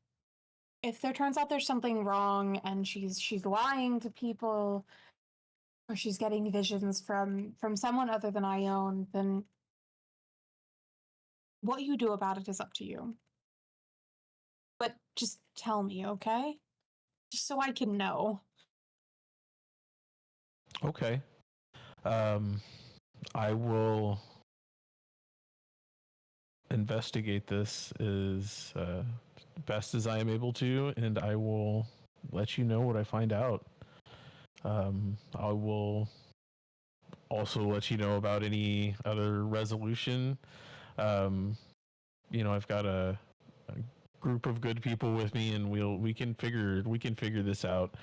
E: If there turns out there's something wrong and she's lying to people, or she's getting visions from someone other than Ione, then what you do about it is up to you. But just tell me, okay? Just so I can know.
F: Okay. I will investigate this as best as I am able to, and I will let you know what I find out. I will also let you know about any other resolution. I've got a group of good people with me, and we can figure this out.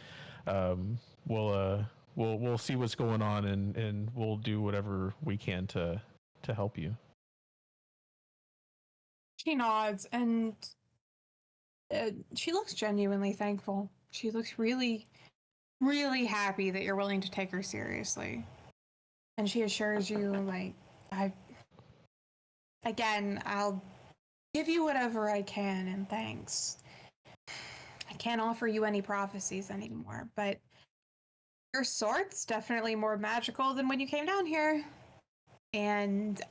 F: We'll see what's going on, and we'll do whatever we can to help you.
E: She nods, and she looks genuinely thankful. She looks really, really happy that you're willing to take her seriously. And she assures you, like, I'll give you whatever I can, and thanks. I can't offer you any prophecies anymore, but your sword's definitely more magical than when you came down here. And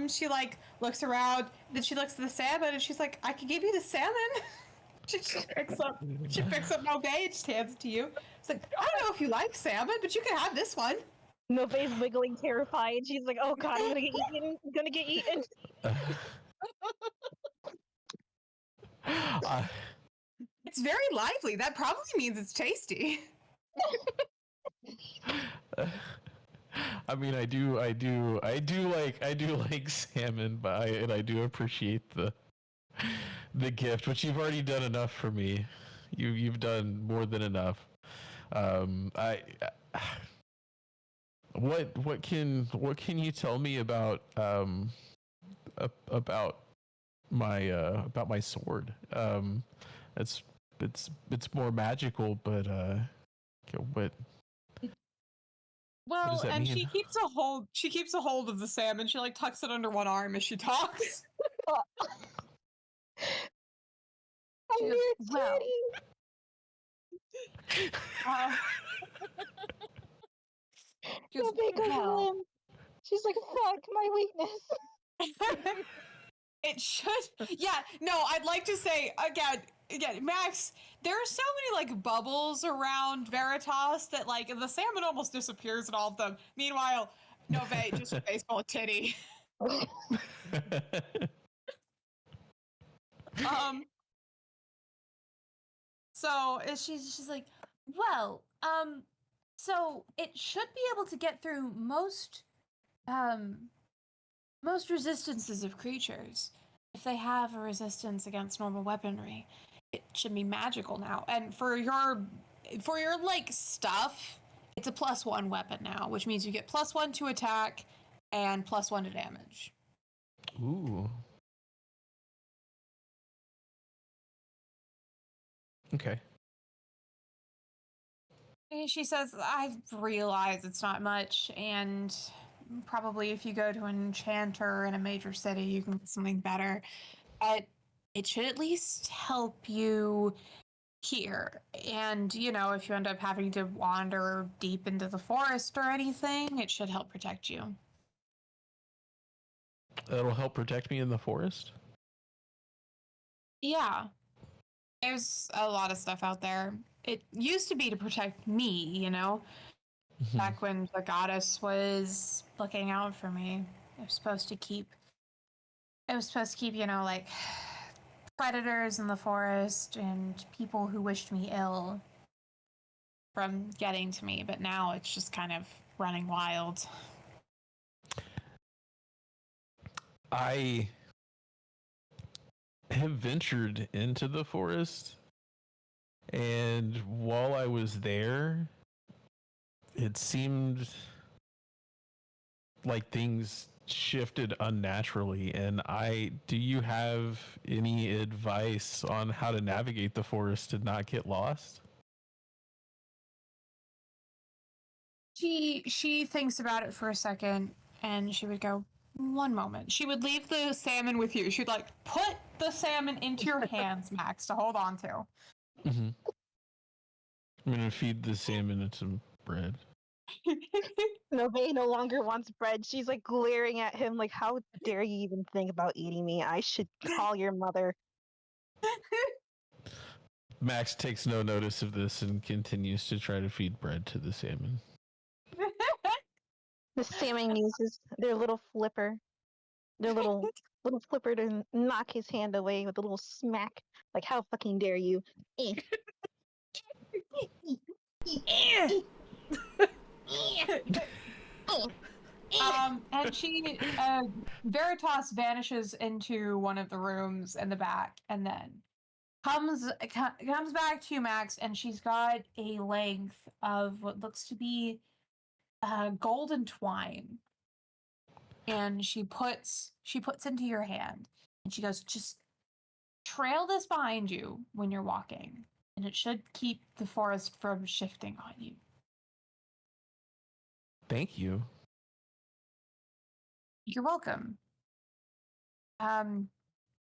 E: she like looks around, then she looks at the salmon, and she's like, I could give you the salmon. she picks up Nove and just hands it to you. It's like, I don't know if you like salmon, but you can have this one.
C: Nove's wiggling terrified. She's like, oh god, I'm gonna get eaten. I'm gonna get eaten.
E: It's very lively. That probably means it's tasty.
F: I mean, I do like salmon, but I do appreciate the gift, which you've already done enough for me. You've done more than enough. What can you tell me about my sword? It's more magical, but what?
E: Well,
F: what
E: and
F: mean?
E: she keeps a hold of the salmon. She like tucks it under one arm as she talks.
C: I'm your titty. Nove goes limp. She's like, fuck, my weakness.
E: It should. Yeah, no, I'd like to say again, Max, there are so many like bubbles around Veritas that like the salmon almost disappears in all of them. Meanwhile, Nove just a face full of titty. So she's like, well, so it should be able to get through most resistances of creatures. If they have a resistance against normal weaponry, it should be magical now. And for your like stuff, it's a +1 weapon now, which means you get +1 to attack and +1 to damage.
F: Ooh. Okay.
E: She says, I realize it's not much, and probably if you go to an enchanter in a major city, you can get something better. But it should at least help you here. And, if you end up having to wander deep into the forest or anything, it should help protect you.
F: That'll help protect me in the forest?
E: Yeah. There's a lot of stuff out there. It used to be to protect me, back when the goddess was looking out for me. It was supposed to keep, you know, like predators in the forest and people who wished me ill from getting to me, but now it's just kind of running wild.
F: I have ventured into the forest, and while I was there, it seemed like things shifted unnaturally. And do you have any advice on how to navigate the forest and not get lost?
E: She thinks about it for a second, and she would go, one moment. She would leave the salmon with you. She'd like put the salmon into your hands, Max, to hold on to.
F: Mm-hmm. I'm gonna feed the salmon some bread.
C: Nove no longer wants bread. She's like glaring at him like, how dare you even think about eating me? I should call your mother.
F: Max takes no notice of this and continues to try to feed bread to the salmon.
C: The salmon uses their little flipper to knock his hand away with a little smack. Like, how fucking dare you?
E: And she, Veritas vanishes into one of the rooms in the back, and then comes back to you, Max, and she's got a length of what looks to be golden twine, and she puts into your hand, and she goes, just trail this behind you when you're walking, and it should keep the forest from shifting on you.
F: Thank you.
E: You're welcome.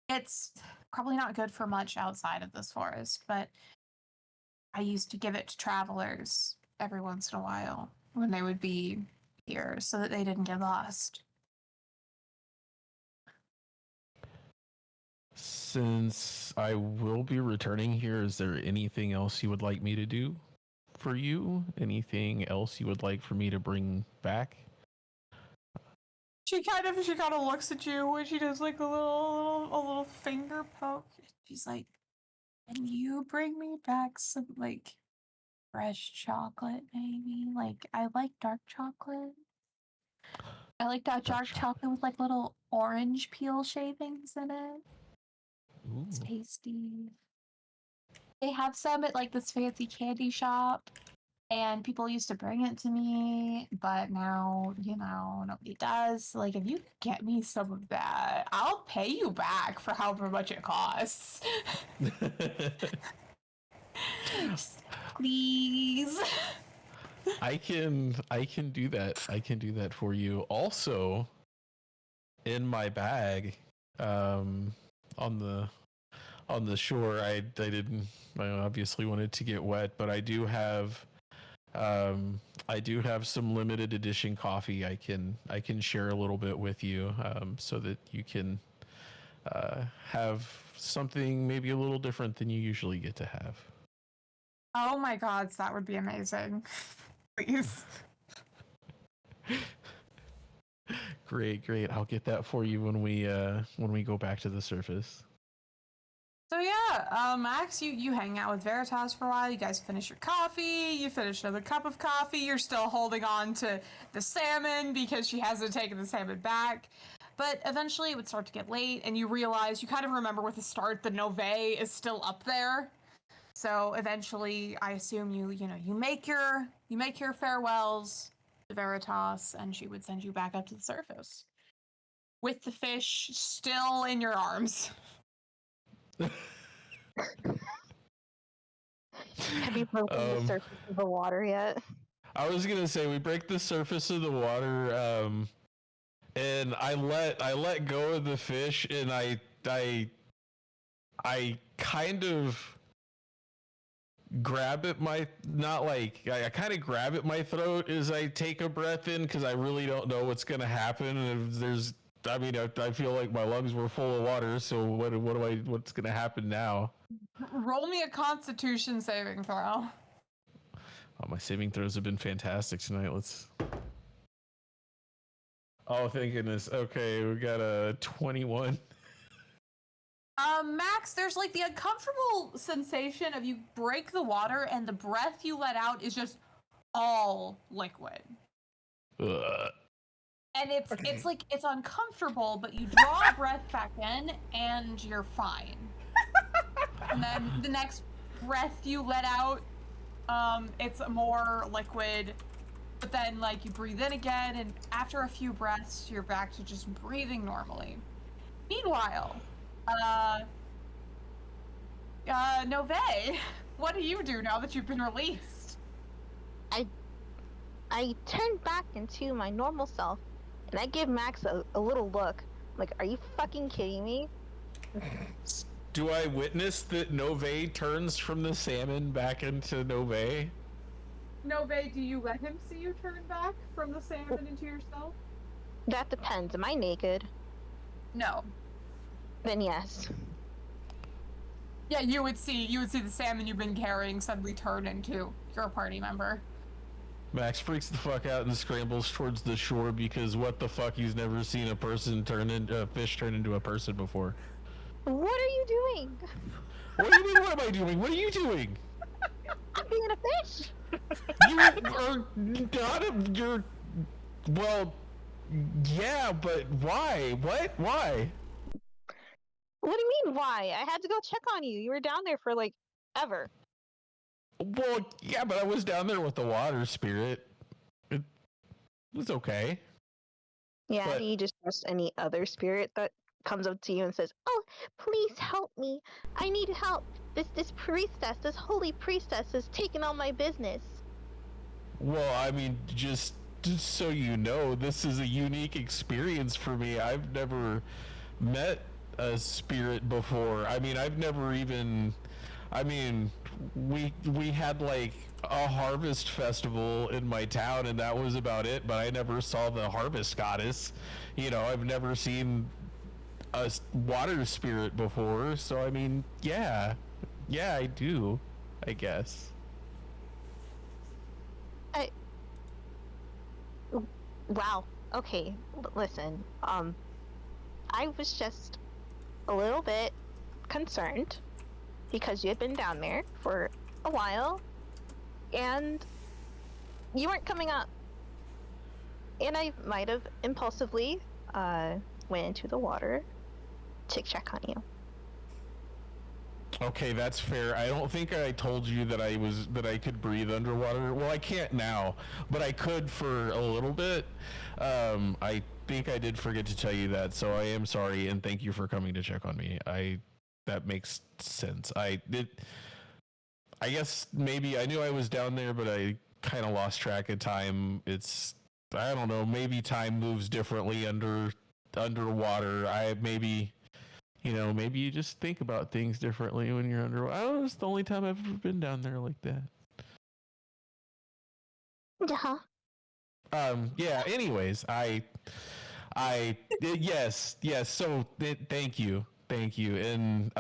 E: It's probably not good for much outside of this forest, but I used to give it to travelers every once in a while when they would be here so that they didn't get lost.
F: Since I will be returning here, is there anything else you would like me to do for you? Anything else you would like for me to bring back?
E: She kind of looks at you and she does like a little finger poke. She's like, "Can you bring me back some like fresh chocolate, maybe? Like I like dark chocolate. I like that dark chocolate with like little orange peel shavings in it.
F: Ooh.
E: It's tasty. They have some at like this fancy candy shop. And people used to bring it to me, but now, you know, nobody does. Like, if you could get me some of that, I'll pay you back for however much it costs. Please.
F: I can do that. I can do that for you. Also, in my bag, on the shore, I obviously wanted to get wet, but I do have some limited edition coffee I can share a little bit with you, so that you can have something maybe a little different than you usually get to have.
E: Oh my god, that would be amazing. Please.
F: Great. I'll get that for you when we go back to the surface.
E: So yeah, Max, you hang out with Veritas for a while. You guys finish your coffee. You finish another cup of coffee. You're still holding on to the salmon because she hasn't taken the salmon back. But eventually it would start to get late, and you realize, you kind of remember with the start that Nove is still up there. So eventually, I assume you make your farewells to Veritas, and she would send you back up to the surface with the fish still in your arms.
C: Have you broken the surface of the water yet?
F: I was gonna say we break the surface of the water, and I let go of the fish, and I kind of grab at my I kind of grab at my throat as I take a breath in, because I really don't know what's gonna happen. And if there's, I feel like my lungs were full of water, so what's gonna happen now?
E: Roll me a Constitution saving throw.
F: Oh, my saving throws have been fantastic tonight. Let's. Oh, thank goodness. Okay, we got a 21.
E: Max, there's like the uncomfortable sensation of you break the water and the breath you let out is just all liquid.
F: Ugh.
E: And it's like it's uncomfortable, but you draw a breath back in and you're fine. And then the next breath you let out, it's more liquid. But then like you breathe in again, and after a few breaths, you're back to just breathing normally. Meanwhile, Nove, what do you do now that you've been released?
C: I turn back into my normal self, and I give Max a little look. Like, are you fucking kidding me?
F: Do I witness that Nove turns from the salmon back into Nove?
E: Nove, do you let him see you turn back from the salmon into yourself?
C: That depends. Am I naked?
E: No.
C: Then yes.
E: Yeah, you would see the salmon you've been carrying suddenly turn into your party member.
F: Max freaks the fuck out and scrambles towards the shore because what the fuck, he's never seen a fish turn into a person before.
C: What are you doing?
F: What do you mean, what am I doing? What are you doing?
C: I'm being a fish.
F: You are not you're, well, yeah, but why? What? Why?
C: What do you mean, why? I had to go check on you. You were down there for, like, ever.
F: Well, yeah, but I was down there with the water spirit. It was okay.
C: Yeah,
F: But-
C: do you just trust any other spirit that comes up to you and says, "Oh, please help me. I need help. This priestess, this holy priestess is taking all my business."
F: Well, I mean, just so you know, this is a unique experience for me. I've never met a spirit before. I mean, I've never even. I mean, we had like a harvest festival in my town, and that was about it. But I never saw the harvest goddess. You know, I've never seen a water spirit before. So I mean, yeah, I do, I guess.
C: Wow. Okay. Listen. I was just a little bit concerned because you had been down there for a while and you weren't coming up. And I might have impulsively went into the water to check on you.
F: Okay, that's fair. I don't think I told you that I could breathe underwater. Well, I can't now, but I could for a little bit. I think I did forget to tell you that, so I am sorry, and thank you for coming to check on me. That makes sense. I guess maybe I knew I was down there, but I kind of lost track of time. I don't know, maybe time moves differently underwater. Maybe you just think about things differently when you're underwater. I don't know, it's the only time I've ever been down there like that.
C: Yeah.
F: Yeah, anyways, yes, so thank you. And,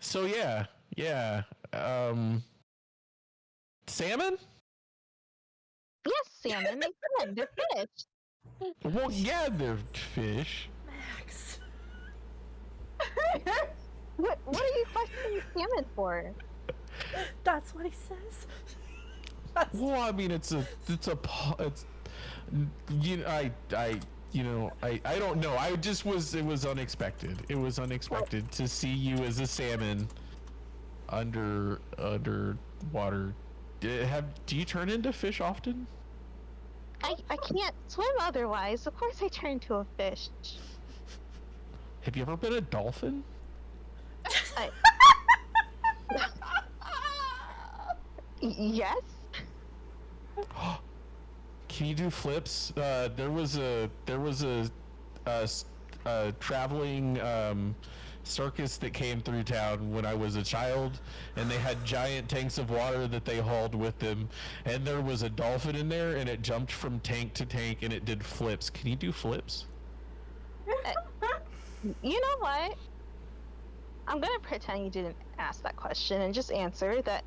F: so yeah, salmon?
C: Yes, salmon. They're fish.
F: Well, yeah, they're fish.
B: Max.
C: What are you questioning salmon for?
B: That's what he says.
F: Well, I mean, it's you know, I don't know. It was unexpected. It was unexpected to see you as a salmon underwater. Do you turn into fish often?
C: I can't swim otherwise. Of course I turn into a fish.
F: Have you ever been a dolphin?
C: Yes.
F: Can you do flips? There was a traveling circus that came through town when I was a child, and they had giant tanks of water that they hauled with them, and there was a dolphin in there, and it jumped from tank to tank, and it did flips. Can you do flips?
C: You know what? I'm gonna pretend you didn't ask that question and just answer that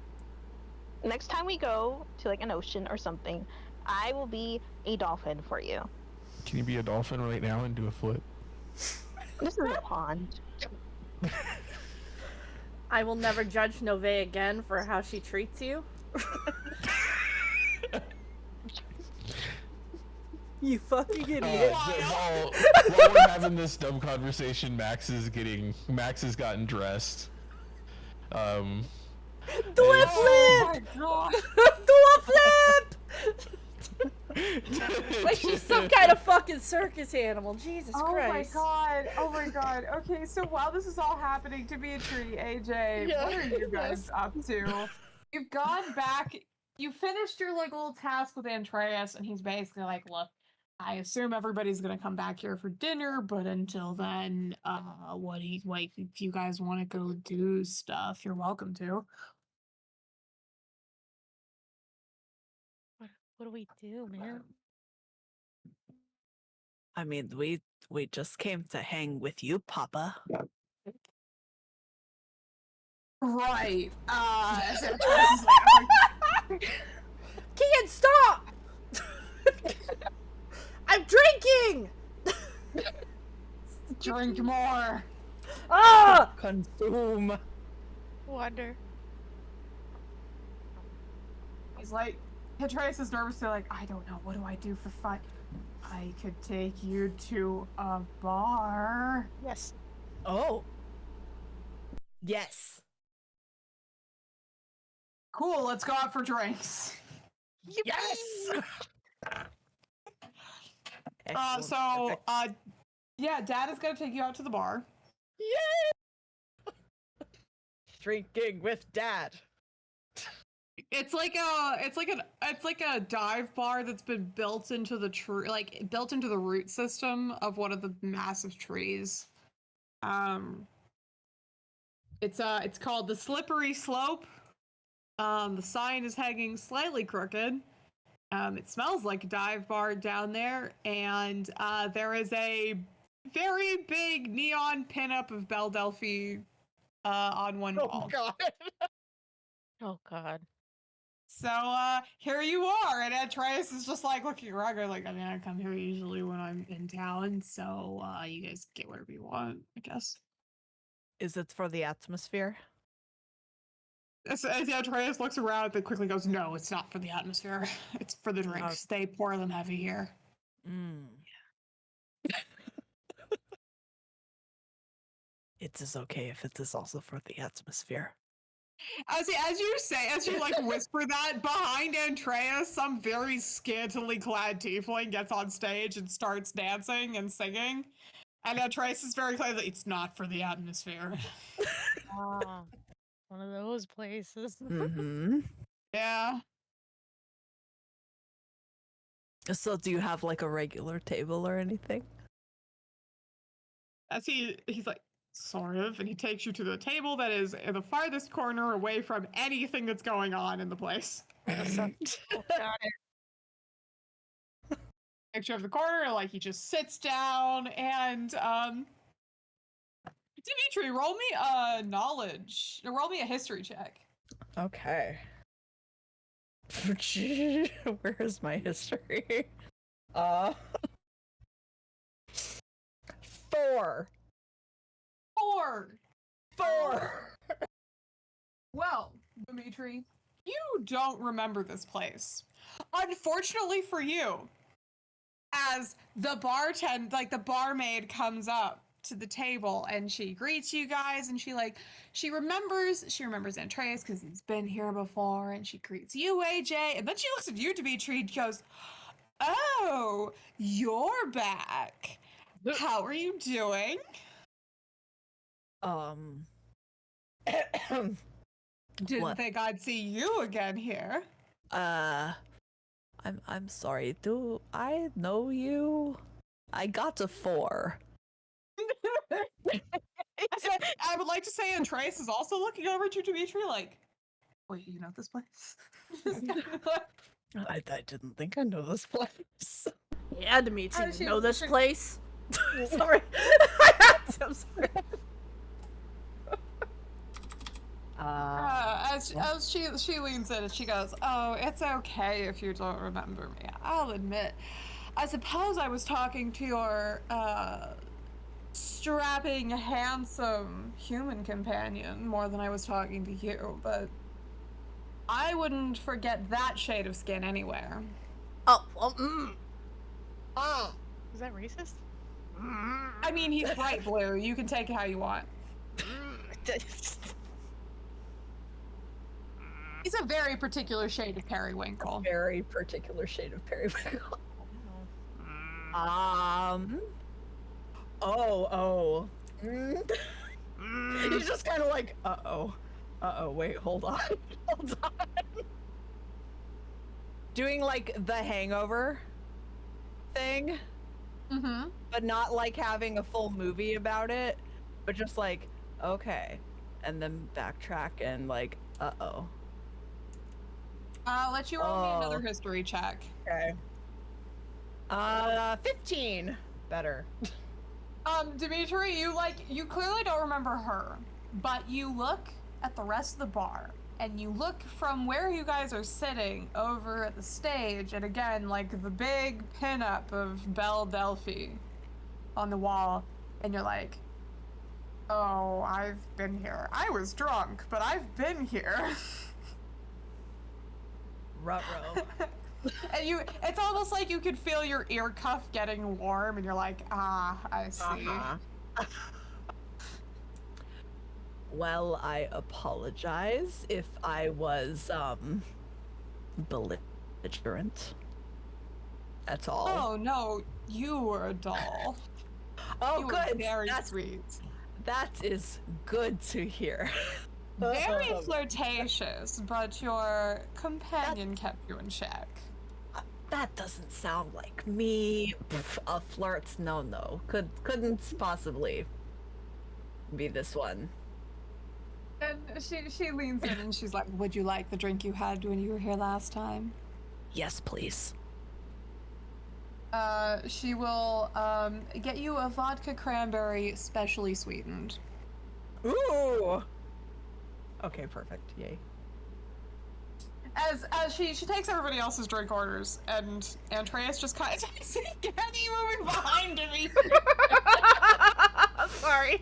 C: next time we go to like an ocean or something, I will be a dolphin for you.
F: Can you be a dolphin right now and do a flip?
C: This is a pond.
B: I will never judge Nove again for how she treats you. You fucking idiot.
F: While we're having this dumb conversation, Max has gotten dressed.
B: Do a
E: Oh
B: flip!
E: my god.
B: Do a flip! Like she's some kind of fucking circus animal. Jesus Christ.
E: Oh my god. Okay, so while this is all happening, Dimitri, AJ, what are you guys up to? You've gone back, you finished your like little task with Andreas, and he's basically like, look, I assume everybody's gonna come back here for dinner, but until then, if you guys want to go do stuff, you're welcome to.
D: What do we do, man?
A: I mean, we just came to hang with you, Papa.
E: Right.
B: Can't stop! I'm drinking!
E: Drink more.
B: Ah!
A: Consume.
D: Wonder.
E: He's like, Atreus is nervous. They're like, I don't know. What do I do for fun? I could take you to a bar.
D: Yes.
A: Oh. Yes.
E: Cool. Let's go out for drinks.
A: Yes.
E: Yeah, Dad is gonna take you out to the bar.
A: Yay! Drinking with Dad.
E: It's like a dive bar that's been built into the tree, like built into the root system of one of the massive trees. It's called the Slippery Slope. The sign is hanging slightly crooked. It smells like a dive bar down there, and there is a very big neon pinup of Belle Delphi on one wall.
A: God.
D: Oh God.
E: So here you are, and Atreus is just like looking around, going like, I mean, I come here usually when I'm in town, so you guys get whatever you want, I guess.
A: Is it for the atmosphere?
E: As Atreus looks around, then quickly goes, no, it's not for the atmosphere. It's for the drinks. They pour them heavy here.
A: Mm. It is okay if it is also for the atmosphere.
E: As you like whisper that, behind Andreas, some very scantily clad tiefling gets on stage and starts dancing and singing. And Andreas is very clear that it's not for the atmosphere.
D: One of those places.
A: Mm-hmm.
E: Yeah.
A: So do you have like a regular table or anything?
E: As he's like, sort of, and he takes you to the table that is in the farthest corner away from anything that's going on in the place.
D: Got it.
E: Picture of the corner, like he just sits down and Dimitri, roll me a history check.
A: Okay. Where's my history? 4. 4.
E: Well, Dimitri, you don't remember this place. Unfortunately for you, as the barmaid comes up to the table and she greets you guys, and she remembers Andreas because he's been here before, and she greets you, AJ, and then she looks at you, Dimitri, and goes, oh, you're back. How are you doing? Didn't think I'd see you again here.
A: I'm sorry. Do I know you? I got a 4.
E: I would like to say Andreas is also looking over at you, Dimitri, like, wait, you know this place?
A: I didn't think I know this place.
B: Yeah, Dimitri,
E: Oh,
B: you know this place? Sorry. I'm sorry.
E: As she leans in and she goes, "Oh, it's okay if you don't remember me. I'll admit, I suppose I was talking to your strapping, handsome human companion more than I was talking to you, but I wouldn't forget that shade of skin anywhere."
B: Oh, well,
D: Is that racist?
E: I mean, he's bright blue. You can take it how you want. He's a very particular shade of periwinkle.
A: Very particular shade of periwinkle. He's just kind of like, wait, hold on. Hold on. Doing like the hangover thing, but not like having a full movie about it, but just like, okay, and then backtrack and like,
E: I'll let you roll me another history check.
A: Okay. 15. Better.
E: Dimitri, you clearly don't remember her, but you look at the rest of the bar, and you look from where you guys are sitting over at the stage, and again, like the big pinup of Belle Delphi on the wall, and you're like, oh, I've been here. I was drunk, but I've been here.
A: Ruh-roh.
E: And it's almost like you could feel your ear cuff getting warm, and you're like, I see.
A: Well, I apologize if I was, belligerent. That's all.
E: Oh, no, you were a doll.
A: Oh,
E: You were
A: good.
E: very sweet.
A: That is good to hear.
E: Very flirtatious, but your companion kept you in check.
A: That doesn't sound like me. Pff, a flirt? No. Couldn't possibly be this one.
E: And she leans in and she's like, would you like the drink you had when you were here last time?
A: Yes, please.
E: She will get you a vodka cranberry specially sweetened.
A: Ooh. Okay, perfect. Yay.
E: As she takes everybody else's drink orders, and Andreas just kind of see Kenny moving behind me.
B: Sorry.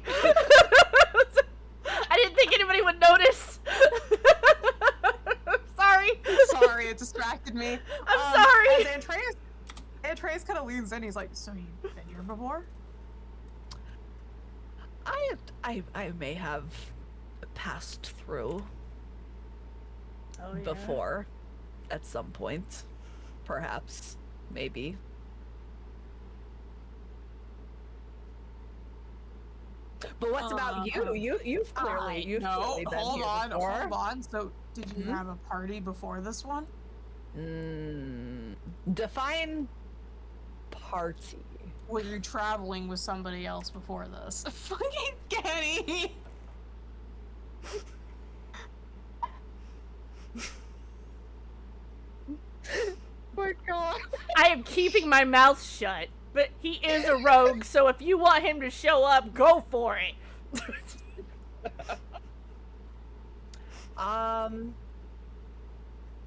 B: I didn't think anybody would notice. Sorry.
E: Sorry, it distracted me.
B: I'm sorry.
E: As Andreas kind of leans in. He's like, "So you've been here before?"
A: I may have passed through
B: Oh,
A: before at some point, perhaps, maybe. But what's about you? You've clearly been
E: hold
A: here
E: on,
A: before.
E: hold on. So did you have a party before this one?
A: Define party.
E: Were you traveling with somebody else before this? Fucking Kenny!
A: My God.
B: I am keeping my mouth shut, but he is a rogue, so if you want him to show up, go for it.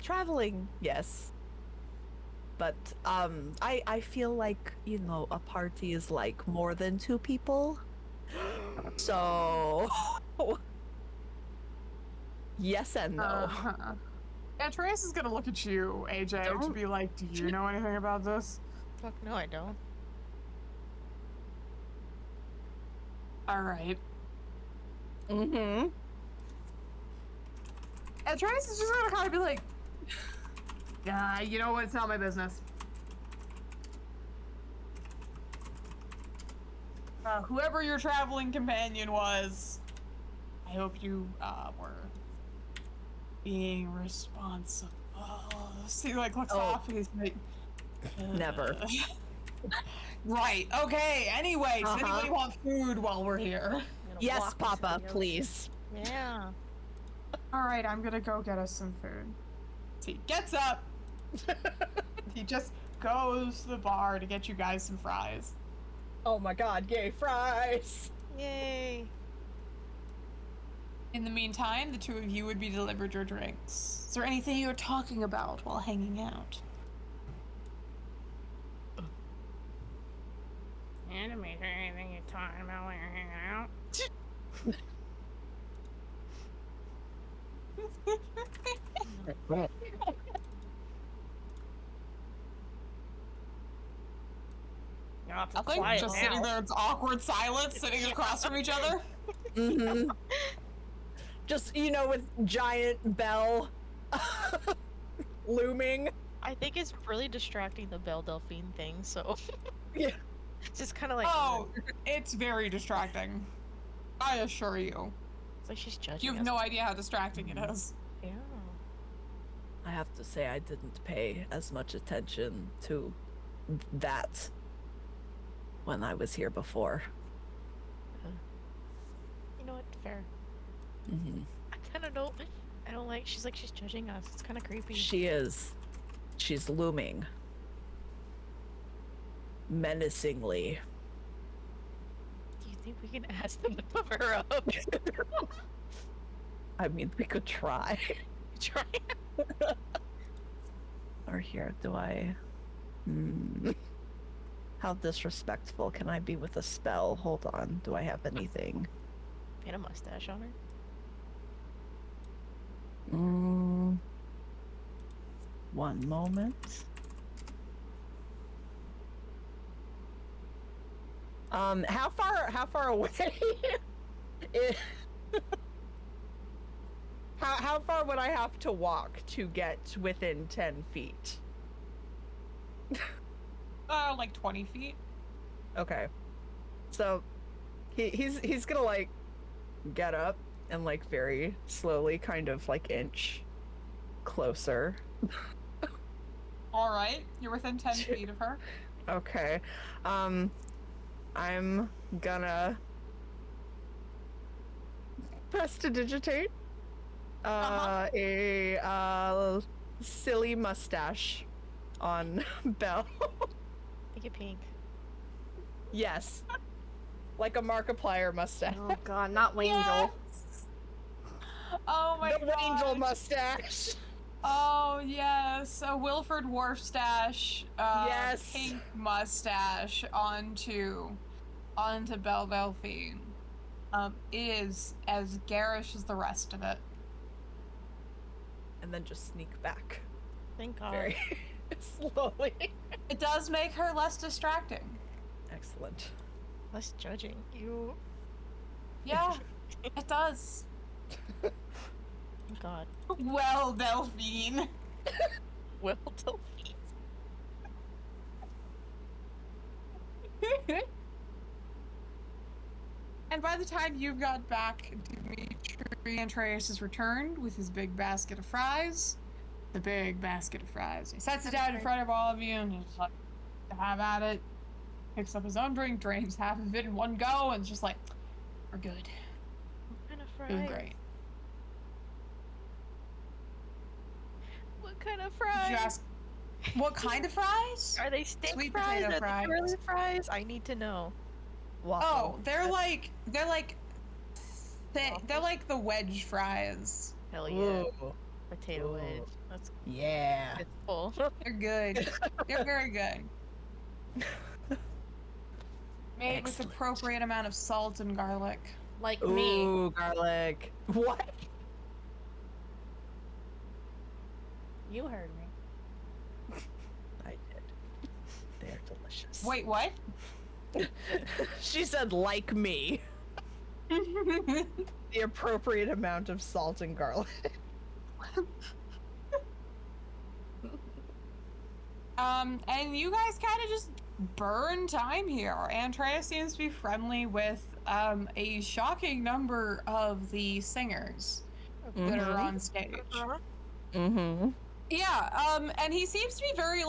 A: Traveling, yes. But I feel like, a party is like more than 2 people. So yes and no.
E: Trace is gonna look at you, AJ, to be like, do you know anything about this?
D: Fuck no, I don't.
E: Alright.
A: Mm-hmm.
E: And Trace is just gonna kind of be like, yeah, you know what, it's not my business. Whoever your traveling companion was, I hope you were being responsible. See, like, looks off and he's like,
A: Never.
E: Right, okay, anyway, does anybody want food while we're here?
A: Yes, Papa, please.
D: Yeah.
E: Alright, I'm gonna go get us some food. So he gets up. He just goes to the bar to get you guys some fries.
A: Oh my God, yay, fries!
D: Yay.
E: In the meantime, the two of you would be delivered your drinks. Is there anything you're talking about while hanging out?
B: Animator, anything you're talking about when you're hanging out? You're off
E: I think
B: quiet
E: just
B: now.
E: sitting there, it's awkward silence, sitting across from each other.
A: Mm-hmm. Just, you know, with giant bell looming.
D: I think it's really distracting, the Belle Delphine thing, so...
A: Yeah.
D: It's just kind of like...
E: Oh, it's very distracting. I assure you.
D: It's like she's judging
E: You have
D: us.
E: no idea how distracting it is.
D: Yeah.
A: I have to say I didn't pay as much attention to that when I was here before.
D: You know what? Fair.
A: Mm-hmm.
D: I kind of don't... I don't like... She's like, she's judging us. It's kind of creepy.
A: She is. She's looming. Menacingly.
D: Do you think we can ask them to cover her up?
A: I mean, we could try.
D: Try.
A: Or here, do I... How disrespectful can I be with a spell? Hold on. Do I have anything?
D: Paint a mustache on her.
A: One moment. How far away? How far would I have to walk to get within 10 feet?
E: Like 20 feet.
A: Okay. So he's gonna like get up and like very slowly kind of like inch closer.
E: All right, you're within 10 feet of her.
A: Okay. I'm gonna prestidigitate a silly mustache on Belle.
D: Make it pink.
A: Yes. Like a Markiplier mustache.
B: Oh god, not Wangel.
E: Oh my
A: The
E: god.
A: Angel mustache.
E: Oh yes, a Wilford Dwarf stash.
A: Yes.
E: Pink mustache onto Belle Delphine. It is as garish as the rest of it.
A: And then just sneak back
D: Thank God.
A: very slowly.
E: It does make her less distracting.
A: Excellent.
D: Less judging. You.
E: Yeah, it does.
D: Thank God.
E: Well, Delphine.
D: Well, Delphine.
E: And by the time you've got back, Dimitri Antreus has returned with his big basket of fries. The big basket of fries. He sets it down in front of all of you and just like, have at it. Picks up his own drink, drains half of it in one go, and it's just like, we're good.
D: What kind of fries?
E: Doing great.
D: What kind of
E: Did
D: fries?
E: you ask, what kind of fries?
D: Are they steak
E: Sweet
D: fries?
E: potato
D: Are
E: fries.
D: they curly fries? I need to know.
E: Oh, they're like the wedge fries.
D: Hell yeah.
A: Ooh.
D: Potato
A: Ooh.
D: wedge. That's
A: Yeah.
D: it's full.
E: They're good. They're very good. Made with
A: Excellent.
E: appropriate amount of salt and garlic.
B: Like me.
A: Ooh, garlic. What?
B: You heard me.
A: I did. They're delicious.
E: Wait, what?
A: She said, like me. The appropriate amount of salt and garlic.
E: And you guys kind of just burn time here. Andrea seems to be friendly with a shocking number of the singers that are on stage.
A: Mm-hmm.
E: Yeah, and he seems to be very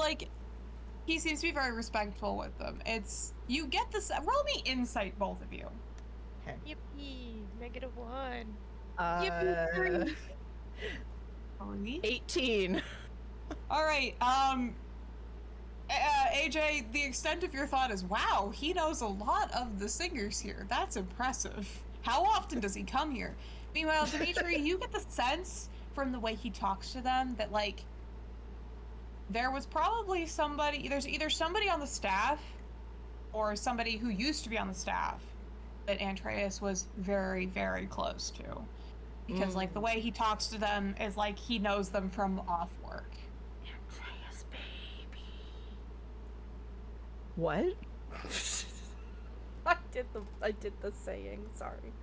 E: very respectful with them. It's you get this. Roll me insight, both of you.
D: Yippee! -1.
A: 18.
E: All right. AJ, the extent of your thought is, wow, he knows a lot of the singers here. That's impressive. How often does he come here? Meanwhile, Dimitri, you get the sense from the way he talks to them that, like, there was probably somebody, there's either somebody on the staff or somebody who used to be on the staff that Andreas was very, very close to. Because, like, the way he talks to them is like he knows them from off work.
B: Andreas, baby.
A: What?
B: I did the saying, sorry.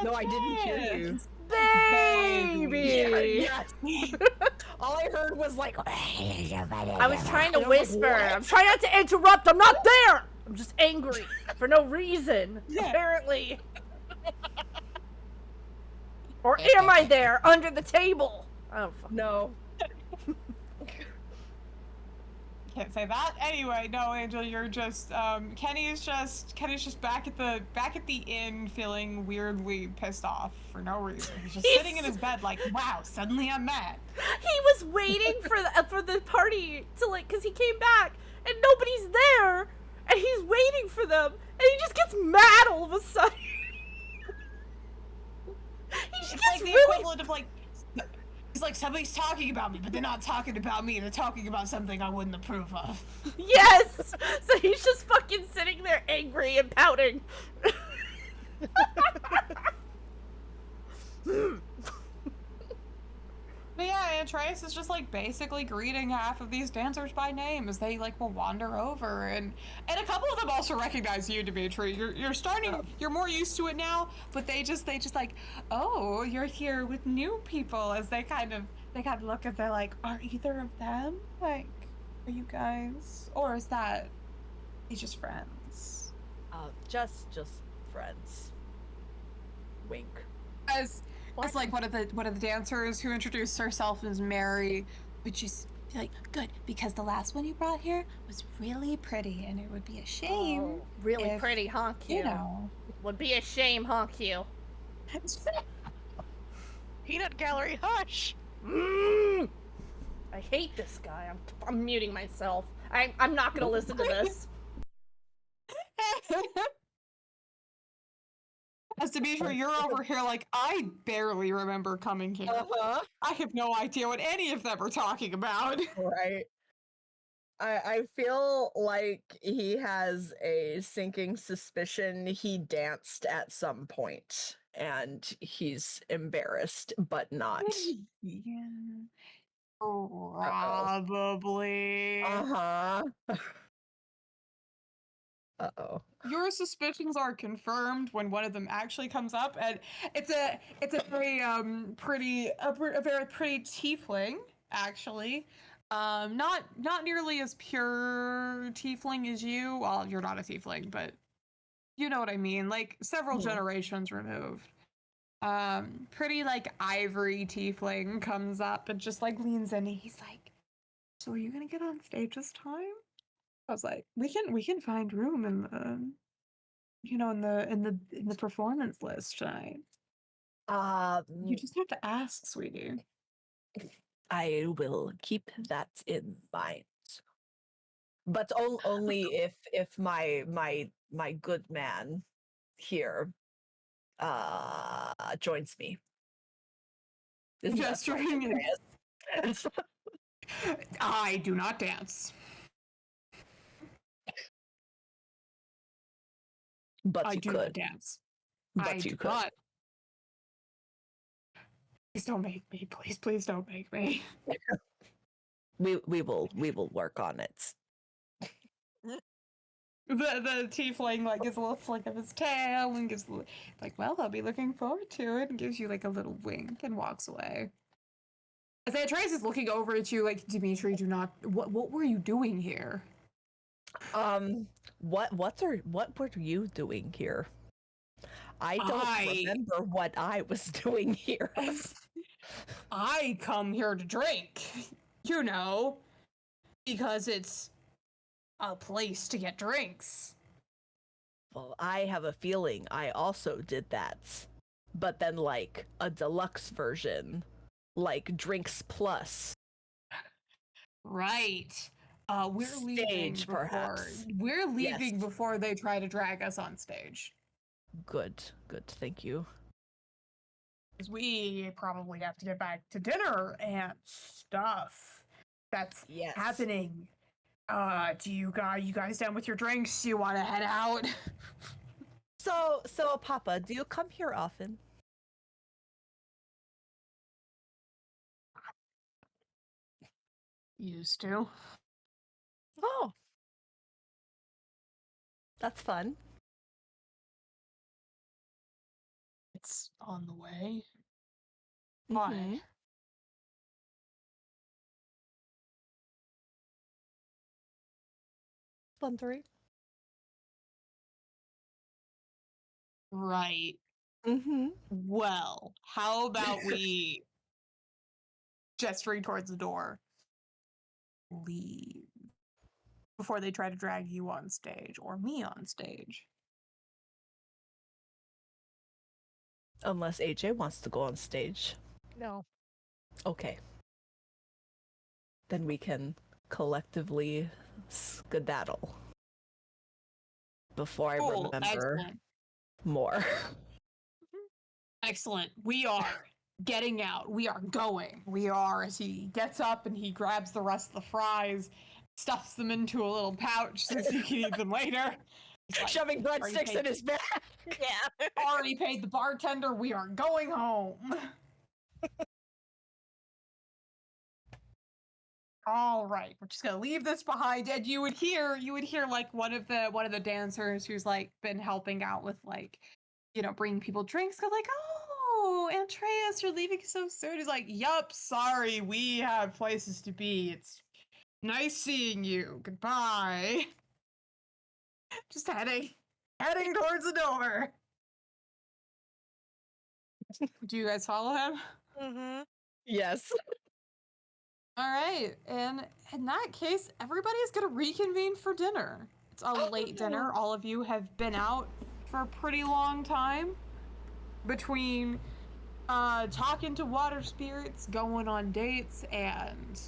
A: No, I didn't hear you.
B: Baby!
A: Yeah. All I heard was like.
B: I was trying to
A: And I was like,
B: whisper.
A: "What?"
B: I'm trying not to interrupt. I'm not there. I'm just angry for no reason, apparently. Or am I there under the table? Oh fuck.
A: No.
E: Can't say that. Anyway, no, Angel, you're just Kenny's just back at the inn feeling weirdly pissed off for no reason. He's just sitting in his bed like, wow, suddenly I'm mad.
B: He was waiting for the party to, like, cause he came back and nobody's there, and he's waiting for them, and he just gets mad all of a sudden. He just
E: It's
B: gets
E: like the
B: really.
E: equivalent of like, it's like somebody's talking about me, but they're not talking about me. They're talking about something I wouldn't approve of.
B: Yes! So he's just fucking sitting there angry and pouting.
E: But yeah, Andreas is just like basically greeting half of these dancers by name as they like will wander over, and a couple of them also recognize you, Dimitri. You're starting, you're more used to it now, but they just like, oh, you're here with new people, as they kind of look at, they're like, are either of them, like, are you guys, or is that he's just friends?
A: Just friends. Wink.
E: As like one of the dancers who introduced herself as Mary, would just be like, good, because the last one you brought here was really pretty, and it would be a shame.
B: Oh, really
E: if,
B: pretty, huh, Q?
E: You know.
B: Would be a shame, huh, Q?
D: Peanut gallery, hush!
B: I hate this guy. I'm muting myself. I'm not gonna listen to this.
E: As Dimitri, you're over here like, I barely remember coming here. I have no idea what any of them are talking about.
A: Right. I feel like he has a sinking suspicion he danced at some point, and he's embarrassed, but not.
E: Yeah. Probably.
A: Uh-huh. Uh-oh.
E: Your suspicions are confirmed when one of them actually comes up, and it's a very pretty tiefling, actually. Not nearly as pure tiefling as you. Well, you're not a tiefling, but you know what I mean. Like several generations removed. Pretty like ivory tiefling comes up and just like leans in, and he's like, "So are you gonna get on stage this time?" I was like, we can find room in the, you know, in the performance list tonight. You just have to ask, sweetie.
A: I will keep that in mind, but only if my good man here joins me.
E: Gesturing. I do not dance.
A: But
E: I
A: you
E: do
A: could
E: not dance.
A: But you could.
E: Not. Please don't make me. Please don't make me.
A: We will work on it.
E: The tiefling like gives a little flick of his tail and gives like, well, I'll be looking forward to it, and gives you like a little wink and walks away. As Andreas is looking over at you like, Dimitri, do not. What were you doing here?
A: What were you doing here? I don't remember what I was doing here.
E: I come here to drink, you know, because it's a place to get drinks.
A: Well, I have a feeling I also did that, but then like a deluxe version, like drinks plus.
E: Right. We're leaving before,
A: perhaps.
E: We're leaving before they try to drag us on stage.
A: Good, thank you.
E: Because we probably have to get back to dinner and stuff that's
A: Yes.
E: happening. Do you guys done with your drinks? Do you want to head out?
A: So, Papa, do you come here often?
E: Used to.
A: Oh. That's fun.
E: It's on the way. Why?
A: Mhm. Fun 3.
E: Right.
A: Mm-hmm.
E: Well, how about we gesturing towards the door, leave before they try to drag you on stage or me on stage?
A: Unless AJ wants to go on stage.
D: No.
A: Okay. Then we can collectively skedaddle. Before I
E: Cool.
A: remember
E: Excellent.
A: more.
E: Excellent. We are getting out. We are going. We are, as he gets up and he grabs the rest of the fries, stuffs them into a little pouch so he can eat them later. He's like,
A: Shoving breadsticks in his bag.
D: Yeah.
E: already paid the bartender. We are going home. All right, we're just gonna leave this behind, and you would hear like one of the dancers who's like been helping out with like, bringing people drinks. Go like, oh, Andreas, you're leaving so soon. He's like, yup, sorry, we have places to be. It's nice seeing you. Goodbye. Just heading towards the door. Do you guys follow him?
D: Mm-hmm.
A: Yes.
E: All right, and in that case, everybody's gonna reconvene for dinner. It's a late dinner. All of you have been out for a pretty long time between talking to water spirits, going on dates, and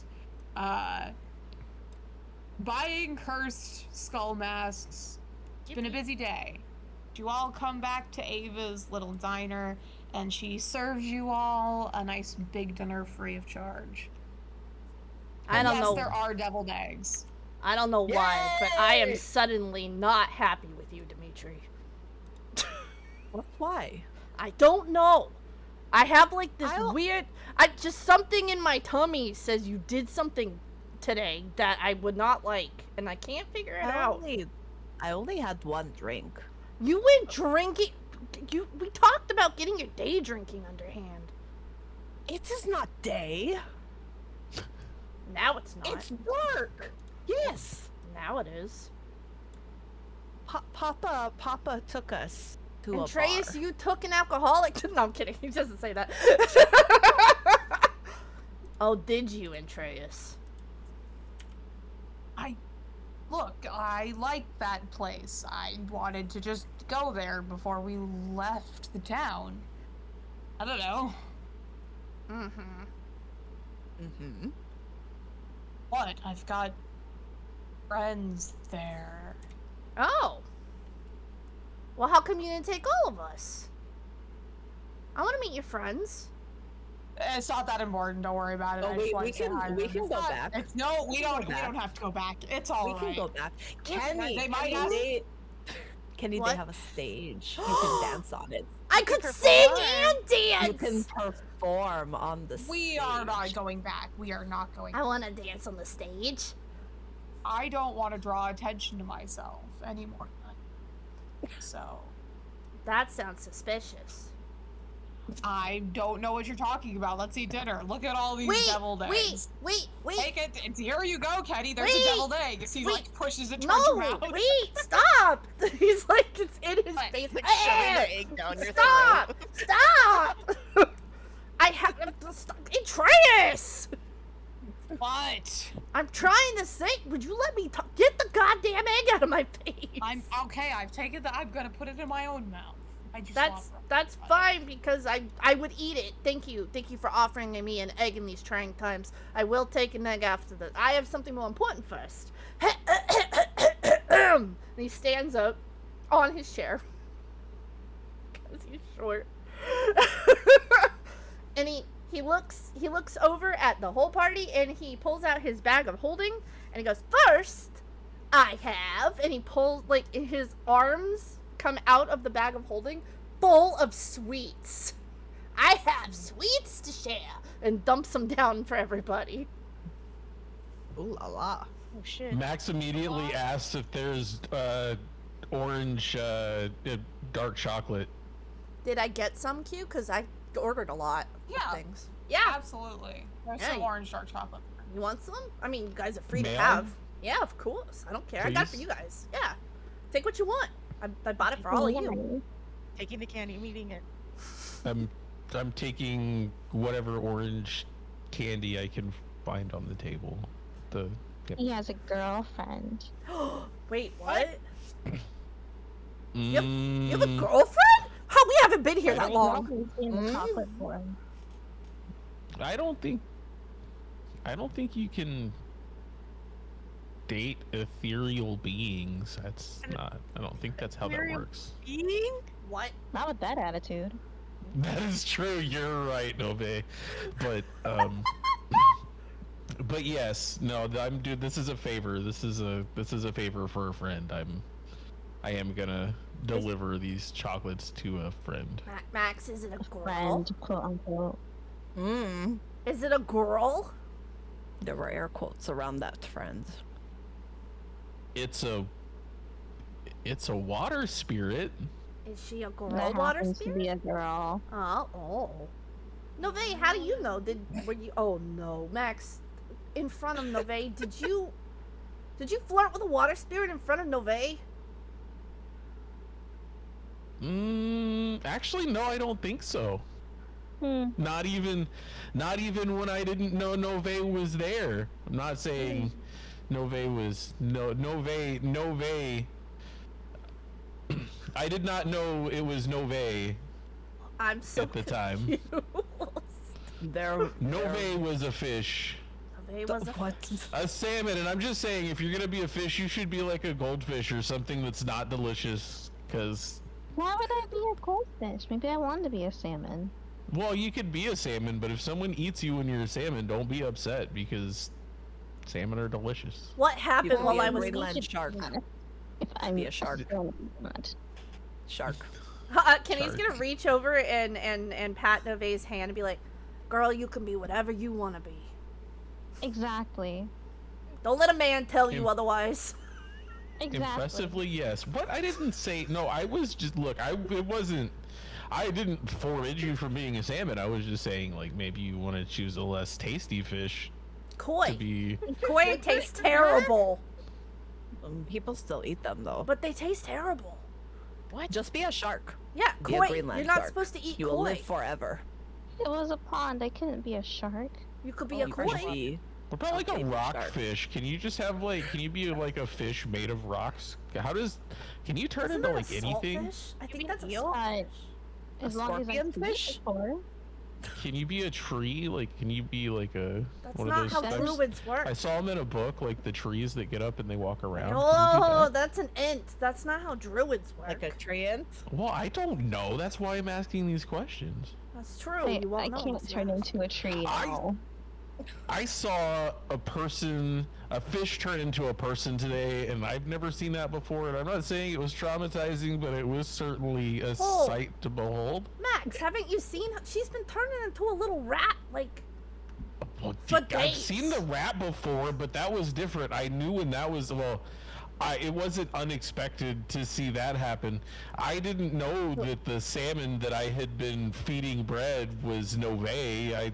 E: buying cursed skull masks. It's been a busy day. You all come back to Ava's little diner, and she serves you all a nice big dinner free of charge.
B: I don't know.
E: Yes, there are deviled eggs.
B: I don't know why, but I am
A: Yay!
B: suddenly not happy with you, Dimitri.
A: Why?
B: I don't know. I have like this
A: I'll-
B: weird. Just something in my tummy says you did something today that I would not like, and I can't figure it out.
A: I only had one drink.
B: You went drinking. We talked about getting your day drinking underhand.
A: It is not day.
B: Now it's not.
A: It's work. Yes.
B: Now it is.
A: Papa took us to a
B: Andreas,
A: bar.
B: you took an alcoholic. No, I'm kidding. He doesn't say that. Oh, did you, Andreas?
E: Look, I like that place. I wanted to just go there before we left the town. I don't know.
B: Mm-hmm.
A: Mm-hmm.
E: What? I've got friends there.
B: Oh. Well, how come you didn't take all of us? I want to meet your friends.
E: It's not that important. Don't worry about it.
A: Oh,
E: I just
A: we
E: wanted to say
A: can-
E: hi to
A: we
E: them.
A: can
E: It's
A: go
E: not-
A: back.
E: No, we
A: can
E: don't.
A: go
E: We
A: back.
E: don't have to go back. It's all
A: We
E: right.
A: can go back. Kenny,
E: they might
A: Kenny,
E: have-
A: Kenny,
B: What?
A: they have a stage. You can dance on it.
B: I could sing and dance.
A: You can perform on the stage.
E: We are not going back. We are not going.
B: I want to dance on the stage.
E: I don't want to draw attention to myself anymore. So
B: That sounds suspicious.
E: I don't know what you're talking about. Let's eat dinner. Look at all these deviled eggs.
B: wait.
E: Take it. Here you go, Kenny. There's
B: Wait,
E: a deviled egg. He
B: wait.
E: like pushes it towards your
B: No,
E: mouth.
B: wait, stop. He's like, it's in his
D: Like,
B: face.
D: like shoving the egg down your throat.
B: Stop! I have to stop. Atreus!
E: What?
B: I'm trying to say, would you let me talk? Get the goddamn egg out of my face.
E: I'm okay. I've taken the. I'm gonna put it in my own mouth. I just
B: That's fine because I would eat it. Thank you for offering me an egg in these trying times. I will take an egg after this. I have something more important first. And he stands up on his chair because he's short. And he looks over at the whole party, and he pulls out his bag of holding, and he goes, "First, I have," and he pulls, like, his arms come out of the bag of holding full of sweets. "I have sweets to share," and dumps them down for everybody.
A: Ooh la la.
D: Oh shit.
F: Max immediately asks if there's orange dark chocolate.
B: Did I get some, Q? Because I ordered a lot of
E: Yeah.
B: things. Yeah.
E: Absolutely. There's
B: Yeah,
E: some orange dark chocolate.
B: You want some? I mean, you guys are free
F: May
B: to
F: I?
B: have. Yeah, of course. I don't care. I got it for
F: Please?
B: you guys. Yeah. Take what you want. I bought it for all of you.
D: Taking the candy, I'm eating it.
F: I'm taking whatever orange candy I can find on the table.
C: He has a girlfriend.
B: Wait, what?
F: Mm,
B: You have a girlfriend? How? We haven't been here that long.
C: Chocolate for him.
F: I don't think you can date ethereal beings. That's not. I don't think that's how that
D: Ethereal
F: works.
D: Being?
B: What?
C: Not with that attitude.
F: That is true. You're right, Nove. But but yes, no. Dude. This is a favor. This is a favor for a friend. I am gonna deliver these chocolates to a friend.
B: Max, is it a girl?
C: Friend, quote unquote.
B: Is it a girl?
A: There were air quotes around that, friend.
F: It's a water spirit.
B: Is she a girl
C: That
B: water
C: happens to
B: spirit?
C: be a girl.
B: Oh. Nove, how do you know? Were you? Oh no, Max. In front of Nove, did you flirt with a water spirit in front of Nove?
F: Actually, no, I don't think so. Not even when I didn't know Nove was there. I'm not saying Nove was Nove. I did not know it was Nove
B: I'm so
F: at the time.
B: confused.
F: Nove was a fish.
B: Nove was a
A: What?
F: A salmon, and I'm just saying, if you're gonna be a fish, you should be like a goldfish or something that's not delicious. Cause,
C: Why would I be a goldfish? Maybe I wanted to be a salmon.
F: well, you could be a salmon, but if someone eats you when you're a salmon, don't be upset because salmon are delicious.
B: What happened
A: could
B: while
A: be a
B: I was
A: Greenland shark.
C: If I'm
A: Be a shark.
C: not.
A: Shark.
B: Kenny's gonna reach over and pat Nove's hand and be like, "Girl, you can be whatever you want to be.
C: Exactly.
B: Don't let a man tell you
F: Im-
B: otherwise."
C: Exactly.
F: Impressively, yes. What? I didn't say no. I was just I didn't forbid you from being a salmon. I was just saying, like, maybe you want to choose a less tasty fish to
B: Koi.
F: be.
B: Koi tastes terrible,
A: People still eat them though.
B: but they taste terrible.
A: What? Just be a shark.
B: Yeah,
A: Be a
B: koi.
A: Greenland
B: You're not
A: shark.
B: supposed to eat
A: You
B: koi.
A: will live forever.
C: It was a pond. I couldn't be a shark.
B: You could be
A: Oh,
B: a
A: you
B: koi.
A: could be.
F: What about like a
A: Okay,
F: rock
A: shark.
F: fish? Can you just have like? Can you be like a fish made of rocks? Can you turn
B: Isn't
F: into
B: that
F: like
B: a
F: anything?
B: saltfish? I think
D: mean
B: that's a
D: eel?
B: saltfish.
C: As
A: A
C: long as I
A: scorpion
C: can
A: fish?
C: before.
F: Can you be a tree? Like, can you be like a
B: That's
F: one
B: not
F: of
B: how
F: those?
B: druids work.
F: I saw them in a book, like the trees that get up and they walk around. Can you do
B: Oh,
F: that?
B: that's an ent. That's not how druids work.
A: Like a treant.
F: Well, I don't know. That's why I'm asking these questions.
B: That's true.
C: I,
B: You won't
C: I
B: know.
C: can't
B: this
C: turn
B: yet.
C: into a tree
F: I-
C: at all.
F: I saw a fish turn into a person today, and I've never seen that before. And I'm not saying it was traumatizing, but it was certainly a
B: Oh.
F: sight to behold.
B: Max, haven't you seen? She's been turning into a little rat. Like,
F: Well,
B: For
F: I've
B: days.
F: seen the rat before, but that was different. I knew when that was it wasn't unexpected to see that happen. I didn't know that the salmon that I had been feeding bread was Nove.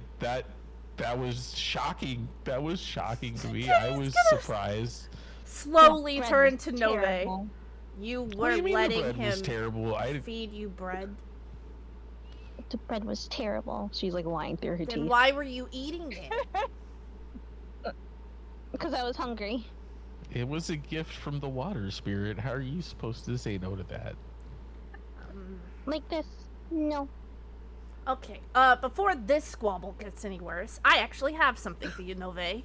F: That was shocking. That was shocking to me. I was surprised.
B: slowly
C: Bread
B: turn
C: was
B: to Nove.
C: terrible.
B: You
F: What do
B: were
F: you mean the
B: letting
F: bread was
B: him
F: terrible?
B: feed you bread.
C: The bread was terrible. She's like lying through her
B: Then
C: teeth.
B: why were you eating it?
C: Because I was hungry.
F: It was a gift from the water spirit. How are you supposed to say no to that?
C: Like this. No.
B: Okay. Before this squabble gets any worse, I actually have something for you, Nove.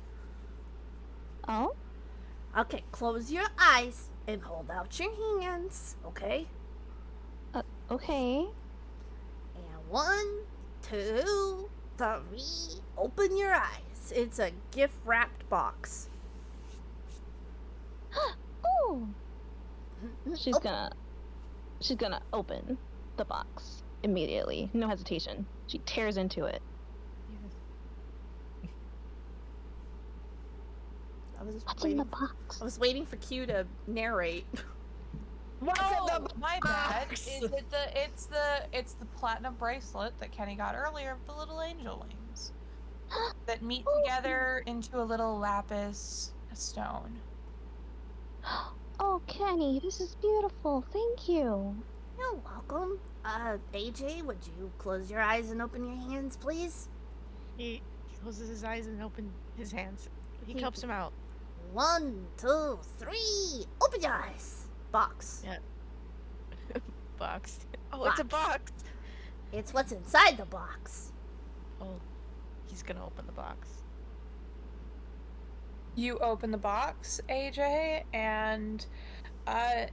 C: Oh?
B: Okay, close your eyes and hold out your hands. Okay.
C: Okay.
B: And 1, 2, three, open your eyes. It's a gift wrapped box.
C: Oh. She's gonna open the box immediately. No hesitation. She tears into it. What's in the box?
B: I was waiting for Q to narrate.
E: Oh, my bad. It's the platinum bracelet that Kenny got earlier of the little angel wings that meet together into a little lapis stone.
C: Oh, Kenny, this is beautiful. Thank you.
B: You're welcome. AJ, would you close your eyes and open your hands, please?
D: He closes his eyes and opens his hands. He cups them out.
B: 1, 2, 3, open your eyes. Box.
D: Yeah. Box. Oh, it's a box.
B: It's what's inside the box.
D: Oh, he's gonna open the box.
E: You open the box, AJ, and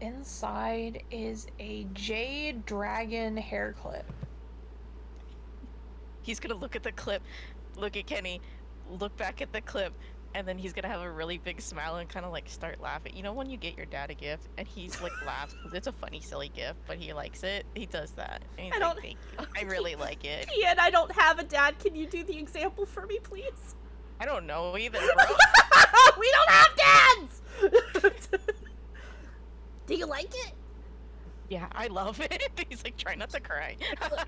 E: inside is a jade dragon hair clip.
D: He's gonna look at the clip, look at Kenny, look back at the clip, and then he's gonna have a really big smile and kind of like start laughing. You know when you get your dad a gift and he's like laughs because it's a funny, silly gift, but he likes it? He does that. And he's like, thank you. I really like it.
B: Ian, I don't have a dad. Can you do the example for me, please?
D: I don't know either, bro.
B: We don't have dads! Do you like it?
D: Yeah, I love it. He's like, try not to cry.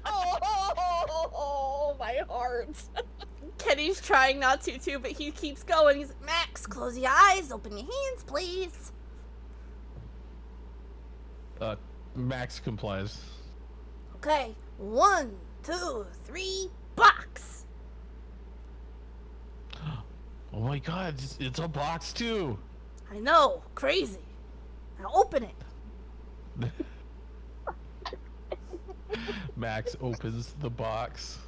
A: Oh, my heart.
B: Kenny's trying not to, too, but he keeps going. He's like, Max, close your eyes, open your hands, please.
F: Max complies.
B: Okay, 1, 2, 3, box.
F: Oh my god, it's a box too.
B: I know, crazy. Now open it.
F: Max opens the box.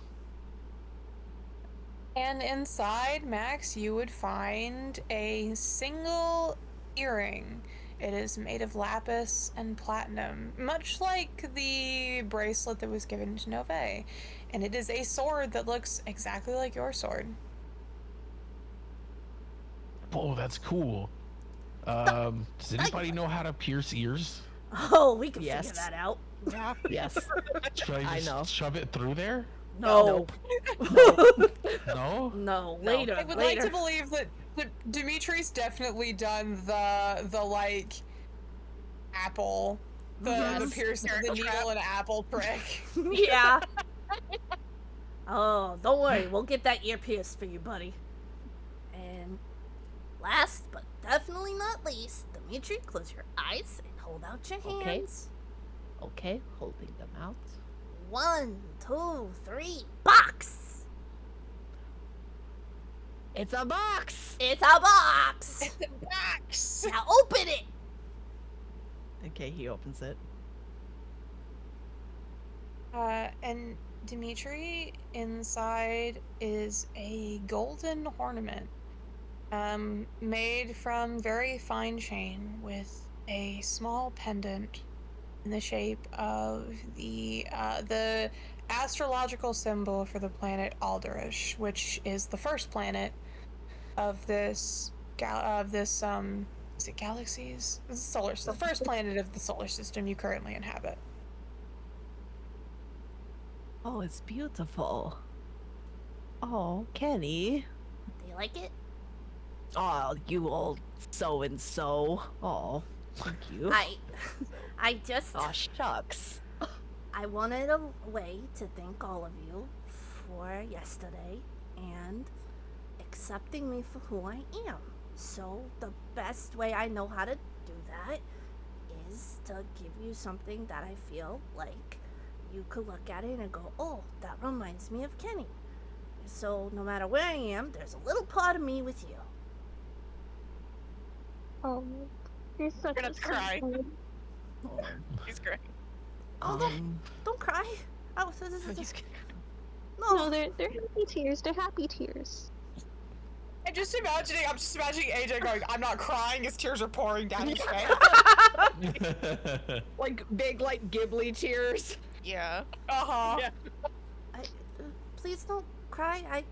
E: And inside, Max, you would find a single earring. It is made of lapis and platinum, much like the bracelet that was given to Nove. And it is a sword that looks exactly like your sword.
F: Oh, that's cool. Does anybody know how to pierce ears?
B: Oh, we can
A: Yes.
B: figure that out.
D: Yeah.
A: Yes.
F: Should I just
A: know.
F: shove it through there?
B: No.
F: No?
B: No, later.
E: I would
B: later.
E: like to believe that Dimitri's definitely done the like apple, the piercing the needle and apple trick.
B: Yeah. Oh, don't worry. We'll get that ear pierced for you, buddy. And last but definitely not least, Dimitri, close your eyes and hold out your hands.
A: Okay, holding them out.
B: 1, 2, 3, box.
A: It's a box!
B: It's a box.
E: It's a box.
B: Now open it.
A: Okay, he opens it.
E: And Dimitri, inside is a golden ornament, made from very fine chain with a small pendant in the shape of the astrological symbol for the planet Alderish, which is the first planet of this is it galaxies? It's the first planet of the solar system you currently inhabit.
A: Oh, it's beautiful. Oh, Kenny.
B: Do you like it?
A: Oh, you old so-and-so. Oh, thank you.
B: I just...
A: Oh, shucks.
B: I wanted a way to thank all of you for yesterday and accepting me for who I am. So the best way I know how to do that is to give you something that I feel like you could look at it and go, oh, that reminds me of Kenny. So no matter where I am, there's a little part of me with you.
C: Oh, you're such
D: You're gonna cry.
A: Oh,
D: He's crying.
B: Don't cry. Oh,
D: He's
C: No, they're happy tears. They're happy tears.
E: I'm just imagining AJ going, I'm not crying, his tears are pouring down his face.
A: like big, like Ghibli cheers.
D: Yeah.
E: Uh-huh.
D: Yeah.
B: please don't cry.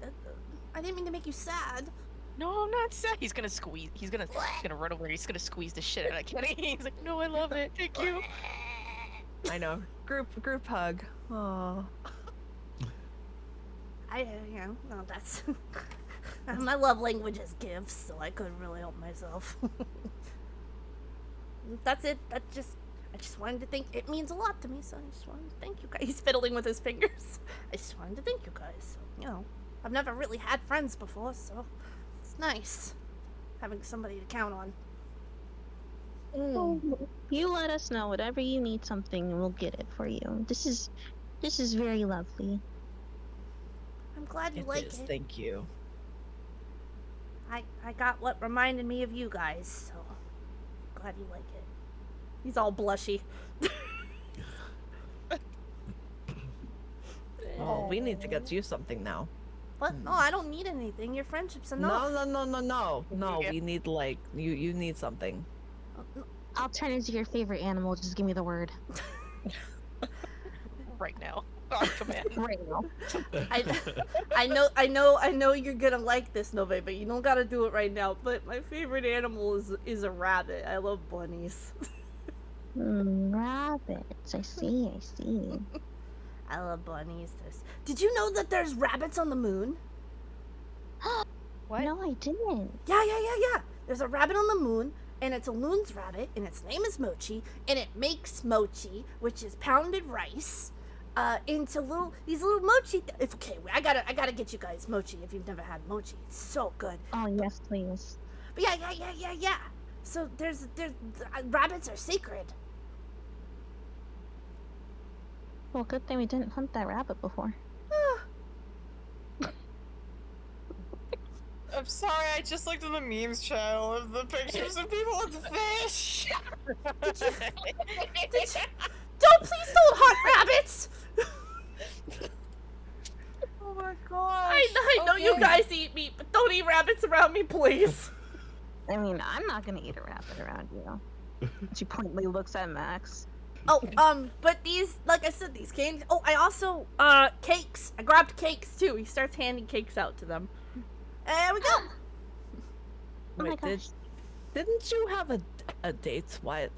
B: I didn't mean to make you sad.
D: No, I'm not sad. He's gonna squeeze. He's gonna run over. He's gonna squeeze the shit out of Kenny. He's like, no, I love it. Thank you.
A: I know. Group hug. Oh.
B: No, that's my love language is gifts, so I couldn't really help myself. That's it. I just wanted to thank. It means a lot to me, so I just wanted to thank you guys. He's fiddling with his fingers. I just wanted to thank you guys. So, I've never really had friends before, so it's nice having somebody to count on.
C: You let us know whatever you need something, and we'll get it for you. This is very lovely.
B: I'm glad you like it.
A: Thank you.
B: I got what reminded me of you guys, so glad you like it. He's all blushy.
A: Oh, we need to get you something now.
B: What? No, I don't need anything. Your friendship's enough.
A: No.
D: Yeah.
A: We need like you need something.
C: I'll turn into your favorite animal. Just give me the word.
D: Right now. On command.
C: Right now.
B: I know you're gonna like this, Nove, but you don't gotta do it right now. But my favorite animal is a rabbit. I love bunnies.
C: Rabbits. I see.
B: I love bunnies. Did you know that there's rabbits on the moon?
D: What?
C: No, I didn't.
B: Yeah. There's a rabbit on the moon, and it's a loon's rabbit, and its name is Mochi, and it makes mochi, which is pounded rice, into these little mochi. Okay, wait, I gotta get you guys mochi if you've never had mochi. It's so good.
C: Oh yes, please.
B: But yeah. So there's rabbits are sacred.
C: Well, good thing we didn't hunt that rabbit before.
E: I'm sorry, I just looked at the memes channel of the pictures of people with fish.
B: Please don't hunt rabbits.
E: Oh my gosh.
B: I know you guys eat meat, but don't eat rabbits around me, please.
C: I mean, I'm not gonna eat a rabbit around you. She pointedly looks at Max.
B: Oh, but these, like I said, these candies. Oh, I also, cakes. I grabbed cakes too. He starts handing cakes out to them. There we go.
C: Oh my
A: Wait,
C: gosh.
A: didn't you have a date? Why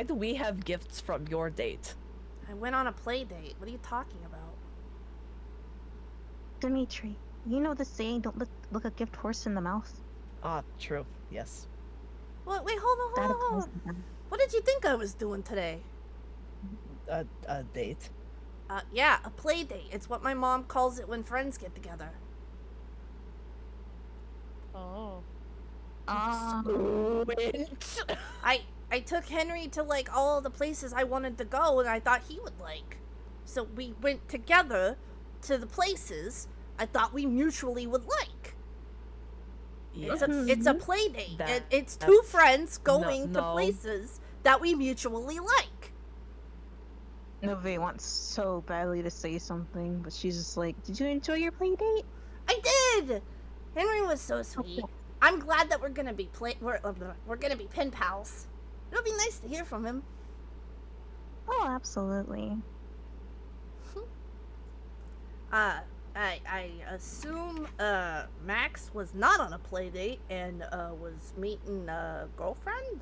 A: do we have gifts from your date?
B: I went on a play date. What are you talking about?
C: Dimitri, you know the saying, don't look a gift horse in the mouth?
A: Ah, true. Yes.
B: What? Wait, hold
C: That
B: on.
C: applies to them.
B: What did you think I was doing today?
A: A date.
B: Yeah, a play date. It's what my mom calls it when friends get together.
D: Oh.
B: I took Henry to like all the places I wanted to go and I thought he would like. So we went together to the places I thought we mutually would like.
A: Yes.
B: It's a play date.
A: That-
B: It's two
A: that's-
B: friends going to
A: no.
B: places that we mutually like.
C: Nove wants so badly to say something, but she's just like, did you enjoy your play date?
B: I did. Henry was so sweet. I'm glad that we're gonna be we're gonna be pen pals. It'll be nice to hear from him.
C: Oh, absolutely.
B: I assume Max was not on a play date and was meeting a girlfriend.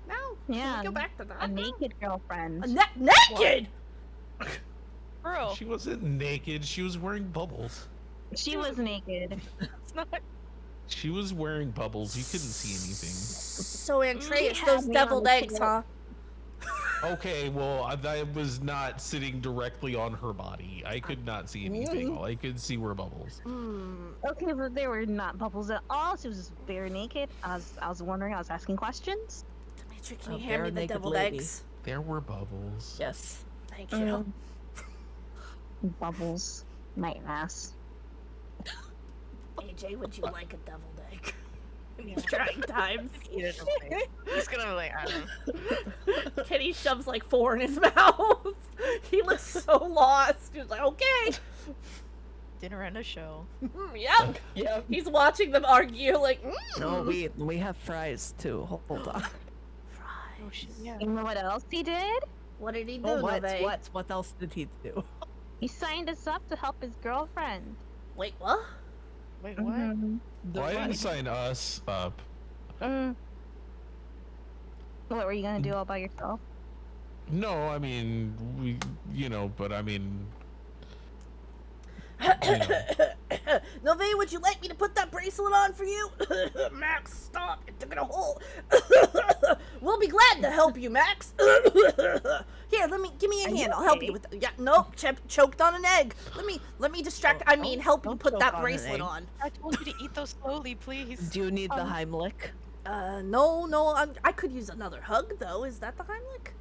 B: No,
C: Yeah,
B: Can we go back to that.
C: a naked girlfriend.
B: Naked.
D: Bro,
F: She wasn't naked. She was wearing bubbles.
C: She was naked.
D: it's not.
F: She was wearing bubbles. You couldn't see anything.
B: So Andreas,
C: had
B: those
C: me on
B: deviled
C: the
B: eggs,
C: table.
B: huh?
F: Okay, well, I was not sitting directly on her body. I could not see anything. All I could see were bubbles.
C: Okay, but they were not bubbles at all. She was just bare naked. I was wondering. I was asking questions.
B: Dimitri, can
A: A
B: you hand me the
A: bare-naked
B: deviled
A: lady.
B: eggs?
F: There were bubbles.
A: Yes.
B: Thank you.
C: Bubbles. My ass.
B: AJ, would you like a deviled egg? In these trying times.
D: Eat it away. He's gonna be like, I don't know.
B: Kenny shoves like 4 in his mouth. He looks so lost. He's like, okay.
D: Dinner and a show.
B: Yep.
A: Yep.
B: He's watching them argue like,
A: No, we have fries too. Hold on.
D: Oh shit, yeah.
C: You know what else he did?
B: What did he do,
A: Oh,
B: Nove?
A: what else did he do?
C: He signed us up to help his girlfriend.
B: Wait, what?
D: Wait, what?
A: The
F: Well, I didn't
A: what?
F: sign us up.
C: What were you gonna do all by yourself?
F: No, I mean, but I mean,
B: Nove, would you like me to put that bracelet on for you? Max, stop! It took it a hole. We'll be glad to help you, Max. Here, give me a hand. I'll help you with. Yeah, nope, choked on an egg. Let me distract. Help you
A: don't
B: put
A: choke
B: that
A: on an
B: bracelet
A: egg.
B: on.
D: I told you to eat those slowly, please.
A: Do you need the Heimlich?
B: No, I could use another hug though. Is that the Heimlich?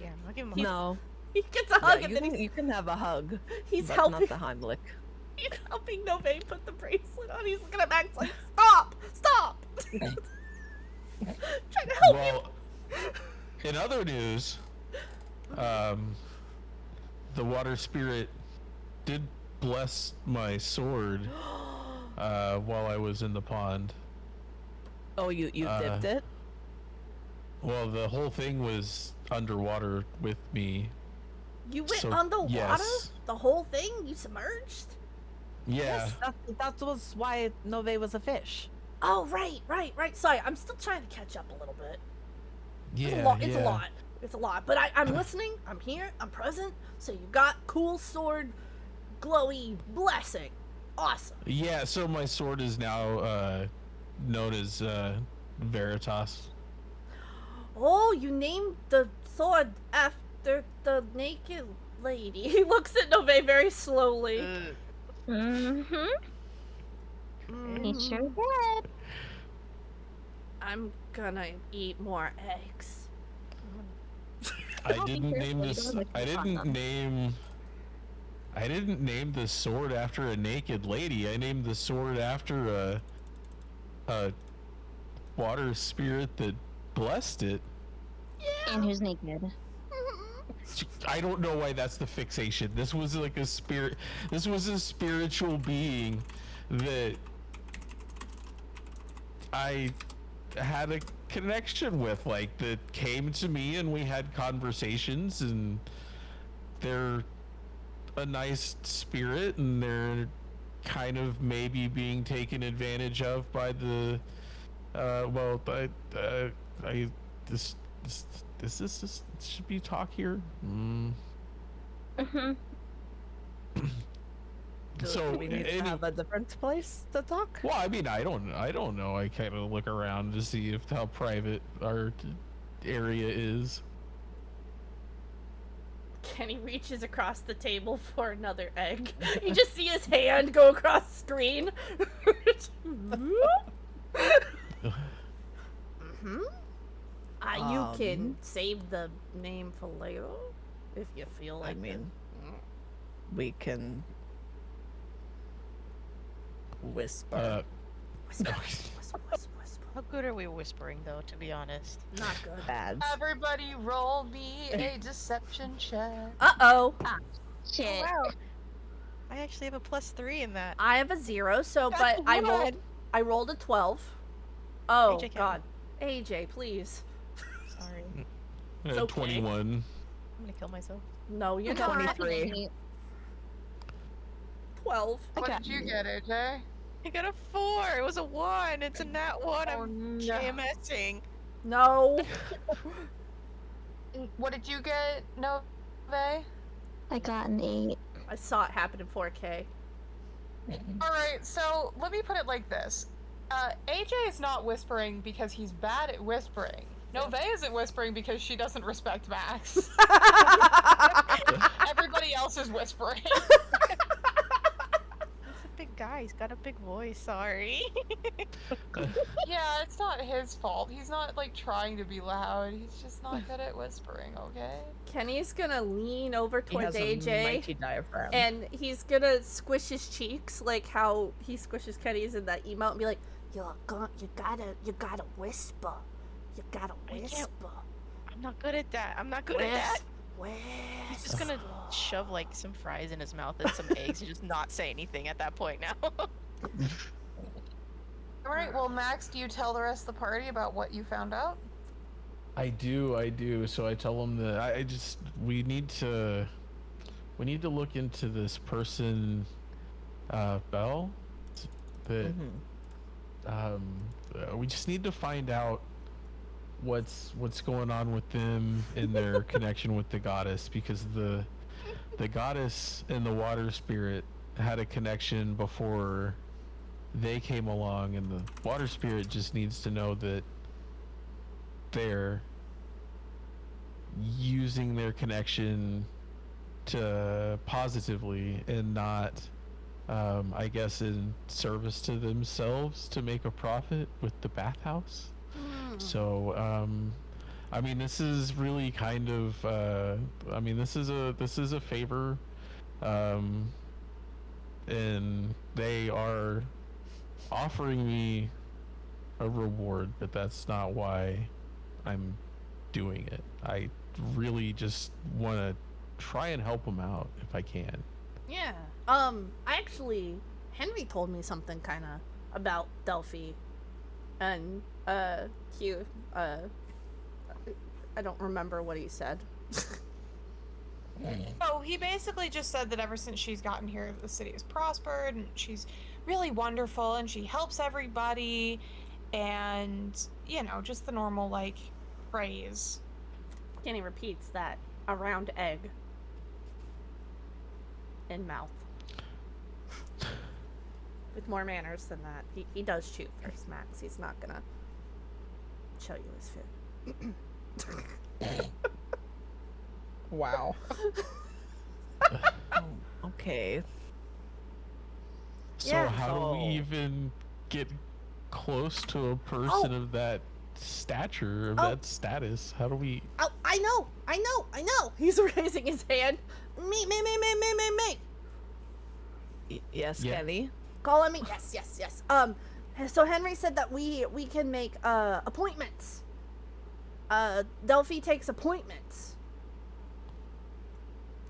D: Yeah, I'll give him a
A: No.
B: He gets a hug
A: Yeah,
B: and then
A: you can have a hug.
B: he's
A: but
B: helping.
A: not the Heimlich.
B: He's helping Nove put the bracelet on. He's looking at Max like, stop! Trying to help
F: well, in other news, the water spirit did bless my sword while I was in the pond.
A: Oh, you dipped it?
F: Well, the whole thing was underwater with me.
B: You went
F: So,
B: underwater?
F: yes.
B: The whole thing? You submerged?
F: Yeah.
A: Yes, that was why Nove was a fish.
B: Oh, right. Sorry, I'm still trying to catch up a little bit.
F: Yeah.
B: It's a lot. But I'm listening. I'm here. I'm present. So you got cool sword, glowy blessing. Awesome.
F: Yeah, so my sword is now known as Veritas.
B: Oh, you named the sword after the naked lady. He looks at Nove very slowly.
C: Mm-hmm. He sure did.
B: I'm gonna eat more eggs.
F: I didn't name this. I didn't name the sword after a naked lady. I named the sword after a water spirit that blessed it.
C: And who's naked?
F: I don't know why that's the fixation. This was like a spirit. This was a spiritual being that I had a connection with, like, that came to me and we had conversations, and they're a nice spirit and they're kind of maybe being taken advantage of by the this should be talk here. So
A: Do we need to have a different place to talk?
F: well, I mean, I don't know. I kind of look around to see how private our area is.
B: Kenny reaches across the table for another egg. You just see his hand go across the screen. You can save the name for later if you feel like
A: I mean, we can whisper.
B: Whisper.
D: How good are we whispering, though, to be honest?
B: Not good.
A: Bad.
E: Everybody roll me a deception check.
B: Uh-oh.
C: Shit.
D: Oh, wow. I actually have a +3 in that.
B: I have a 0, so
A: That's
B: but
A: good.
B: I rolled a 12. Oh
D: AJ,
B: god. AJ, please.
D: Sorry.
B: It's okay.
F: 21.
D: I'm gonna kill myself.
B: No, you're not.
A: 23.
B: 12.
E: What did you get, AJ?
D: I got a 4. It was a 1. It's a nat 1.
E: Oh,
D: I'm
E: no.
D: JMSing.
B: No.
E: What did you get, Nove?
C: I got an 8.
B: I saw it happen in 4K.
E: Alright, so let me put it like this. AJ is not whispering because he's bad at whispering. Nove isn't whispering because she doesn't respect Max. Everybody else is whispering.
D: He's a big guy. He's got a big voice. Sorry.
E: Yeah, it's not his fault. He's not, like, trying to be loud. He's just not good at whispering, okay?
B: Kenny's gonna lean over
A: He has
B: towards
A: a
B: AJ
A: mighty diaphragm.
B: and he's gonna squish his cheeks like how he squishes Kenny's in that emote and be like, you gotta whisper. You gotta whisper.
D: I'm not good at that. I'm not good at that.
B: Whisper.
D: He's just gonna shove, like, some fries in his mouth and some eggs and just not say anything at that point now.
E: Alright, well, Max, do you tell the rest of the party about what you found out?
F: I do. So I tell them that we need to look into this person Belle, that we just need to find out what's going on with them in their connection with the goddess, because the goddess and the water spirit had a connection before they came along, and the water spirit just needs to know that they're using their connection to positively and not I guess in service to themselves to make a profit with the bathhouse. So I mean, this is really kind of I mean, this is a favor, and they are offering me a reward, but that's not why I'm doing it. I really just want to try and help them out if I can.
B: Yeah. Actually, Henry told me something kind of about Delphi, and I don't remember what he said.
E: Oh, he basically just said that ever since she's gotten here, the city has prospered, and she's really wonderful, and she helps everybody, and, you know, just the normal, like, praise.
B: Kenny repeats that a round egg in mouth. With more manners than that. He does chew first, Max. He's not gonna show you his food.
G: Wow.
A: Okay.
F: So
B: Yeah.
F: how do we even get close to a person of that stature, of that status? How do we...
B: Oh, I know. He's raising his hand. Me.
A: Yes,
F: Yeah.
A: Kenny.
B: Call on me. Yes. So Henry said that we can make appointments. Delphi takes appointments.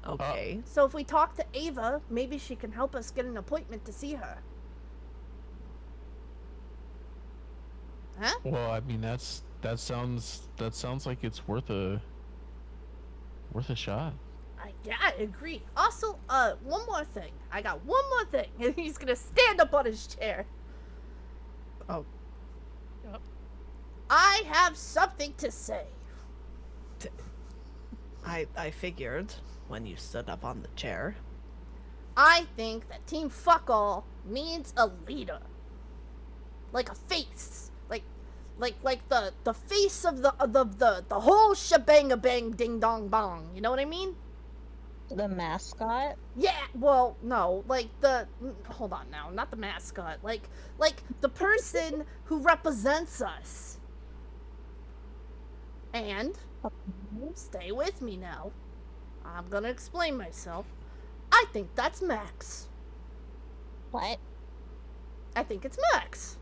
A: Okay.
B: So if we talk to Ava, maybe she can help us get an appointment to see her. Huh?
F: Well, I mean, that sounds like it's worth a shot.
B: Yeah, I agree. Also, one more thing. I got one more thing. And he's gonna stand up on his chair.
A: Oh.
D: Yep.
B: I have something to say.
A: I figured when you stood up on the chair.
B: I think that Team Fuck All needs a leader. Like a face. Like the face of the whole shebang bang ding dong bong. You know what I mean?
C: The mascot?
B: Yeah, well, no, like hold on now, not the mascot, like the person who represents us. And, stay with me now, I'm gonna explain myself. I think that's Max.
C: What?
B: I think it's Max.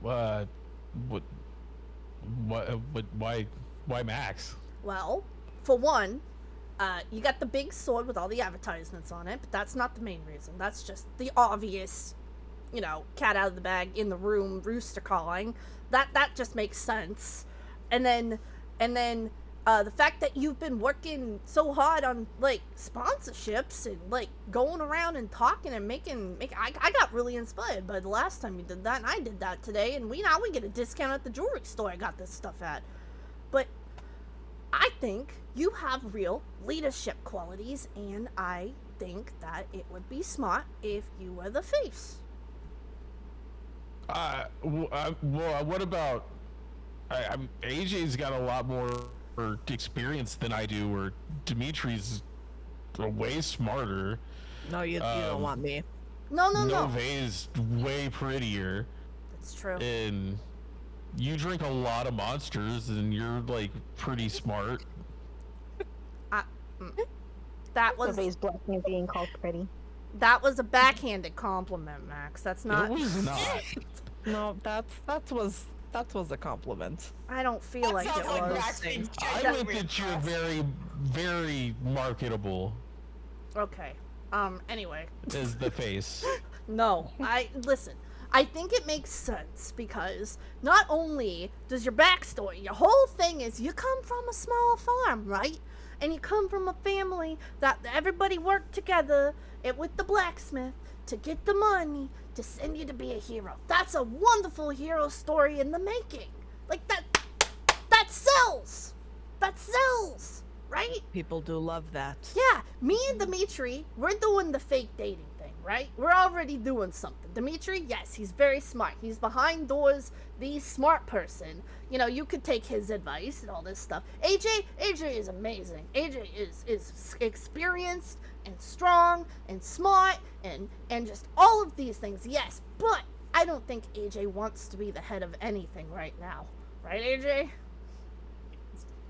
F: What? Why Max?
B: Well, for one, you got the big sword with all the advertisements on it, but that's not the main reason. That's just the obvious, you know, cat out of the bag, in the room, rooster calling. That just makes sense. And then the fact that you've been working so hard on, like, sponsorships and, like, going around and talking and making I got really inspired by the last time you did that, and I did that today, and now we get a discount at the jewelry store I got this stuff at. But I think you have real leadership qualities, and I think that it would be smart if you were the face.
F: What about... AJ's got a lot more experience than I do, or Dimitri's way smarter.
A: No, you don't want me.
B: No.
F: Nove's way prettier,
B: That's true.
F: and you drink a lot of monsters, and you're, like, pretty smart.
B: That was
C: Nobody's blessed me being called pretty.
B: that was a backhanded compliment, Max. That's not.
F: It was not.
A: No, that was a compliment.
B: I don't feel like it was.
E: Max being
F: I
E: genuinely
F: think that you're
E: impressed.
F: very, very marketable
B: Okay. Anyway.
F: as the face.
B: No. Listen. I think it makes sense because not only does your backstory, your whole thing is you come from a small farm, right? and you come from a family that everybody worked together with the blacksmith to get the money to send you to be a hero. That's a wonderful hero story in the making. Like that sells. That sells, right?
A: People do love that.
B: Yeah, me and Dimitri, we're doing the fake dating thing, right? We're already doing something. Dimitri, yes, he's very smart. He's behind doors, the smart person. You know, you could take his advice and all this stuff. AJ is amazing. AJ is experienced and strong and smart and just all of these things, yes. But I don't think AJ wants to be the head of anything right now. Right, AJ?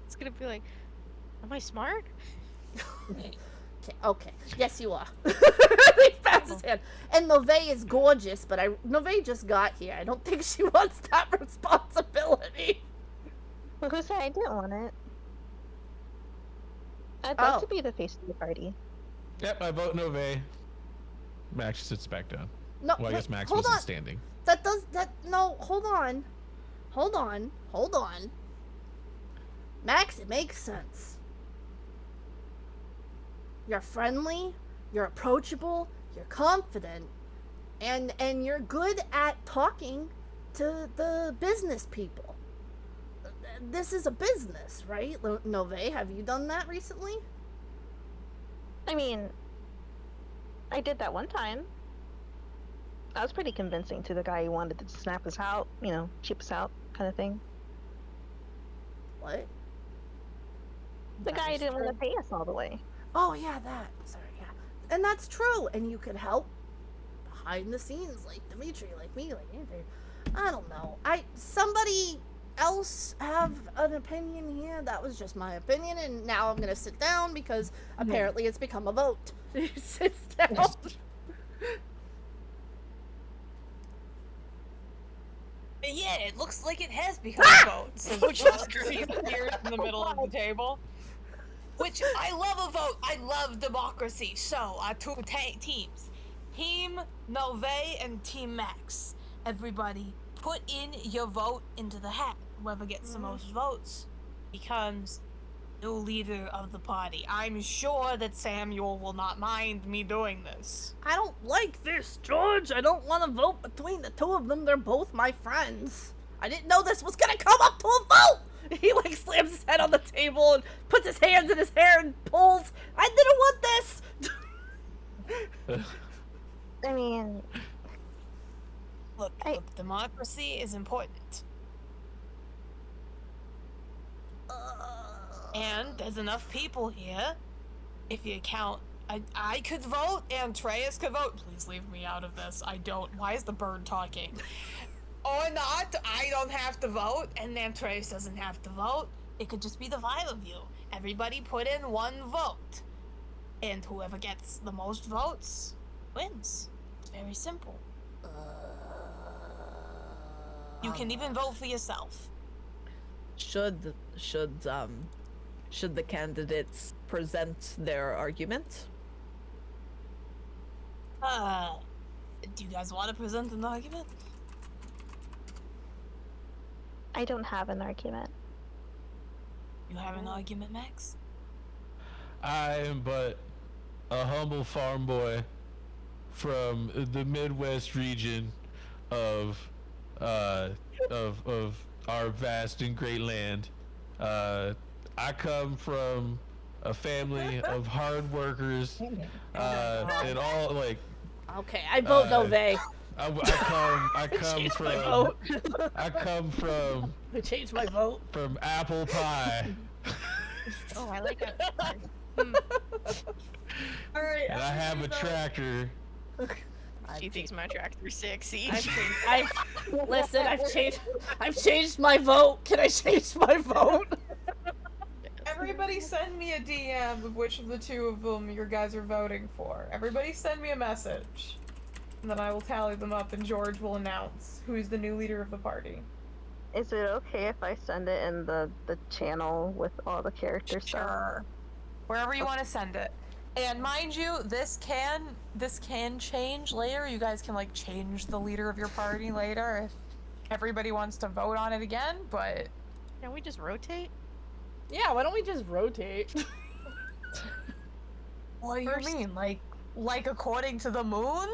D: It's gonna be like, am I smart?
B: Okay. Yes, you are. He pats his hand. And Nove is gorgeous, but Nove just got here. I don't think she wants that responsibility.
C: Well, who said I didn't want it? I'd love to be the face of the party.
F: Yep, I vote Nove. Max sits back down.
B: No,
F: Well, I guess Max
B: hold
F: wasn't
B: on.
F: standing.
B: No, hold on. Max, it makes sense. You're friendly, you're approachable, you're confident, and you're good at talking to the business people. This is a business, right? Nove, have you done that recently?
C: I mean, I did that one time. I was pretty convincing to the guy who wanted to snap us out, you know, cheap us out kind of thing.
B: What?
C: The guy who didn't want to pay us all the way.
B: Oh, yeah, that. Sorry, yeah. And that's true. And you could help behind the scenes, like Dimitri, like me, like Andrew. I don't know. Somebody else have an opinion here? That was just my opinion, and now I'm gonna sit down because apparently it's become a vote. He sits down.
I: Yeah, it looks like it has become a vote. Which appears in the middle of the table. Which, I love a vote. I love democracy. So, I took teams. Team Nove and Team Max. Everybody, put in your vote into the hat. Whoever gets the most votes becomes new leader of the party. I'm sure that Samuel will not mind me doing this.
B: I don't like this, George. I don't want to vote between the two of them. They're both my friends. I didn't know this was gonna come up to a vote. He like slams his head on the table and puts his hands in his hair and pulls. I didn't want this.
C: I mean,
I: Look, democracy is important. And there's enough people here. If you count, I could vote, and Treyas could vote. Please leave me out of this. I don't. Why is the bird talking? Or not, I don't have to vote, and then Treyas doesn't have to vote. It could just be the 5 of you. Everybody put in 1 vote. And whoever gets the most votes wins. It's very simple. You can even vote for yourself.
A: Should the candidates present their argument?
I: Do you guys want to present an argument?
C: I don't have an argument.
I: You have an argument, Max?
F: I am but a humble farm boy from the Midwest region of our vast and great land. I come from a family of hard workers, and all like.
B: Okay, I vote Nove.
F: I come from.
B: I changed my vote.
F: From apple pie.
D: Oh, I like it.
A: All right.
F: And I have a tractor.
D: She thinks my tractor's sexy.
B: I've changed my vote. Can I change my vote?
E: Everybody send me a DM of which of the 2 of them your guys are voting for. Everybody send me a message. And then I will tally them up and George will announce who's the new leader of the party.
C: Is it okay if I send it in the channel with all the character stuff?
E: Sure. Wherever you want to send it. And mind you, this can change later. You guys can like change the leader of your party later if everybody wants to vote on it again, but
D: Can we just rotate?
B: Yeah, why don't we just rotate?
I: What do you mean? Like according to the moon?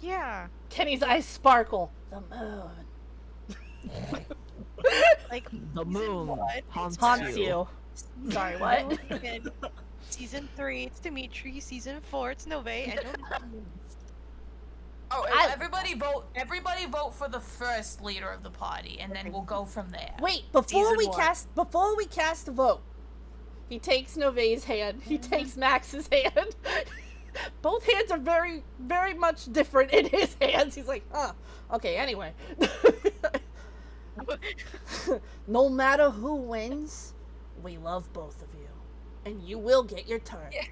D: Yeah.
B: Kenny's eyes sparkle. The moon
D: Like
A: The moon haunts
B: haunts
A: you.
B: you. Sorry, what?
D: And season 3, it's Dimitri. Season 4, it's Nove. I don't know.
I: Oh,
B: I-
I: everybody vote! Everybody vote for the first leader of the party, and then we'll go from there.
B: Wait, before
I: Season
B: we
I: one.
B: cast a vote, he takes Nove's hand. He takes Max's hand. Both hands are very, very much different in his hands. He's like, okay, anyway. No matter who wins, we love both of you. And you will get your turn.
I: Yeah.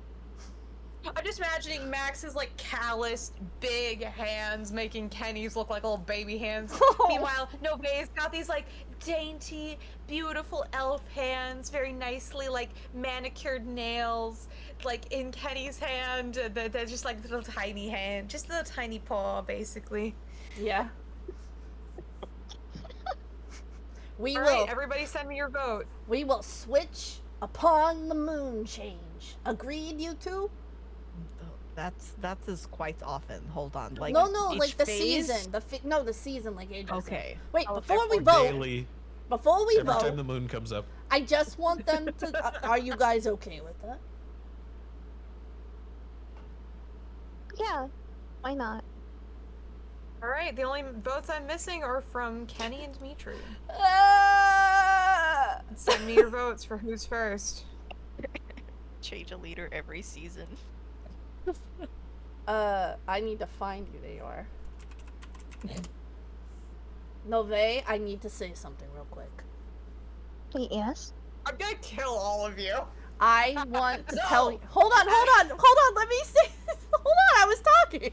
I: I'm just imagining Max's like calloused, big hands making Kenny's look like little baby hands. Meanwhile, Nove's got these like dainty, beautiful elf hands, very nicely like manicured nails, like in Kenny's hand. They're just like little tiny hand, just a little tiny paw, basically.
B: Yeah. We
I: All
B: will.
I: right, everybody, send me your vote.
B: We will switch upon the moon change. Agreed, you two?
A: That is quite often. Hold on, like
B: no,
A: each
B: like the
A: phase?
B: season. The season, like AJ said.
A: Okay.
B: Wait,
F: Oh,
B: before we
F: therefore
B: vote,
F: daily,
B: before we
F: every
B: vote,
F: time the moon comes up.
B: I just want them to. Are you guys okay with that?
C: Yeah, why not?
I: All right, the only votes I'm missing are from Kenny and Dimitri. Send me your votes for who's first.
D: Change a leader every season.
B: I need to find you. There you are. Nove, I need to say something real quick.
C: Wait, yes?
I: I'm gonna kill all of you.
B: I want to tell
I: No.
B: you. Hold on. Let me say. Hold on, I was talking.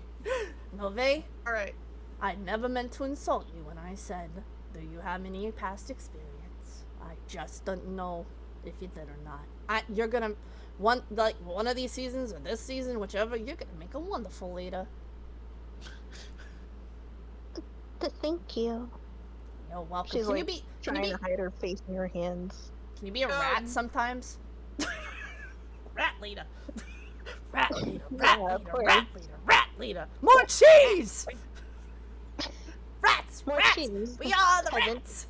B: Nove,
I: All right.
B: I never meant to insult you when I said, do you have any past experience? I just don't know if you did or not. You're gonna, one of these seasons or this season, whichever, you're gonna make a wonderful leader.
C: Thank you.
B: You're welcome.
C: She's
B: Can
C: like
B: you be
C: trying to hide her face in her hands.
B: Can you be a rat sometimes? Rat leader. Rat leader. Rat
C: Yeah, of
B: leader.
C: course.
B: Rat leader. Rat leader. More cheese! Rats!
C: More
B: Rats!
C: cheese.
B: We are the
C: Present.
B: rats!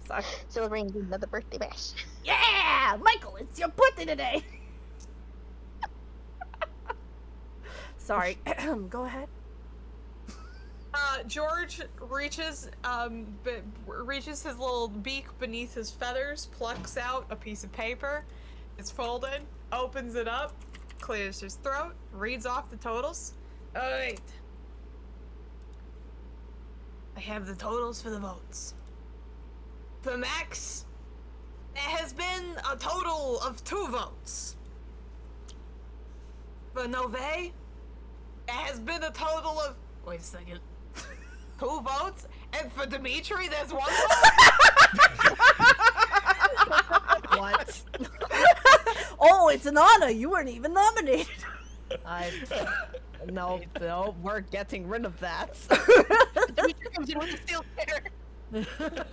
B: Sorry.
C: Celebrating another birthday bash.
B: Yeah! Michael, it's your birthday today! Sorry. Go ahead.
I: George reaches his little beak beneath his feathers, plucks out a piece of paper. It's folded, opens it up, clears his throat, reads off the totals. Alright. I have the totals for the votes. For Max, there has been a total of 2 votes. For Nove, there has been a total of... Wait a second. 2 votes? And for Dimitri, there's 1 vote?
A: What?
B: Oh, it's an honor. You weren't even nominated.
A: No, we're getting rid of that.
D: Dimitri comes in with a steel chair.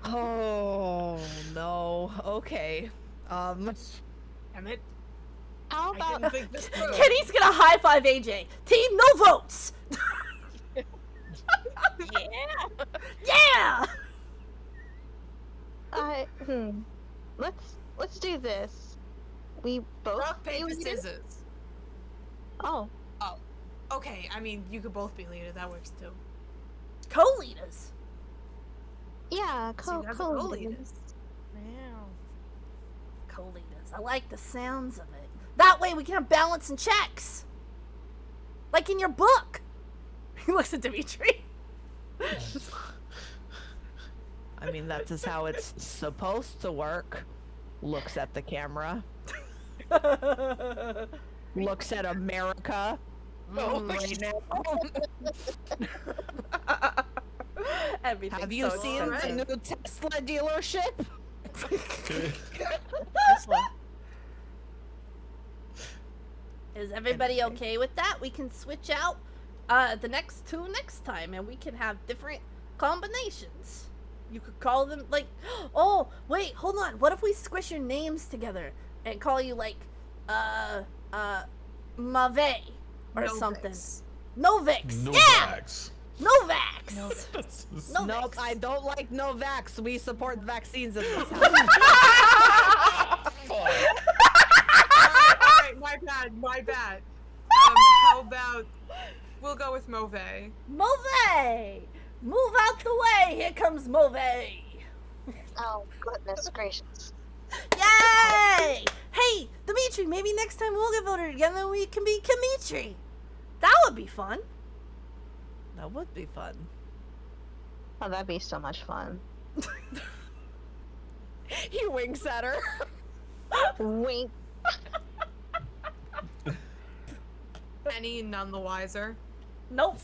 A: Oh no. Okay.
I: Damn it.
C: How
I: I
C: about
I: didn't think this through.
B: Kenny's gonna high five AJ. Team, no votes!
D: Yeah.
B: Yeah!
C: let's do this. We both
I: Rock,
C: be
I: paper,
C: leaders?
I: scissors.
C: Oh,
I: Okay, I mean, you could both be leader. That works too.
B: Co-leaders.
C: yeah,
I: So you guys are
C: co-leaders.
I: co-leaders.
D: Wow.
B: Co-leaders. I like the sounds of it. That way we can have balance and checks. Like in your book. He looks at Dimitri.
A: I mean, that is how it's supposed to work. Looks at the camera. Looks at America. Right now.
B: Everything's
A: Have you
B: so
A: seen the
B: expensive.
A: new Tesla dealership?
D: Tesla.
B: Is everybody okay with that? We can switch out the next 2 next time and we can have different combinations. You could call them like, oh wait, hold on. What if we squish your names together and call you like, Mave or something? Novix.
H: Novavax.
B: Novax.
A: Nope, I don't like no vax. We support vaccines in this house.
E: Alright, my bad. How about we'll go with Mauve?
B: Move! Move out the way! Here comes Move!
C: Oh, goodness gracious.
B: Yay! Hey, Dimitri, maybe next time we'll get voted together and we can be Dimitri. That would be fun.
A: That would be fun.
C: Oh, that'd be so much fun.
A: He winks at her.
C: Wink.
E: Any none the wiser.
B: Nope.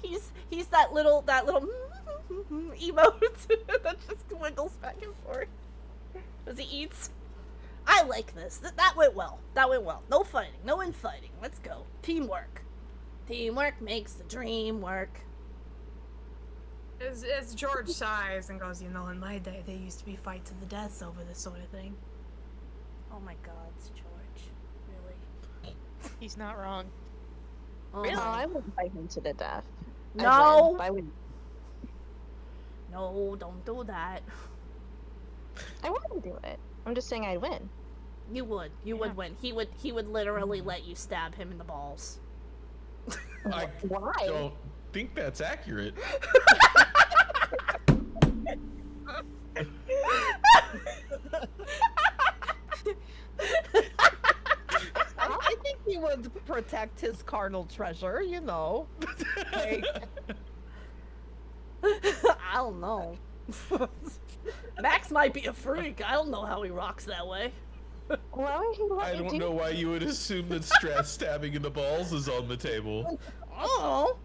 B: he's that little emote that just wiggles back and forth as he eats. I like this. That went well. No fighting. No infighting. Let's go. Teamwork. Teamwork makes the dream work.
E: As George sighs and goes, in my day they used to be fight to the deaths over this sort of thing.
B: Oh my God, it's George. Really?
D: He's not wrong.
B: Oh.
C: No, I wouldn't fight him to the death.
B: No.
C: I would.
B: No, don't do that.
C: I wouldn't do it. I'm just saying I'd win.
B: You would. You would win. He would literally let you stab him in the balls.
H: I
C: Why?
H: don't think that's accurate.
A: I think he would protect his carnal treasure, you know. Like,
B: I don't know. Max might be a freak. I don't know how he rocks that way.
C: Why would he let
H: I
C: you
H: don't
C: do
H: know why you would assume that stabbing in the balls is on the table.
B: Oh.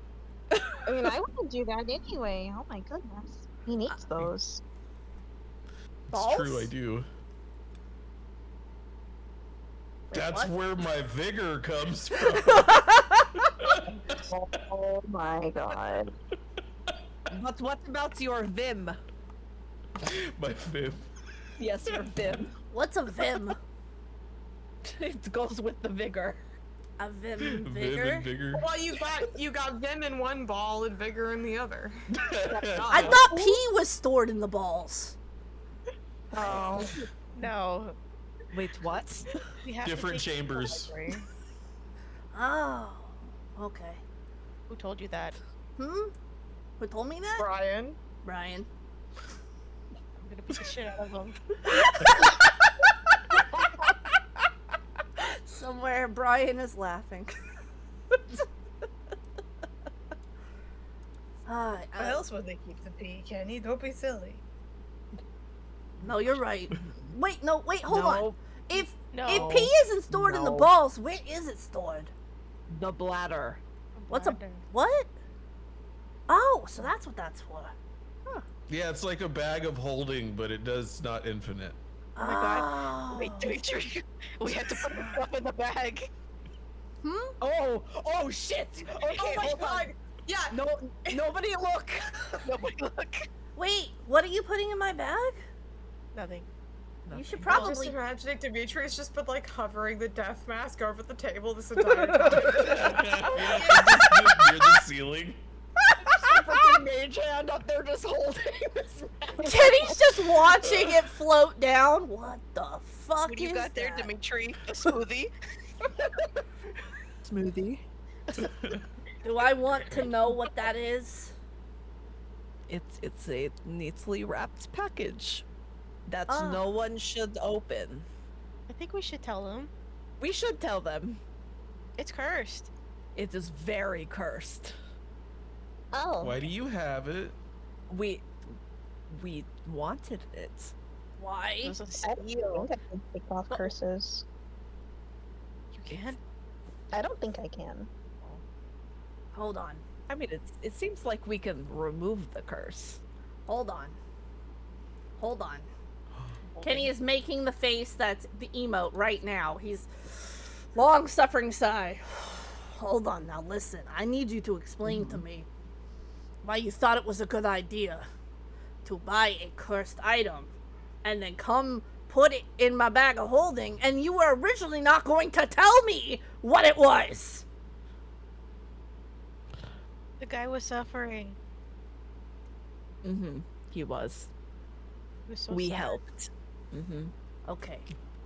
C: I mean, I wouldn't do that anyway. Oh my goodness. He needs those.
B: Balls?
H: It's true, I do. That's
B: what?
H: where my vigor comes from.
C: Oh my god.
A: but what about your vim?
H: My fib.
A: Yes, your vim.
B: What's a Vim?
A: It goes with the vigor.
B: A Vim
H: Vim
B: vigor?
H: and vigor.
E: Well, you got Vim in one ball and Vigor in the other.
B: I thought pee was stored in the balls.
E: Oh.
D: No.
A: Wait, what?
D: We have to
H: Different
D: take it to the
H: chambers.
D: library.
B: Oh. Okay.
D: Who told you that?
B: Who told me that?
E: Brian.
B: Brian.
D: I'm gonna beat the shit out of him.
B: Somewhere Brian is laughing.
I: Where else would they keep the pee, Kenny? Don't be silly.
B: No, you're right. Wait, hold on. If
A: No.
B: pee isn't stored in the
A: No.
B: balls, where is it stored?
A: The bladder.
B: What's a what? Oh, so that's what that's for.
H: Yeah, it's like a bag of holding, but it does not infinite.
D: Oh my god. Wait, Dimitri, we have to put the stuff in the bag.
A: Oh shit! Okay,
E: Oh my
A: hold
E: god!
A: on.
E: Yeah.
A: No, nobody look.
D: Nobody look.
B: Wait, what are you putting in my bag?
D: Nothing.
B: You should
E: Just
B: probably.
E: imagining Dimitri's just been like hovering the death mask over the table this entire time.
H: Just near the ceiling.
A: Freaking mage hand up there just holding this.
B: Kenny's just watching it float down. What the fuck
D: What do you
B: is
D: got there,
B: that?
D: Dimitri? A smoothie?
A: Smoothie.
B: Do I want to know what that is?
A: It's a neatly wrapped package that
B: Ah.
A: no one should open.
D: I think we should tell him.
A: We should tell them.
D: It's cursed.
A: It is very cursed.
C: Oh.
H: Why do you have it?
A: We wanted it.
B: Why?
D: It was a
C: I don't
D: steal.
C: think I can take off curses.
D: You can?
C: I don't think I can.
B: Hold on.
A: I mean, it seems like we can remove the curse.
B: Hold on. Hold on. Kenny is making the face that's the emote right now. He's long suffering sigh. hold on now, listen. I need you to explain to me why you thought it was a good idea to buy a cursed item and then come put it in my bag of holding, and you were originally not going to tell me what it was.
D: The guy was suffering.
A: Mm-hmm. He was.
D: He was so
A: We
D: sad.
A: helped. Mm-hmm.
B: Okay.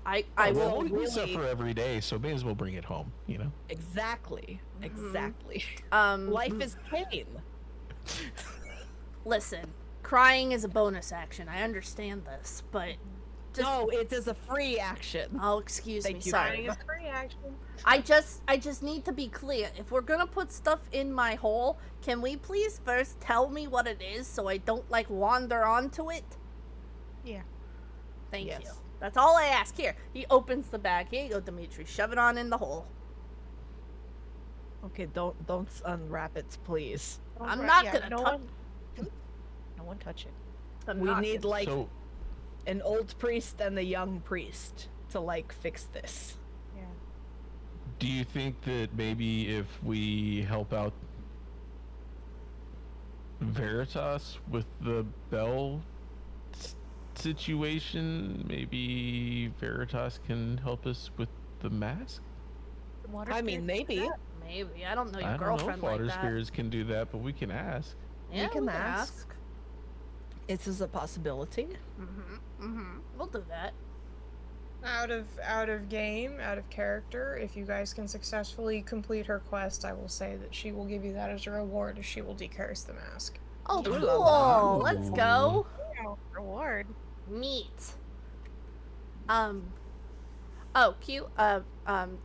B: I
F: well,
B: will
F: we
A: really-
F: suffer every day, so may as well bring it home, you know?
A: Exactly. Exactly.
B: um
A: Life is pain.
B: listen. Crying is a bonus action. I understand this, but just
A: No, it is a free action.
B: oh, excuse
A: Thank
B: me.
A: you.
B: Sorry.
I: It's free action.
B: I just need to be clear. If we're gonna put stuff in my hole, can we please first tell me what it is so I don't like wander onto it?
D: Yeah.
B: Thank you.
A: Yes.
B: That's all I ask. Here, he opens the bag. Here you go, Dimitri. Shove it on in the hole.
A: Okay, don't unwrap it, please.
B: I'm not gonna
D: no
B: touch.
D: No one touch it.
B: I'm
A: We
B: not
A: need
B: gonna-
A: like
F: So,
A: an old priest and a young priest to like fix this.
D: Yeah.
F: do you think that maybe if we help out Veritas with the bell situation, maybe Veritas can help us with the mask?
D: The water
A: I mean,
D: spirits do
A: maybe.
D: that?
B: Maybe I don't know your
F: I don't know
B: girlfriend
F: if water
B: like that.
F: spirits can do that, but we can ask.
B: Yeah,
A: can
B: we
A: ask. It is a possibility.
B: We'll do that.
E: Out of game, out of character, if you guys can successfully complete her quest, I will say that she will give you that as a reward as she will decurse the mask.
B: Oh,
A: Ooh
B: cool.
A: la la.
B: Let's go.
D: Oh, reward.
B: Meet. Oh, cute.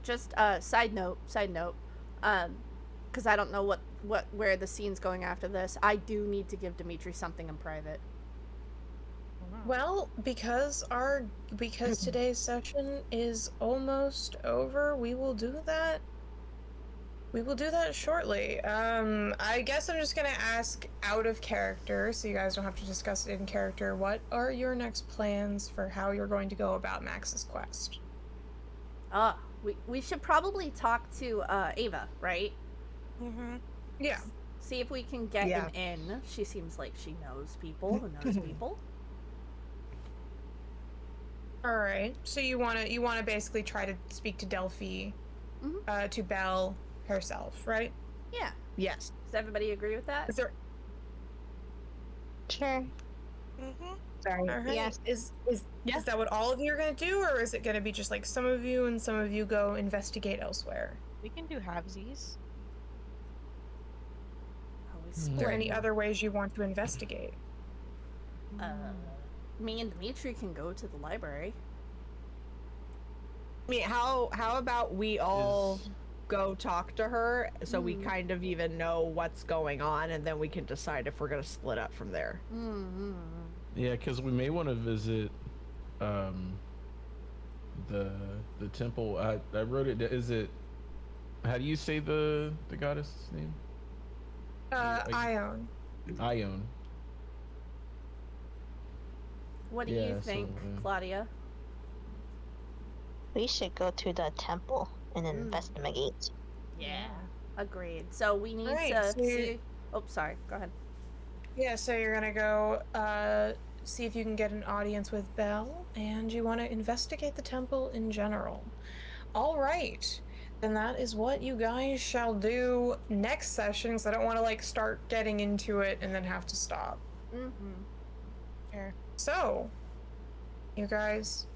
B: Just side note. Because I don't know where the scene's going after this. I do need to give Dimitri something in private.
E: Well, because today's session is almost over, we will do that. We will do that shortly. I guess I'm just gonna ask out of character, so you guys don't have to discuss it in character. What are your next plans for how you're going to go about Max's quest?
B: We should probably talk to Ava, right?
E: Yeah.
B: See if we can get
A: Yeah.
B: him in. She seems like she knows people who knows people.
E: All right. So you wanna basically try to speak to Delphi, to Belle herself, right?
B: Yeah.
A: Yes.
B: Does everybody agree with that?
E: Is there?
C: Sure.
E: Sorry. All right.
C: Yes.
E: Is
A: Yeah.
E: that what all of you are gonna do, or is it gonna be just like some of you and some of you go investigate elsewhere?
D: We can do halvesies.
B: Always
E: Is
B: split.
E: there any other ways you want to investigate?
B: Me and Dimitri can go to the library.
A: I mean, how about we all
F: Is-
A: go talk to her so we kind of even know what's going on, and then we can decide if we're gonna split up from there.
F: Yeah, because we may want to visit the temple. I wrote it. Is it? How do you say the goddess's name?
E: Ione.
F: Ione.
B: What do
F: Yeah,
B: you
F: so,
B: think,
F: yeah.
B: Claudia?
C: We should go to the temple and investigate.
B: Yeah. Agreed. So we need
E: Right,
B: to
E: so you-
B: see. Oh, sorry. Go ahead.
E: Yeah, so you're gonna go see if you can get an audience with Belle, and you want to investigate the temple in general. All right, then that is what you guys shall do next session. Because I don't want to like start getting into it and then have to stop.
D: Sure.
E: So, you guys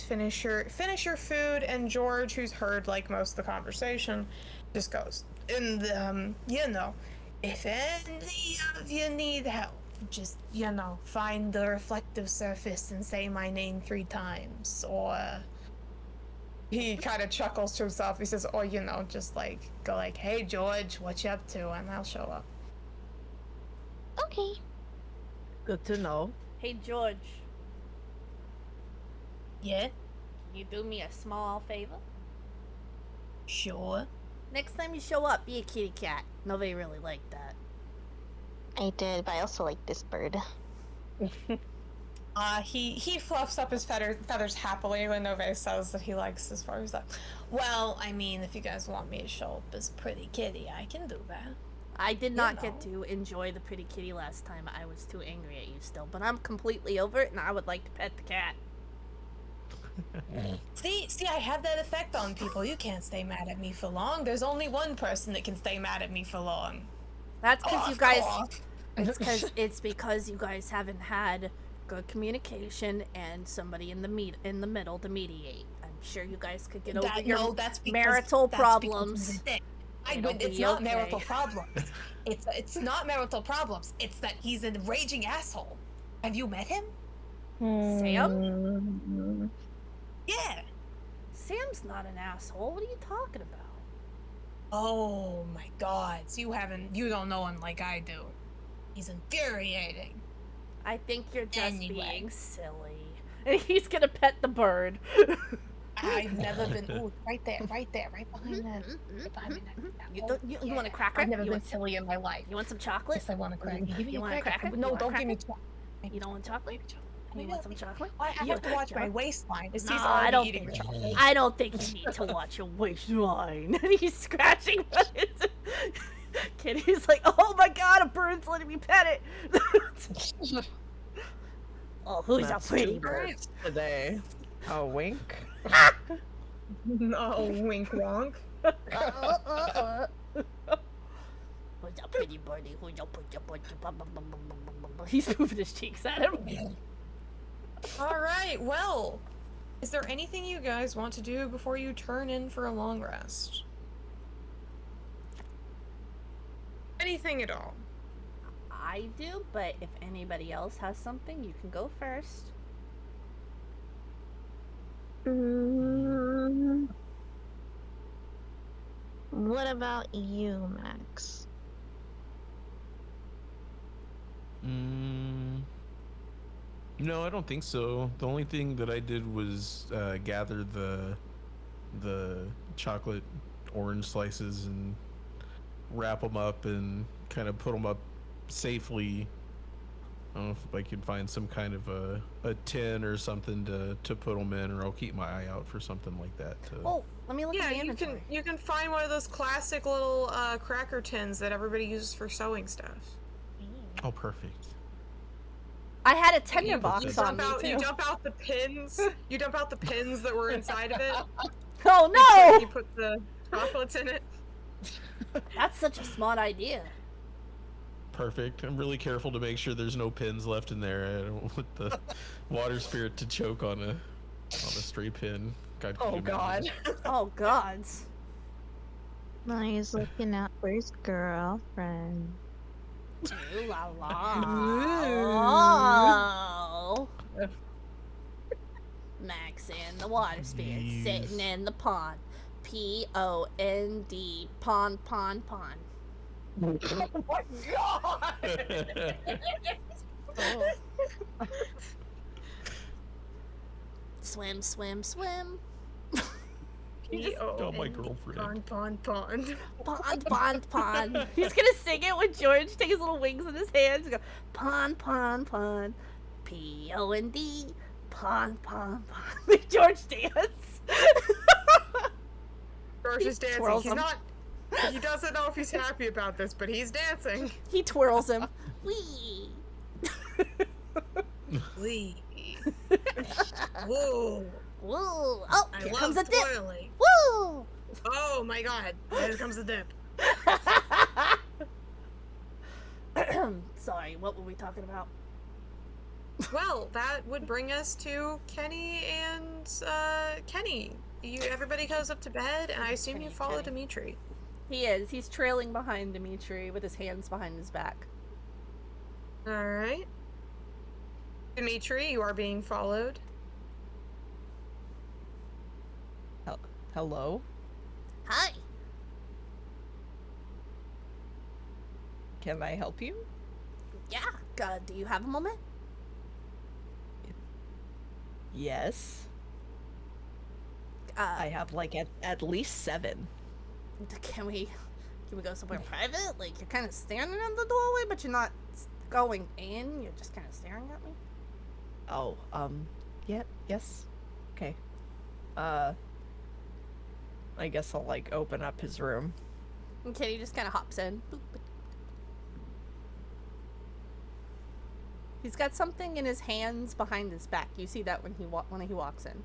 E: finish your food, and George, who's heard like most of the conversation, just goes, and you know, if any of you need help, just find the reflective surface and say my name 3 times, or he kind of chuckles to himself. He says, or just like go like, hey George, what you up to, and I'll show up.
C: Okay.
A: Good to know.
B: Hey, George.
E: Yeah,
B: Can you do me a small favor?
E: sure.
B: Next time you show up, be a kitty cat. Nobody really liked that.
C: I did, but I also like this bird.
E: He fluffs up his feathers happily when Nove says that he likes as far as that. Well, I mean, if you guys want me to show up as a pretty kitty, I can do that.
B: I did not get to enjoy the pretty kitty last time. I was too angry at you still, but I'm completely over it, and I would like to pet the cat.
E: See, I have that effect on people. You can't stay mad at me for long. There's only one person that can stay mad at me for long.
B: That's because you guys. It's because you guys haven't had good communication and somebody in the middle to mediate. I'm sure you guys could get over your marital problems.
E: It's not marital problems. It's not marital problems. It's that he's a raging asshole. Have you met him?
B: Sam?
E: Yeah.
B: Sam's not an asshole. What are you talking about?
E: Oh my god. So you don't know him like I do. He's infuriating.
B: I think you're just being silly. And he's gonna pet the bird.
E: I've never been. Ooh, right there, right behind that. Right behind that.
B: You want a cracker?
E: I've never been silly in my life.
B: You want some chocolate?
E: Yes, I want a cracker. Give me
B: you want a cracker?
E: No, don't give me chocolate.
B: You don't want chocolate? You want some chocolate?
E: I have to watch my waistline. He's
B: I
E: already eating the chocolate.
B: I don't think you need to watch your waistline. And he's scratching his Kitty's like, oh my god, a bird's letting me pet it. Oh, who's a pretty bird
G: today? Oh, wink.
E: Oh, wink wonk.
B: Who's a pretty birdie? Who's a pretty birdie? He's moving his cheeks at him.
E: Alright, well, is there anything you guys want to do before you turn in for a long rest? Anything at all?
B: I do, but if anybody else has something, you can go first.
C: What about you, Max?
F: No, I don't think so. The only thing that I did was gather the chocolate orange slices and wrap them up and kind of put them up safely. I don't know if I can find some kind of a tin or something to put them in, or I'll keep my eye out for something like that.
B: Oh, let me look at the inventory.
E: you can find one of those classic little cracker tins that everybody uses for sewing stuff.
F: Oh, perfect.
B: I had a tender box on me too.
E: You dump out the pins. You dump out the pins that were inside of it.
B: Oh no!
E: You put the chocolates in it.
B: That's such a smart idea.
F: Perfect. I'm really careful to make sure there's no pins left in there. I don't want the water spirit to choke on a stray pin. God,
G: Oh god.
B: Oh gods.
C: No, he's looking out for his girlfriend.
B: Ooh la la. Oh. Max and the water spirit sitting in the pond. P-O-N-D. Pond, pond, pond.
G: Oh my god!
B: Oh. Swim, swim, swim.
F: Oh, my girlfriend.
E: Pond.
B: Pond, pond, pond. He's gonna sing it when George takes his little wings in his hands and go, pond, pond, pond. P-O-N-D. Pond, pond, pond. Make George dance.
E: George is dancing. He doesn't know if he's happy about this, but he's dancing.
B: He twirls him. Wee.
E: Wee. Whoa.
B: Woo. Oh,
E: I
B: here
E: love
B: comes a dip.
E: twirling.
B: Woo.
E: Oh my god. Here comes the dip.
B: Sorry, what were we talking about?
E: Well, that would bring us to Kenny and Kenny. Everybody goes up to bed, and I assume you follow Dimitri.
B: He is. He's trailing behind Dimitri with his hands behind his back.
E: Alright. Dimitri, you are being followed.
G: Hello?
B: Hi.
G: Can I help you?
B: Yeah. Do you have a moment?
G: Yes. I have like at least 7.
B: Can we go somewhere private? Like, you're kind of standing in the doorway, but you're not going in. You're just kind of staring at me.
A: Oh, yeah, yes. Okay. I guess I'll like open up his room.
B: And Kitty just kind of hops in. Boop, boop. He's got something in his hands behind his back. You see that when he walks in.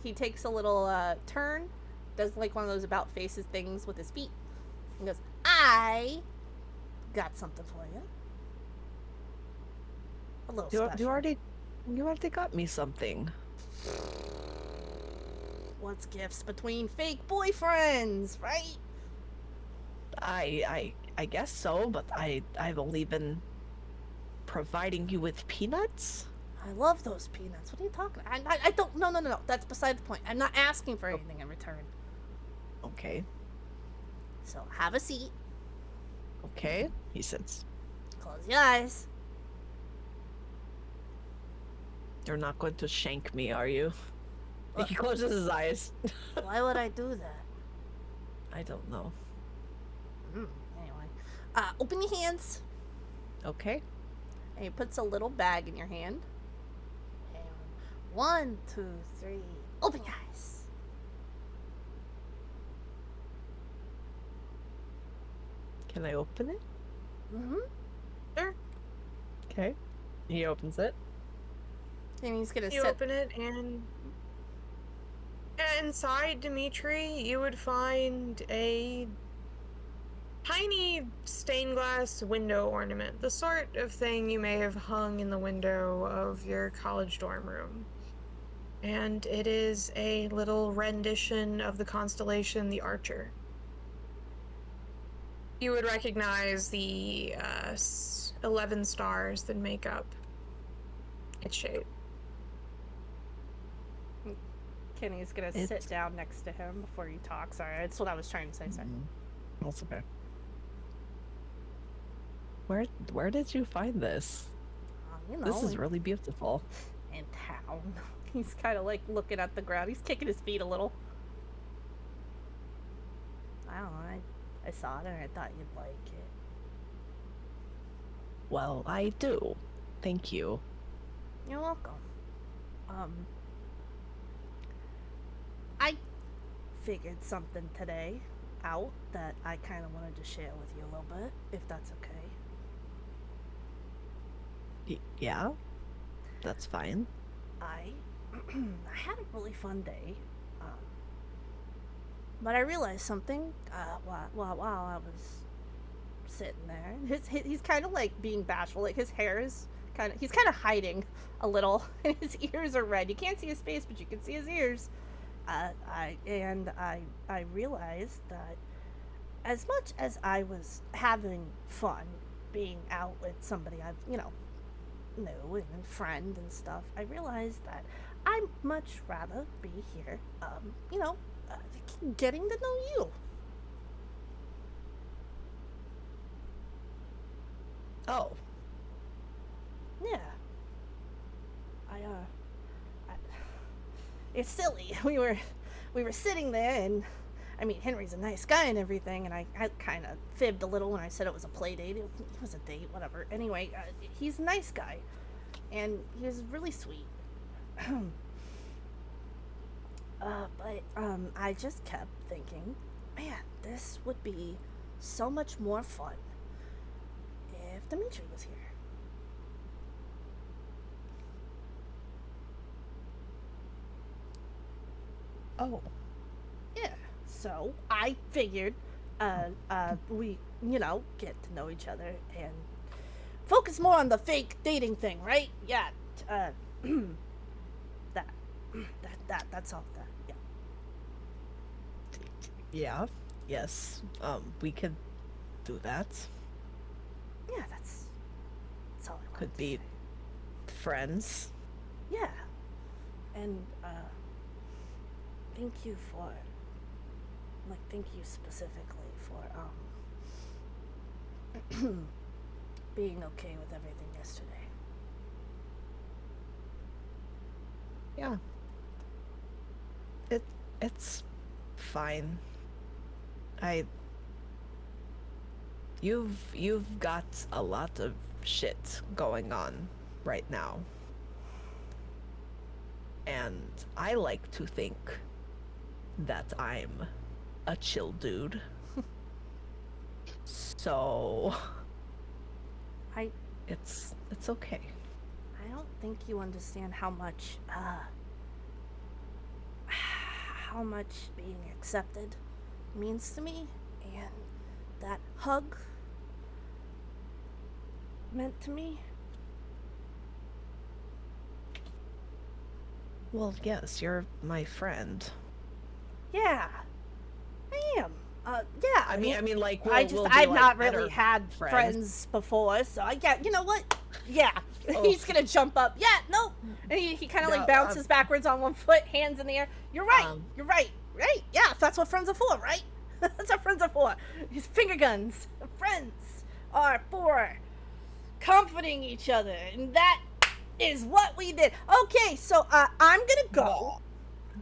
B: He takes a little turn, does like one of those about faces things with his feet, and goes, "I got something for you. A little special."
A: You already got me something.
B: What's gifts between fake boyfriends, right?
A: I guess so, but I've only been providing you with peanuts.
B: I love those peanuts. What are you talking about? I don't. No. That's beside the point. I'm not asking for anything in return.
A: Okay.
B: So have a seat.
A: Okay. He sits.
B: Close your eyes.
A: You're not going to shank me, are you? He closes his eyes.
B: Why would I do that?
A: I don't know.
B: Anyway, open your hands.
A: Okay.
B: And he puts a little bag in your hand. And 1, 2, 3. Open your eyes.
A: Can I open it?
B: Mm-hmm.
E: Sure.
A: Okay. He opens it.
B: And he's gonna
E: You
B: sit.
E: open it, and inside Dimitri, you would find a tiny stained glass window ornament, the sort of thing you may have hung in the window of your college dorm room. And it is a little rendition of the constellation the Archer. You would recognize the 11 stars that make up its shape.
B: Kenny's gonna sit down next to him before he talks. Sorry, that's what I was trying to say. Sorry.
A: That's okay. Where did you find this?
B: You know,
A: This is really beautiful.
B: in town. He's kind of like looking at the ground. He's kicking his feet a little. I don't know. I saw it and I thought you'd like it.
A: Well, I do. Thank you.
B: You're welcome. I figured something today out that I kind of wanted to share with you a little bit, if that's okay.
A: Yeah? That's fine.
B: I had a really fun day, but I realized something while I was sitting there. He's kind of like being bashful, like his hair is he's kind of hiding a little, and his ears are red. You can't see his face, but you can see his ears. I realized that as much as I was having fun being out with somebody I've knew and friend and stuff, I realized that I'd much rather be here, getting to know you.
A: Oh.
B: Yeah. It's silly. We were sitting there, and I mean, Henry's a nice guy and everything, and I kind of fibbed a little when I said it was a play date. It was a date, whatever. Anyway, he's a nice guy, and he was really sweet. But I just kept thinking, man, this would be so much more fun if Dimitri was here.
A: Oh.
B: Yeah. So I figured we, get to know each other and focus more on the fake dating thing, right? Yeah. That's all that. Yeah.
A: Yeah. Yes. We could do that.
B: Yeah, that's all I wanted
A: Could
B: to
A: be
B: say. Yeah.
A: friends.
B: And thank you specifically for being okay with everything yesterday.
A: Yeah. It's fine. you've got a lot of shit going on right now. And I like to think that I'm a chill dude. So it's okay.
B: I don't think you understand how much being accepted means to me, and that hug meant to me.
A: Well, yes, you're my friend.
B: Yeah, I am. Yeah.
A: I mean, like,
B: I've
A: like,
B: not really
A: better
B: had friends before, so I get. You know what? Yeah,
A: Oh.
B: he's gonna jump up. Yeah, nope. And he kind of like bounces backwards on one foot, hands in the air. You're right. You're right. Right? Yeah, that's what friends are for, right? That's what friends are for. These finger guns. Friends are for comforting each other, and that is what we did. Okay, so I'm gonna go.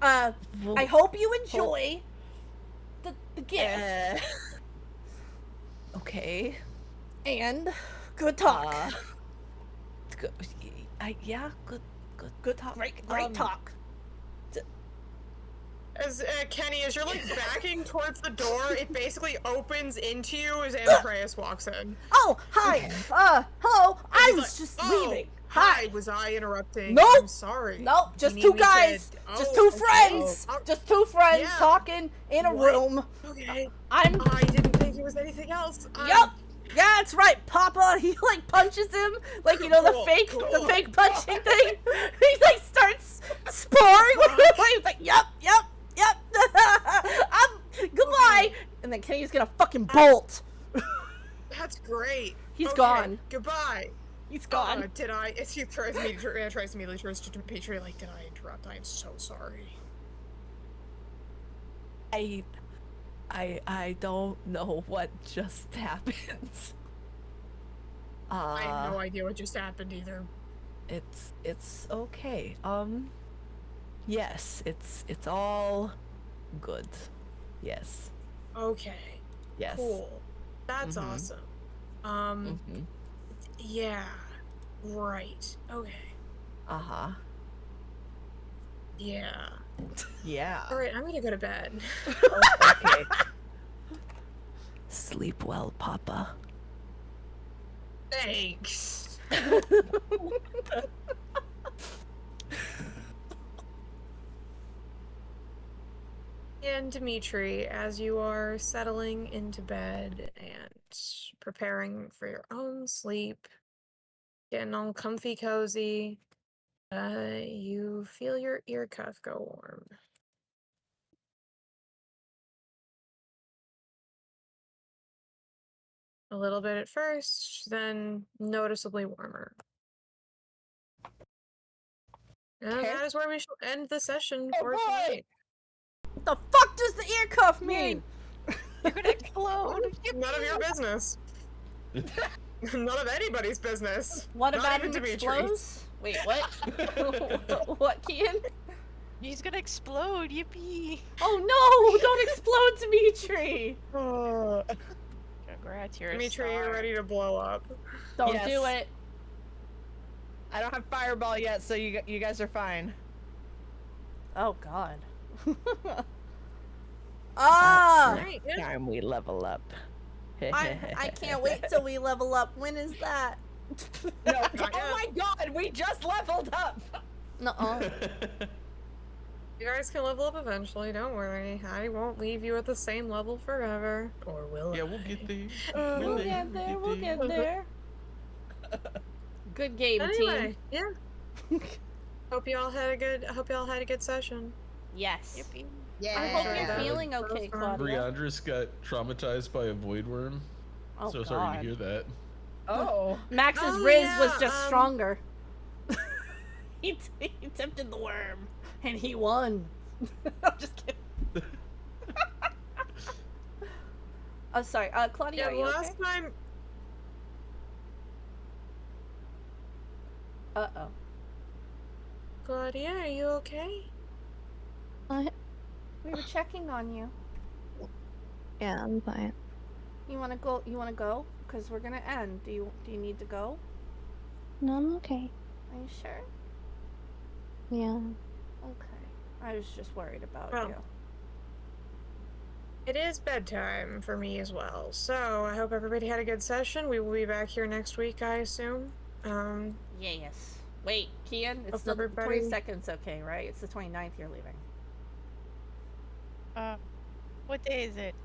B: I hope you enjoy the gift.
A: Okay.
B: And good talk.
A: Good. Yeah, good talk.
B: Great talk.
E: As Kenny, as you're like backing towards the door, it basically opens into you as Andreas walks in.
B: Oh, hi. Hello. I was just leaving.
E: Hi. Was I interrupting?
B: Nope.
E: I'm sorry.
B: Nope. Just
E: You
B: two
E: mean we
B: guys.
E: said-
B: Just
E: oh,
B: two friends.
E: okay.
B: Just two friends
E: Yeah.
B: talking in a room.
E: Okay.
B: I
E: didn't think it was anything else.
B: Yup. Yeah, that's right, Papa. He like punches him, like you know the fake punching thing. He like starts sparring with him. He's like, yep. Goodbye.
E: Okay.
B: And then Kenny's gonna fucking bolt.
E: That's great.
B: He's gone.
E: Goodbye.
B: He's gone.
E: Did I? As he tries immediately turns to Petrie, like, did I interrupt? I am so sorry.
A: I don't know what just happened.
E: I have no idea what just happened either.
A: It's okay. Yes, it's all good. Yes.
E: Okay.
A: Yes.
E: Cool. That's awesome. Yeah. Right. Okay.
A: Uh-huh.
E: Yeah.
A: Yeah.
E: All right, I'm gonna go to bed.
A: Okay. Sleep well, Papa.
E: Thanks. And Dimitri, as you are settling into bed and preparing for your own sleep, getting all comfy cozy, you feel your ear cuff go warm. A little bit at first, then noticeably warmer. And that is where we shall end the session for tonight.
B: What the fuck does the ear cuff mean?
D: You're gonna explode.
E: None of your business. None of anybody's business.
B: What
E: Not
B: about
E: even
B: him
E: Dimitri's.
B: explodes? Wait, what? What, Kian?
D: He's gonna explode. Yippee!
B: Oh no! Don't explode, Dimitri!
D: Congrats, you're
E: Dimitri,
D: a star.
E: you're ready to blow up.
B: Don't
A: Yes.
B: do it.
G: I don't have fireball yet, so you guys are fine.
B: Oh god. Ah!
E: Right, yeah.
A: Time we level up.
B: I can't wait till we level up. When is that?
G: No, oh my god, we just leveled up!
B: Nuh-uh.
E: You guys can level up eventually, don't worry. I won't leave you at the same level forever. Or will
H: Yeah,
E: I?
H: we'll get there.
B: We'll get there, we'll get there. Good game,
E: Anyway,
B: team.
E: yeah. Hope y'all had a good session.
B: Yes.
D: Yippee.
B: I hope you're
E: Yeah.
B: feeling okay, Claudia.
H: Briandris got traumatized by a void worm.
B: Oh
H: So
B: god.
H: sorry to hear that.
G: Oh.
B: Max's
E: Oh,
B: Riz
E: yeah,
B: was just stronger. he tempted the worm, and he won. I'm just kidding. Oh, sorry. Claudia,
E: Yeah,
B: are you
E: last
B: okay?
E: time.
B: Uh-oh.
E: Claudia, are you okay?
C: What?
B: We were checking on you.
C: Yeah, I'm fine.
B: You wanna go? You wanna go? Cause we're gonna end. Do you need to go?
C: No, I'm okay.
B: Are you sure?
C: Yeah.
B: Okay. I was just worried about
E: Well.
B: you.
E: It is bedtime for me as well, so I hope everybody had a good session. We will be back here next week, I assume.
B: Yes. Wait, Kian, it's
E: Hope
B: still the
E: everybody-
B: 22nd's okay, right? It's the 29th you're leaving.
D: What day is it?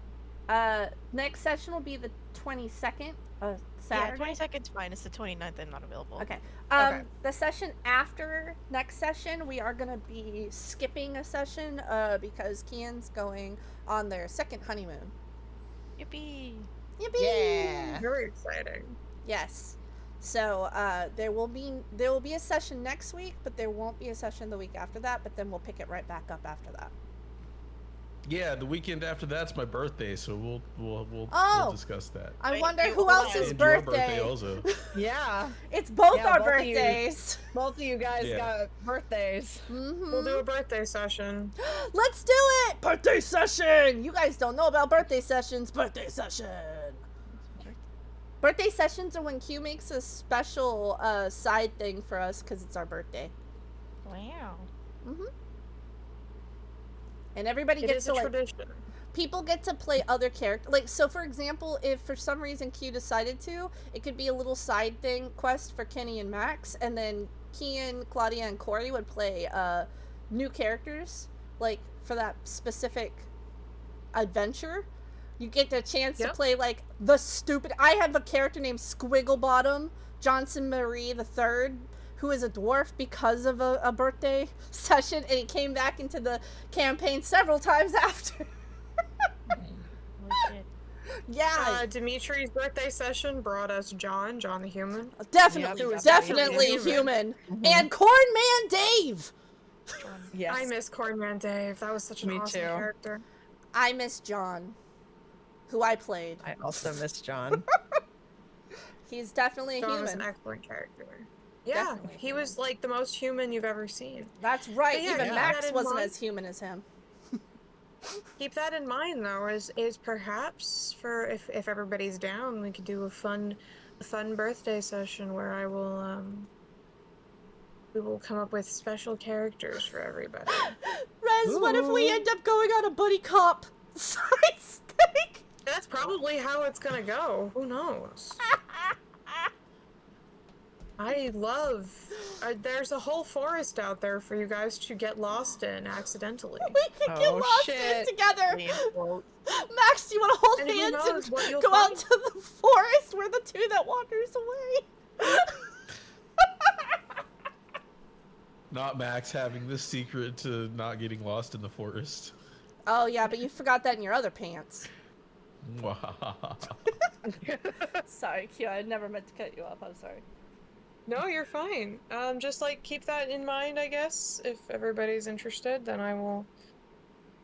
B: Next session will be the 22nd,
D: Yeah,
B: Saturday.
D: 22nd's fine. It's the 29th. I'm not available.
B: Okay.
E: Okay.
B: The session after next session, we are gonna be skipping a session, because Kian's going on their second honeymoon.
D: Yippee!
B: Yippee!
G: Yeah.
E: Very exciting.
B: Yes. So there will be a session next week, but there won't be a session the week after that. But then we'll pick it right back up after that.
H: Yeah, the weekend after that's my birthday, so we'll
B: Oh.
H: discuss that.
B: I
D: Wait,
B: wonder
D: you-
B: who
D: hold on.
B: else's
H: And your
B: birthday.
H: also.
G: Yeah.
B: It's both
G: Yeah,
B: our
G: both of you.
B: birthdays.
G: Both of you guys
H: Yeah.
G: got birthdays.
E: We'll do a birthday session.
B: Let's do it! Birthday session! You guys don't know about birthday sessions. Birthday session! Birthday sessions are when Q makes a special side thing for us because it's our birthday.
D: Wow.
B: And everybody
E: It
B: gets
E: is
B: to
E: a
B: like
E: tradition.
B: people get to play other characters. Like, so for example, if for some reason Q decided to, it could be a little side thing quest for Kenny and Max, and then Kian, Claudia, and Corey would play new characters, like for that specific adventure. You get the chance to
E: Yep.
B: play like the stupid. I have a character named Squigglebottom Johnson Marie III, who is a dwarf because of a birthday session, and he came back into the campaign several times after.
D: Holy shit.
B: Yeah,
E: Dimitri's birthday session brought us John the human.
B: definitely,
E: Yep,
B: definitely
E: definitely
B: human. And Cornman Dave.
G: Yes.
E: I miss Cornman Dave. That was such an
G: Me
E: awesome
G: too.
E: character.
B: I miss John, who I played.
G: I also miss John.
B: He's definitely a
E: John was an
B: human.
E: excellent character. Yeah,
B: Definitely
E: he was like the most human you've ever seen.
B: That's right.
E: But yeah,
B: Even
E: keep
B: Max
E: that in
B: wasn't
E: mind.
B: as human as him.
E: Keep that in mind, though, is perhaps for if everybody's down, we could do a fun birthday session where I will we will come up with special characters for everybody.
B: Rez, what if we
G: Ooh.
B: end up going on a buddy cop side stick?
E: That's probably how it's gonna go. Who knows? I love. There's a whole forest out there for you guys to get lost in accidentally.
B: We could get
G: Oh,
B: lost in it
G: shit.
B: together.
D: Damn, well,
B: Max, do you want to hold
E: And who
B: hands
E: knows what
B: and
E: you'll
B: go out
E: find.
B: to the forest? We're the two that wanders away.
H: Not Max having the secret to not getting lost in the forest.
B: Oh yeah, but you forgot that in your other pants. Sorry, Q. I never meant to cut you off. I'm sorry.
E: No, you're fine. Just like keep that in mind, I guess. If everybody's interested, then I will.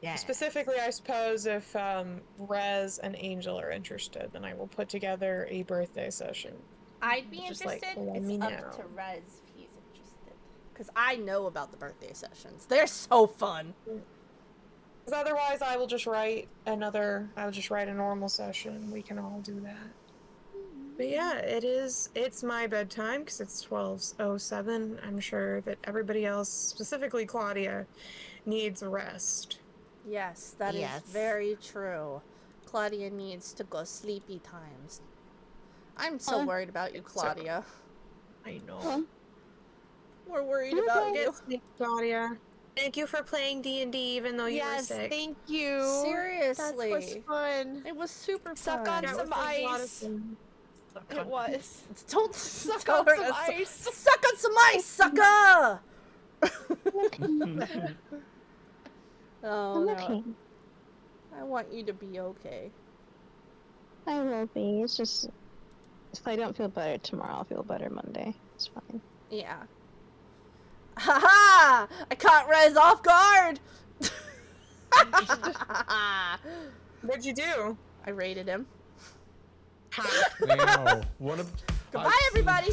G: Yeah.
E: Specifically, I suppose if Rez and Angel are interested, then I will put together a birthday session.
B: I'd be
E: Just, like,
B: interested.
E: let
B: It's
E: me
B: up
E: know.
B: to Rez if he's interested. Because I know about the birthday sessions. They're so fun.
E: Because otherwise, I will just write another. I'll just write a normal session. We can all do that. But yeah, it's my bedtime because it's 12:07. I'm sure that everybody else, specifically Claudia, needs rest.
B: Yes, that is
G: Yes.
B: very true. Claudia needs to go sleepy times. I'm so worried about you, Claudia.
G: I know.
B: We're worried about you.
E: Get sleep, Claudia. Thank you for playing D&D even though you were
A: Yes,
E: sick.
A: thank you.
B: Seriously.
A: That was fun.
B: It was super
A: Suck
B: fun.
A: on
E: That
A: some
E: was a lot of
A: ice.
E: fun.
A: It was.
B: Don't
A: Suck
B: tell
A: on
B: her
A: some
B: to
A: ice.
B: Suck on some ice, sucker! Oh
C: I'm
B: no.
C: okay.
B: I want you to be okay.
C: I will be. It's just if I don't feel better tomorrow, I'll feel better Monday. It's fine.
B: Yeah. Haha! I caught Rez off guard!
E: What'd you do?
B: I raided him.
H: Wow. One of
B: Goodbye, everybody!